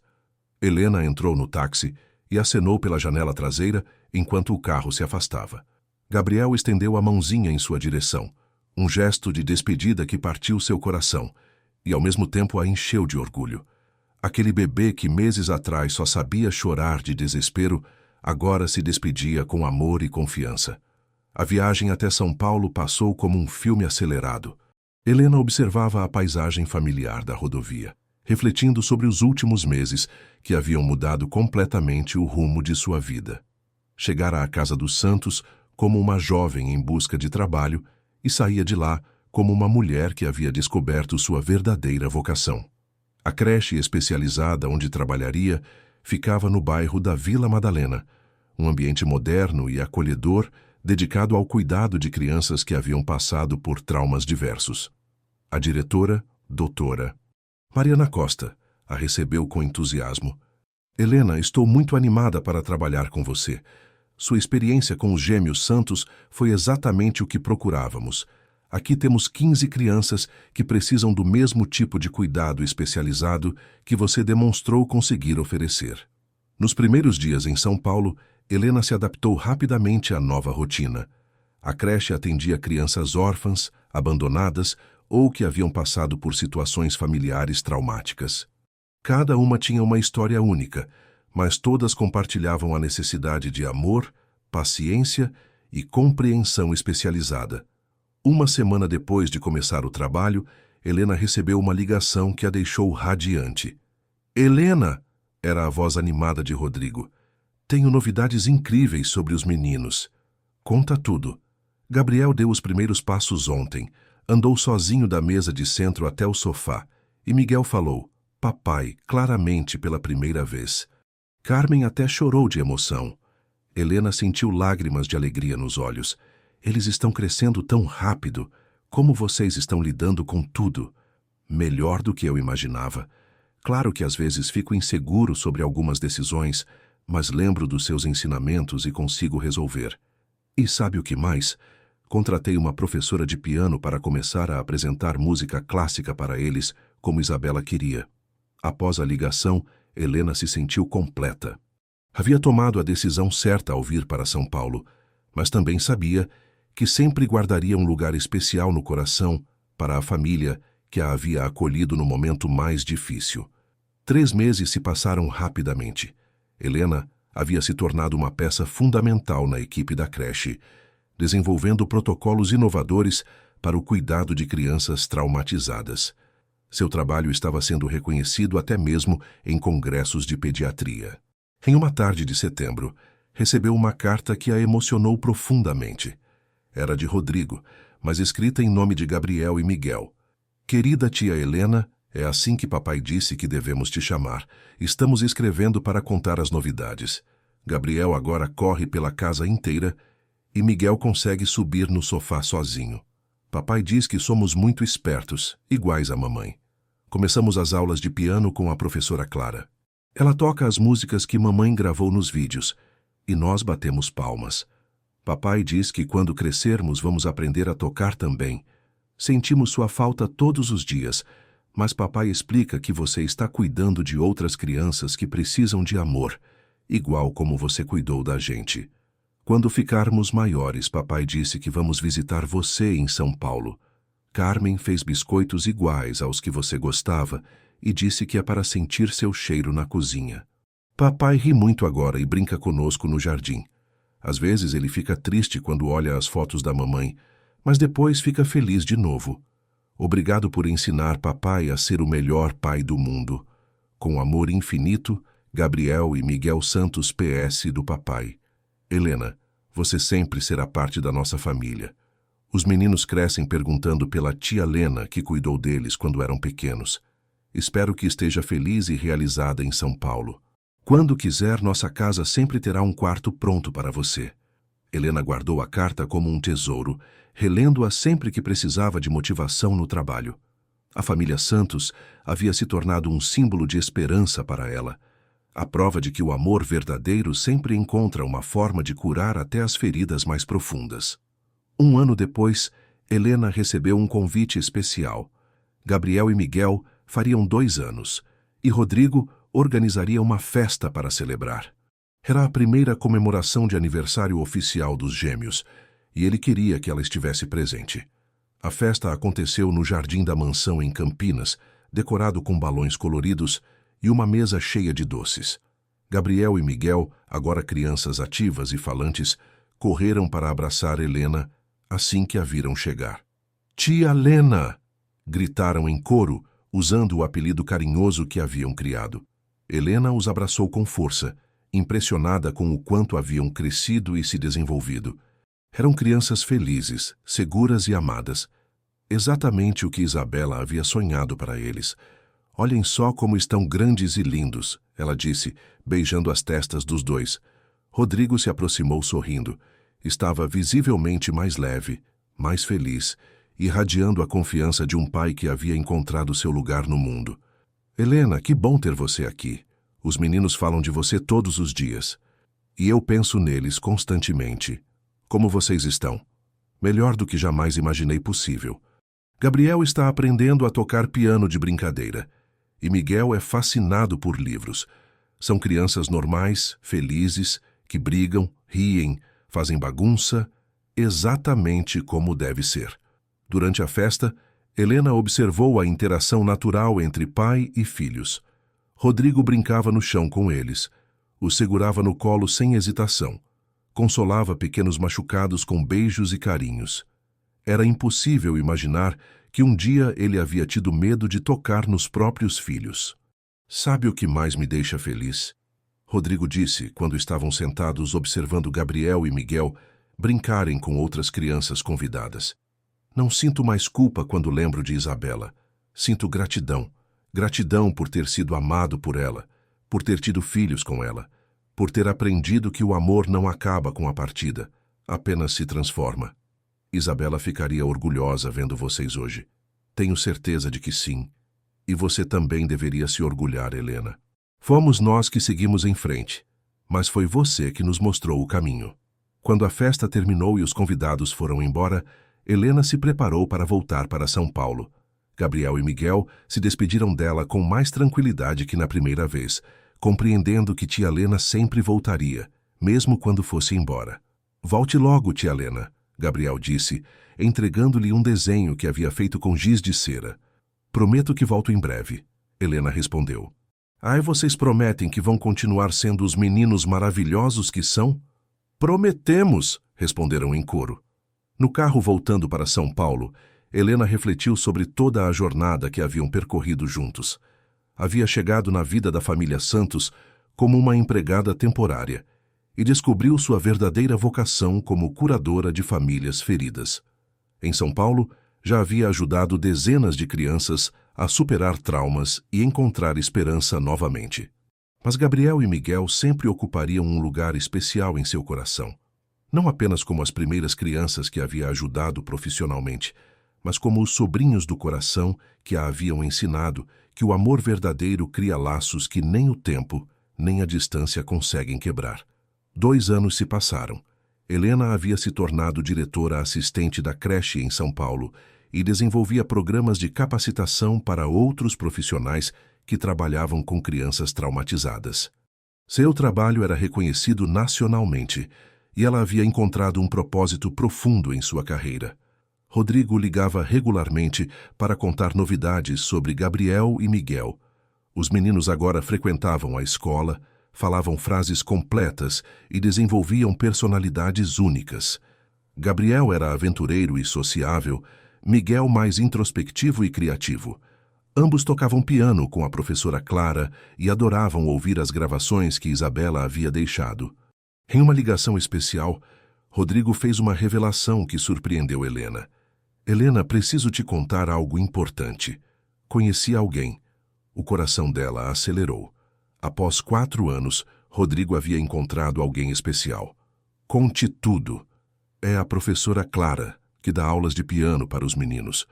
S1: Helena entrou no táxi e acenou pela janela traseira enquanto o carro se afastava. Gabriel estendeu a mãozinha em sua direção, um gesto de despedida que partiu seu coração e ao mesmo tempo a encheu de orgulho. Aquele bebê que meses atrás só sabia chorar de desespero, agora se despedia com amor e confiança. A viagem até São Paulo passou como um filme acelerado. Helena observava a paisagem familiar da rodovia, refletindo sobre os últimos meses que haviam mudado completamente o rumo de sua vida. Chegara à casa dos Santos como uma jovem em busca de trabalho e saía de lá como uma mulher que havia descoberto sua verdadeira vocação. A creche especializada onde trabalharia ficava no bairro da Vila Madalena, um ambiente moderno e acolhedor dedicado ao cuidado de crianças que haviam passado por traumas diversos. A diretora, doutora Mariana Costa, a recebeu com entusiasmo. Helena, estou muito animada para trabalhar com você. Sua experiência com os gêmeos Santos foi exatamente o que procurávamos. Aqui temos 15 crianças que precisam do mesmo tipo de cuidado especializado que você demonstrou conseguir oferecer. Nos primeiros dias em São Paulo, Helena se adaptou rapidamente à nova rotina. A creche atendia crianças órfãs, abandonadas ou que haviam passado por situações familiares traumáticas. Cada uma tinha uma história única, mas todas compartilhavam a necessidade de amor, paciência e compreensão especializada. Uma semana depois de começar o trabalho, Helena recebeu uma ligação que a deixou radiante. Helena! Era a voz animada de Rodrigo. Tenho novidades incríveis sobre os meninos. Conta tudo. Gabriel deu os primeiros passos ontem. Andou sozinho da mesa de centro até o sofá. E Miguel falou, papai, claramente pela primeira vez. Carmen até chorou de emoção. Helena sentiu lágrimas de alegria nos olhos. Eles estão crescendo tão rápido. Como vocês estão lidando com tudo? Melhor do que eu imaginava. Claro que às vezes fico inseguro sobre algumas decisões, mas lembro dos seus ensinamentos e consigo resolver. E sabe o que mais? Contratei uma professora de piano para começar a apresentar música clássica para eles, como Isabela queria. Após a ligação, Helena se sentiu completa. Havia tomado a decisão certa ao vir para São Paulo, mas também sabia que sempre guardaria um lugar especial no coração para a família que a havia acolhido no momento mais difícil. 3 meses se passaram rapidamente. Helena havia se tornado uma peça fundamental na equipe da creche, desenvolvendo protocolos inovadores para o cuidado de crianças traumatizadas. Seu trabalho estava sendo reconhecido até mesmo em congressos de pediatria. Em uma tarde de setembro, recebeu uma carta que a emocionou profundamente. Era de Rodrigo, mas escrita em nome de Gabriel e Miguel. Querida tia Helena, é assim que papai disse que devemos te chamar. Estamos escrevendo para contar as novidades. Gabriel agora corre pela casa inteira e Miguel consegue subir no sofá sozinho. Papai diz que somos muito espertos, iguais à mamãe. Começamos as aulas de piano com a professora Clara. Ela toca as músicas que mamãe gravou nos vídeos e nós batemos palmas. Papai diz que quando crescermos vamos aprender a tocar também. Sentimos sua falta todos os dias, mas papai explica que você está cuidando de outras crianças que precisam de amor, igual como você cuidou da gente. Quando ficarmos maiores, papai disse que vamos visitar você em São Paulo. Carmen fez biscoitos iguais aos que você gostava e disse que é para sentir seu cheiro na cozinha. Papai ri muito agora e brinca conosco no jardim. Às vezes ele fica triste quando olha as fotos da mamãe, mas depois fica feliz de novo. Obrigado por ensinar papai a ser o melhor pai do mundo. Com amor infinito, Gabriel e Miguel Santos PS do papai. Helena, você sempre será parte da nossa família. Os meninos crescem perguntando pela tia Lena que cuidou deles quando eram pequenos. Espero que esteja feliz e realizada em São Paulo. Quando quiser, nossa casa sempre terá um quarto pronto para você. Helena guardou a carta como um tesouro, relendo-a sempre que precisava de motivação no trabalho. A família Santos havia se tornado um símbolo de esperança para ela. A prova de que o amor verdadeiro sempre encontra uma forma de curar até as feridas mais profundas. 1 ano depois, Helena recebeu um convite especial. Gabriel e Miguel fariam 2 anos, e Rodrigo, organizaria uma festa para celebrar. Era a primeira comemoração de aniversário oficial dos gêmeos, e ele queria que ela estivesse presente. A festa aconteceu no jardim da mansão em Campinas, decorado com balões coloridos e uma mesa cheia de doces. Gabriel e Miguel, agora crianças ativas e falantes, correram para abraçar Helena assim que a viram chegar. "Tia Lena!" gritaram em coro, usando o apelido carinhoso que haviam criado. Helena os abraçou com força, impressionada com o quanto haviam crescido e se desenvolvido. Eram crianças felizes, seguras e amadas. Exatamente o que Isabela havia sonhado para eles. "Olhem só como estão grandes e lindos", ela disse, beijando as testas dos dois. Rodrigo se aproximou sorrindo. Estava visivelmente mais leve, mais feliz, irradiando a confiança de um pai que havia encontrado seu lugar no mundo. "Helena, que bom ter você aqui. Os meninos falam de você todos os dias. E eu penso neles constantemente. Como vocês estão?" "Melhor do que jamais imaginei possível. Gabriel está aprendendo a tocar piano de brincadeira. E Miguel é fascinado por livros. São crianças normais, felizes, que brigam, riem, fazem bagunça, exatamente como deve ser." Durante a festa, Helena observou a interação natural entre pai e filhos. Rodrigo brincava no chão com eles, os segurava no colo sem hesitação, consolava pequenos machucados com beijos e carinhos. Era impossível imaginar que um dia ele havia tido medo de tocar nos próprios filhos. "Sabe o que mais me deixa feliz?" Rodrigo disse quando estavam sentados observando Gabriel e Miguel brincarem com outras crianças convidadas. "Não sinto mais culpa quando lembro de Isabela. Sinto gratidão. Gratidão por ter sido amado por ela, por ter tido filhos com ela, por ter aprendido que o amor não acaba com a partida, apenas se transforma. Isabela ficaria orgulhosa vendo vocês hoje. Tenho certeza de que sim. E você também deveria se orgulhar, Helena. Fomos nós que seguimos em frente, mas foi você que nos mostrou o caminho." Quando a festa terminou e os convidados foram embora, Helena se preparou para voltar para São Paulo. Gabriel e Miguel se despediram dela com mais tranquilidade que na primeira vez, compreendendo que tia Lena sempre voltaria, mesmo quando fosse embora. "Volte logo, tia Lena", Gabriel disse, entregando-lhe um desenho que havia feito com giz de cera. "Prometo que volto em breve", Helena respondeu. "Ai, vocês prometem que vão continuar sendo os meninos maravilhosos que são?" "Prometemos", responderam em coro. No carro voltando para São Paulo, Helena refletiu sobre toda a jornada que haviam percorrido juntos. Havia chegado na vida da família Santos como uma empregada temporária e descobriu sua verdadeira vocação como curadora de famílias feridas. Em São Paulo, já havia ajudado dezenas de crianças a superar traumas e encontrar esperança novamente. Mas Gabriel e Miguel sempre ocupariam um lugar especial em seu coração. Não apenas como as primeiras crianças que havia ajudado profissionalmente, mas como os sobrinhos do coração que a haviam ensinado que o amor verdadeiro cria laços que nem o tempo, nem a distância conseguem quebrar. 2 anos se passaram. Helena havia se tornado diretora assistente da creche em São Paulo e desenvolvia programas de capacitação para outros profissionais que trabalhavam com crianças traumatizadas. Seu trabalho era reconhecido nacionalmente e ela havia encontrado um propósito profundo em sua carreira. Rodrigo ligava regularmente para contar novidades sobre Gabriel e Miguel. Os meninos agora frequentavam a escola, falavam frases completas e desenvolviam personalidades únicas. Gabriel era aventureiro e sociável, Miguel mais introspectivo e criativo. Ambos tocavam piano com a professora Clara e adoravam ouvir as gravações que Isabela havia deixado. Em uma ligação especial, Rodrigo fez uma revelação que surpreendeu Helena. "Helena, preciso te contar algo importante. Conheci alguém." O coração dela acelerou. Após 4 anos, Rodrigo havia encontrado alguém especial. "Conte tudo." "É a professora Clara, que dá aulas de piano para os meninos.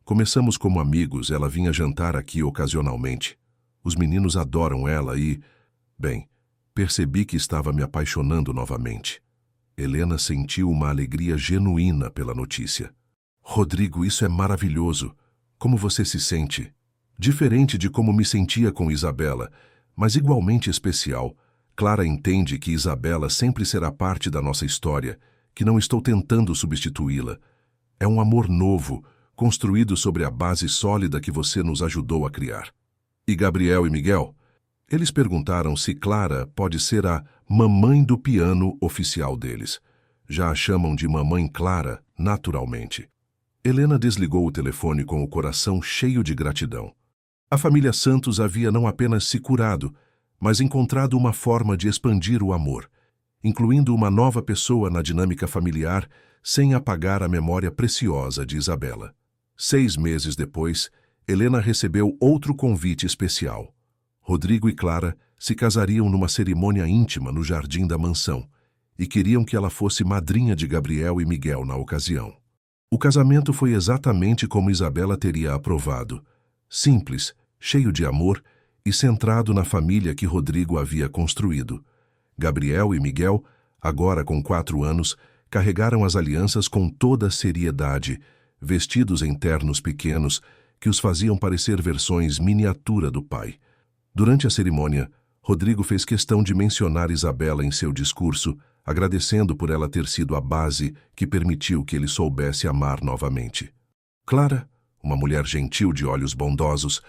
S1: Começamos como amigos, ela vinha jantar aqui ocasionalmente. Os meninos adoram ela e... Bem, percebi que estava me apaixonando novamente." Helena sentiu uma alegria genuína pela notícia. "Rodrigo, isso é maravilhoso. Como você se sente?" "Diferente de como me sentia com Isabela, Mas igualmente especial, Clara entende que Isabela sempre será parte da nossa história, que não estou tentando substituí-la. É um amor novo, construído sobre a base sólida que você nos ajudou a criar. E Gabriel e Miguel? Eles perguntaram se Clara pode ser a mamãe do piano oficial deles. Já a chamam de Mamãe Clara, naturalmente. Helena desligou o telefone com o coração cheio de gratidão. A família Santos havia não apenas se curado, mas encontrado uma forma de expandir o amor, incluindo uma nova pessoa na dinâmica familiar, sem apagar a memória preciosa de Isabela. 6 meses depois, Helena recebeu outro convite especial. Rodrigo e Clara se casariam numa cerimônia íntima no jardim da mansão e queriam que ela fosse madrinha de Gabriel e Miguel na ocasião. O casamento foi exatamente como Isabela teria aprovado, simples, cheio de amor e centrado na família que Rodrigo havia construído. Gabriel e Miguel, agora com 4 anos, carregaram as alianças com toda a seriedade, vestidos em ternos pequenos que os faziam parecer versões miniatura do pai. Durante a cerimônia, Rodrigo fez questão de mencionar Isabela em seu discurso, agradecendo por ela ter sido a base que permitiu que ele soubesse amar novamente. Clara, uma mulher gentil de olhos bondosos,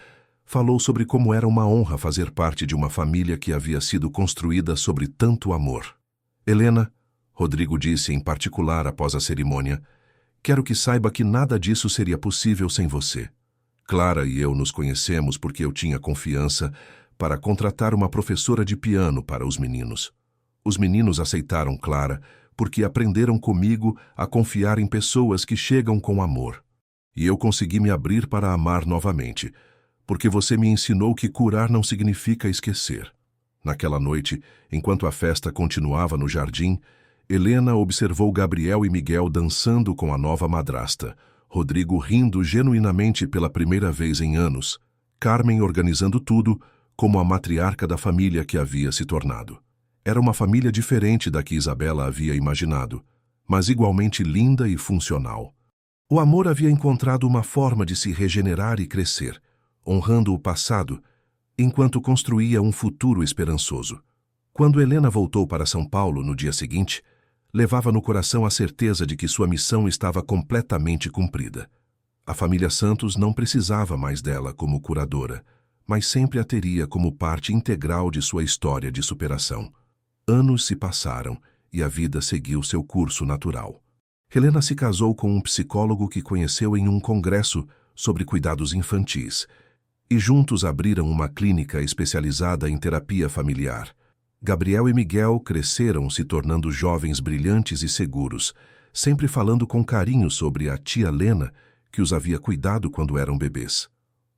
S1: falou sobre como era uma honra fazer parte de uma família que havia sido construída sobre tanto amor. Helena, Rodrigo disse em particular após a cerimônia, quero que saiba que nada disso seria possível sem você. Clara e eu nos conhecemos porque eu tinha confiança para contratar uma professora de piano para os meninos. Os meninos aceitaram Clara porque aprenderam comigo a confiar em pessoas que chegam com amor. E eu consegui me abrir para amar novamente, porque você me ensinou que curar não significa esquecer. Naquela noite, enquanto a festa continuava no jardim, Helena observou Gabriel e Miguel dançando com a nova madrasta, Rodrigo rindo genuinamente pela primeira vez em anos, Carmen organizando tudo como a matriarca da família que havia se tornado. Era uma família diferente da que Isabela havia imaginado, mas igualmente linda e funcional. O amor havia encontrado uma forma de se regenerar e crescer, honrando o passado, enquanto construía um futuro esperançoso. Quando Helena voltou para São Paulo no dia seguinte, levava no coração a certeza de que sua missão estava completamente cumprida. A família Santos não precisava mais dela como curadora, mas sempre a teria como parte integral de sua história de superação. Anos se passaram e a vida seguiu seu curso natural. Helena se casou com um psicólogo que conheceu em um congresso sobre cuidados infantis, e juntos abriram uma clínica especializada em terapia familiar. Gabriel e Miguel cresceram se tornando jovens brilhantes e seguros, sempre falando com carinho sobre a tia Lena, que os havia cuidado quando eram bebês.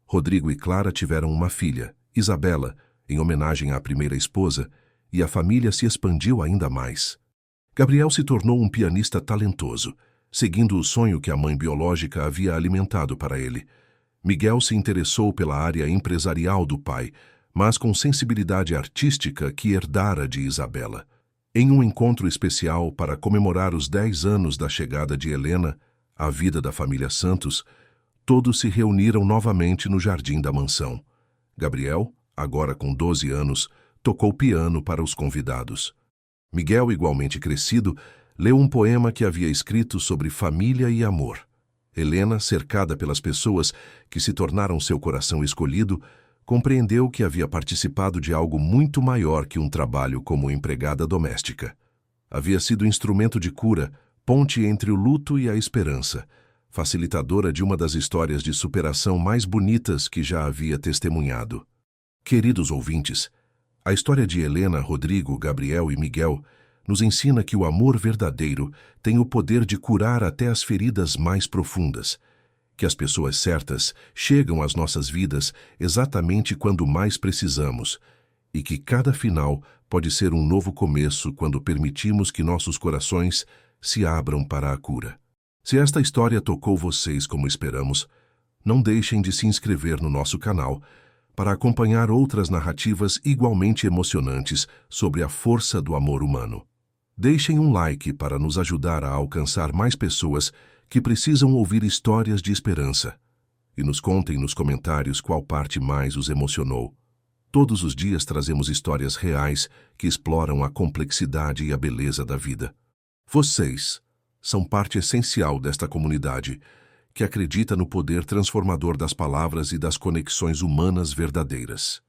S1: Rodrigo e Clara tiveram uma filha, Isabela, em homenagem à primeira esposa, e a família se expandiu ainda mais. Gabriel se tornou um pianista talentoso, seguindo o sonho que a mãe biológica havia alimentado para ele. Miguel se interessou pela área empresarial do pai, mas com sensibilidade artística que herdara de Isabela. Em um encontro especial para comemorar os 10 anos da chegada de Helena à vida da família Santos, todos se reuniram novamente no jardim da mansão. Gabriel, agora com 12 anos, tocou piano para os convidados. Miguel, igualmente crescido, leu um poema que havia escrito sobre família e amor. Helena, cercada pelas pessoas que se tornaram seu coração escolhido, compreendeu que havia participado de algo muito maior que um trabalho como empregada doméstica. Havia sido instrumento de cura, ponte entre o luto e a esperança, facilitadora de uma das histórias de superação mais bonitas que já havia testemunhado. Queridos ouvintes, a história de Helena, Rodrigo, Gabriel e Miguel nos ensina que o amor verdadeiro tem o poder de curar até as feridas mais profundas, que as pessoas certas chegam às nossas vidas exatamente quando mais precisamos, e que cada final pode ser um novo começo quando permitimos que nossos corações se abram para a cura. Se esta história tocou vocês como esperamos, não deixem de se inscrever no nosso canal para acompanhar outras narrativas igualmente emocionantes sobre a força do amor humano. Deixem um like para nos ajudar a alcançar mais pessoas que precisam ouvir histórias de esperança. E nos contem nos comentários qual parte mais os emocionou. Todos os dias trazemos histórias reais que exploram a complexidade e a beleza da vida. Vocês são parte essencial desta comunidade, que acredita no poder transformador das palavras e das conexões humanas verdadeiras.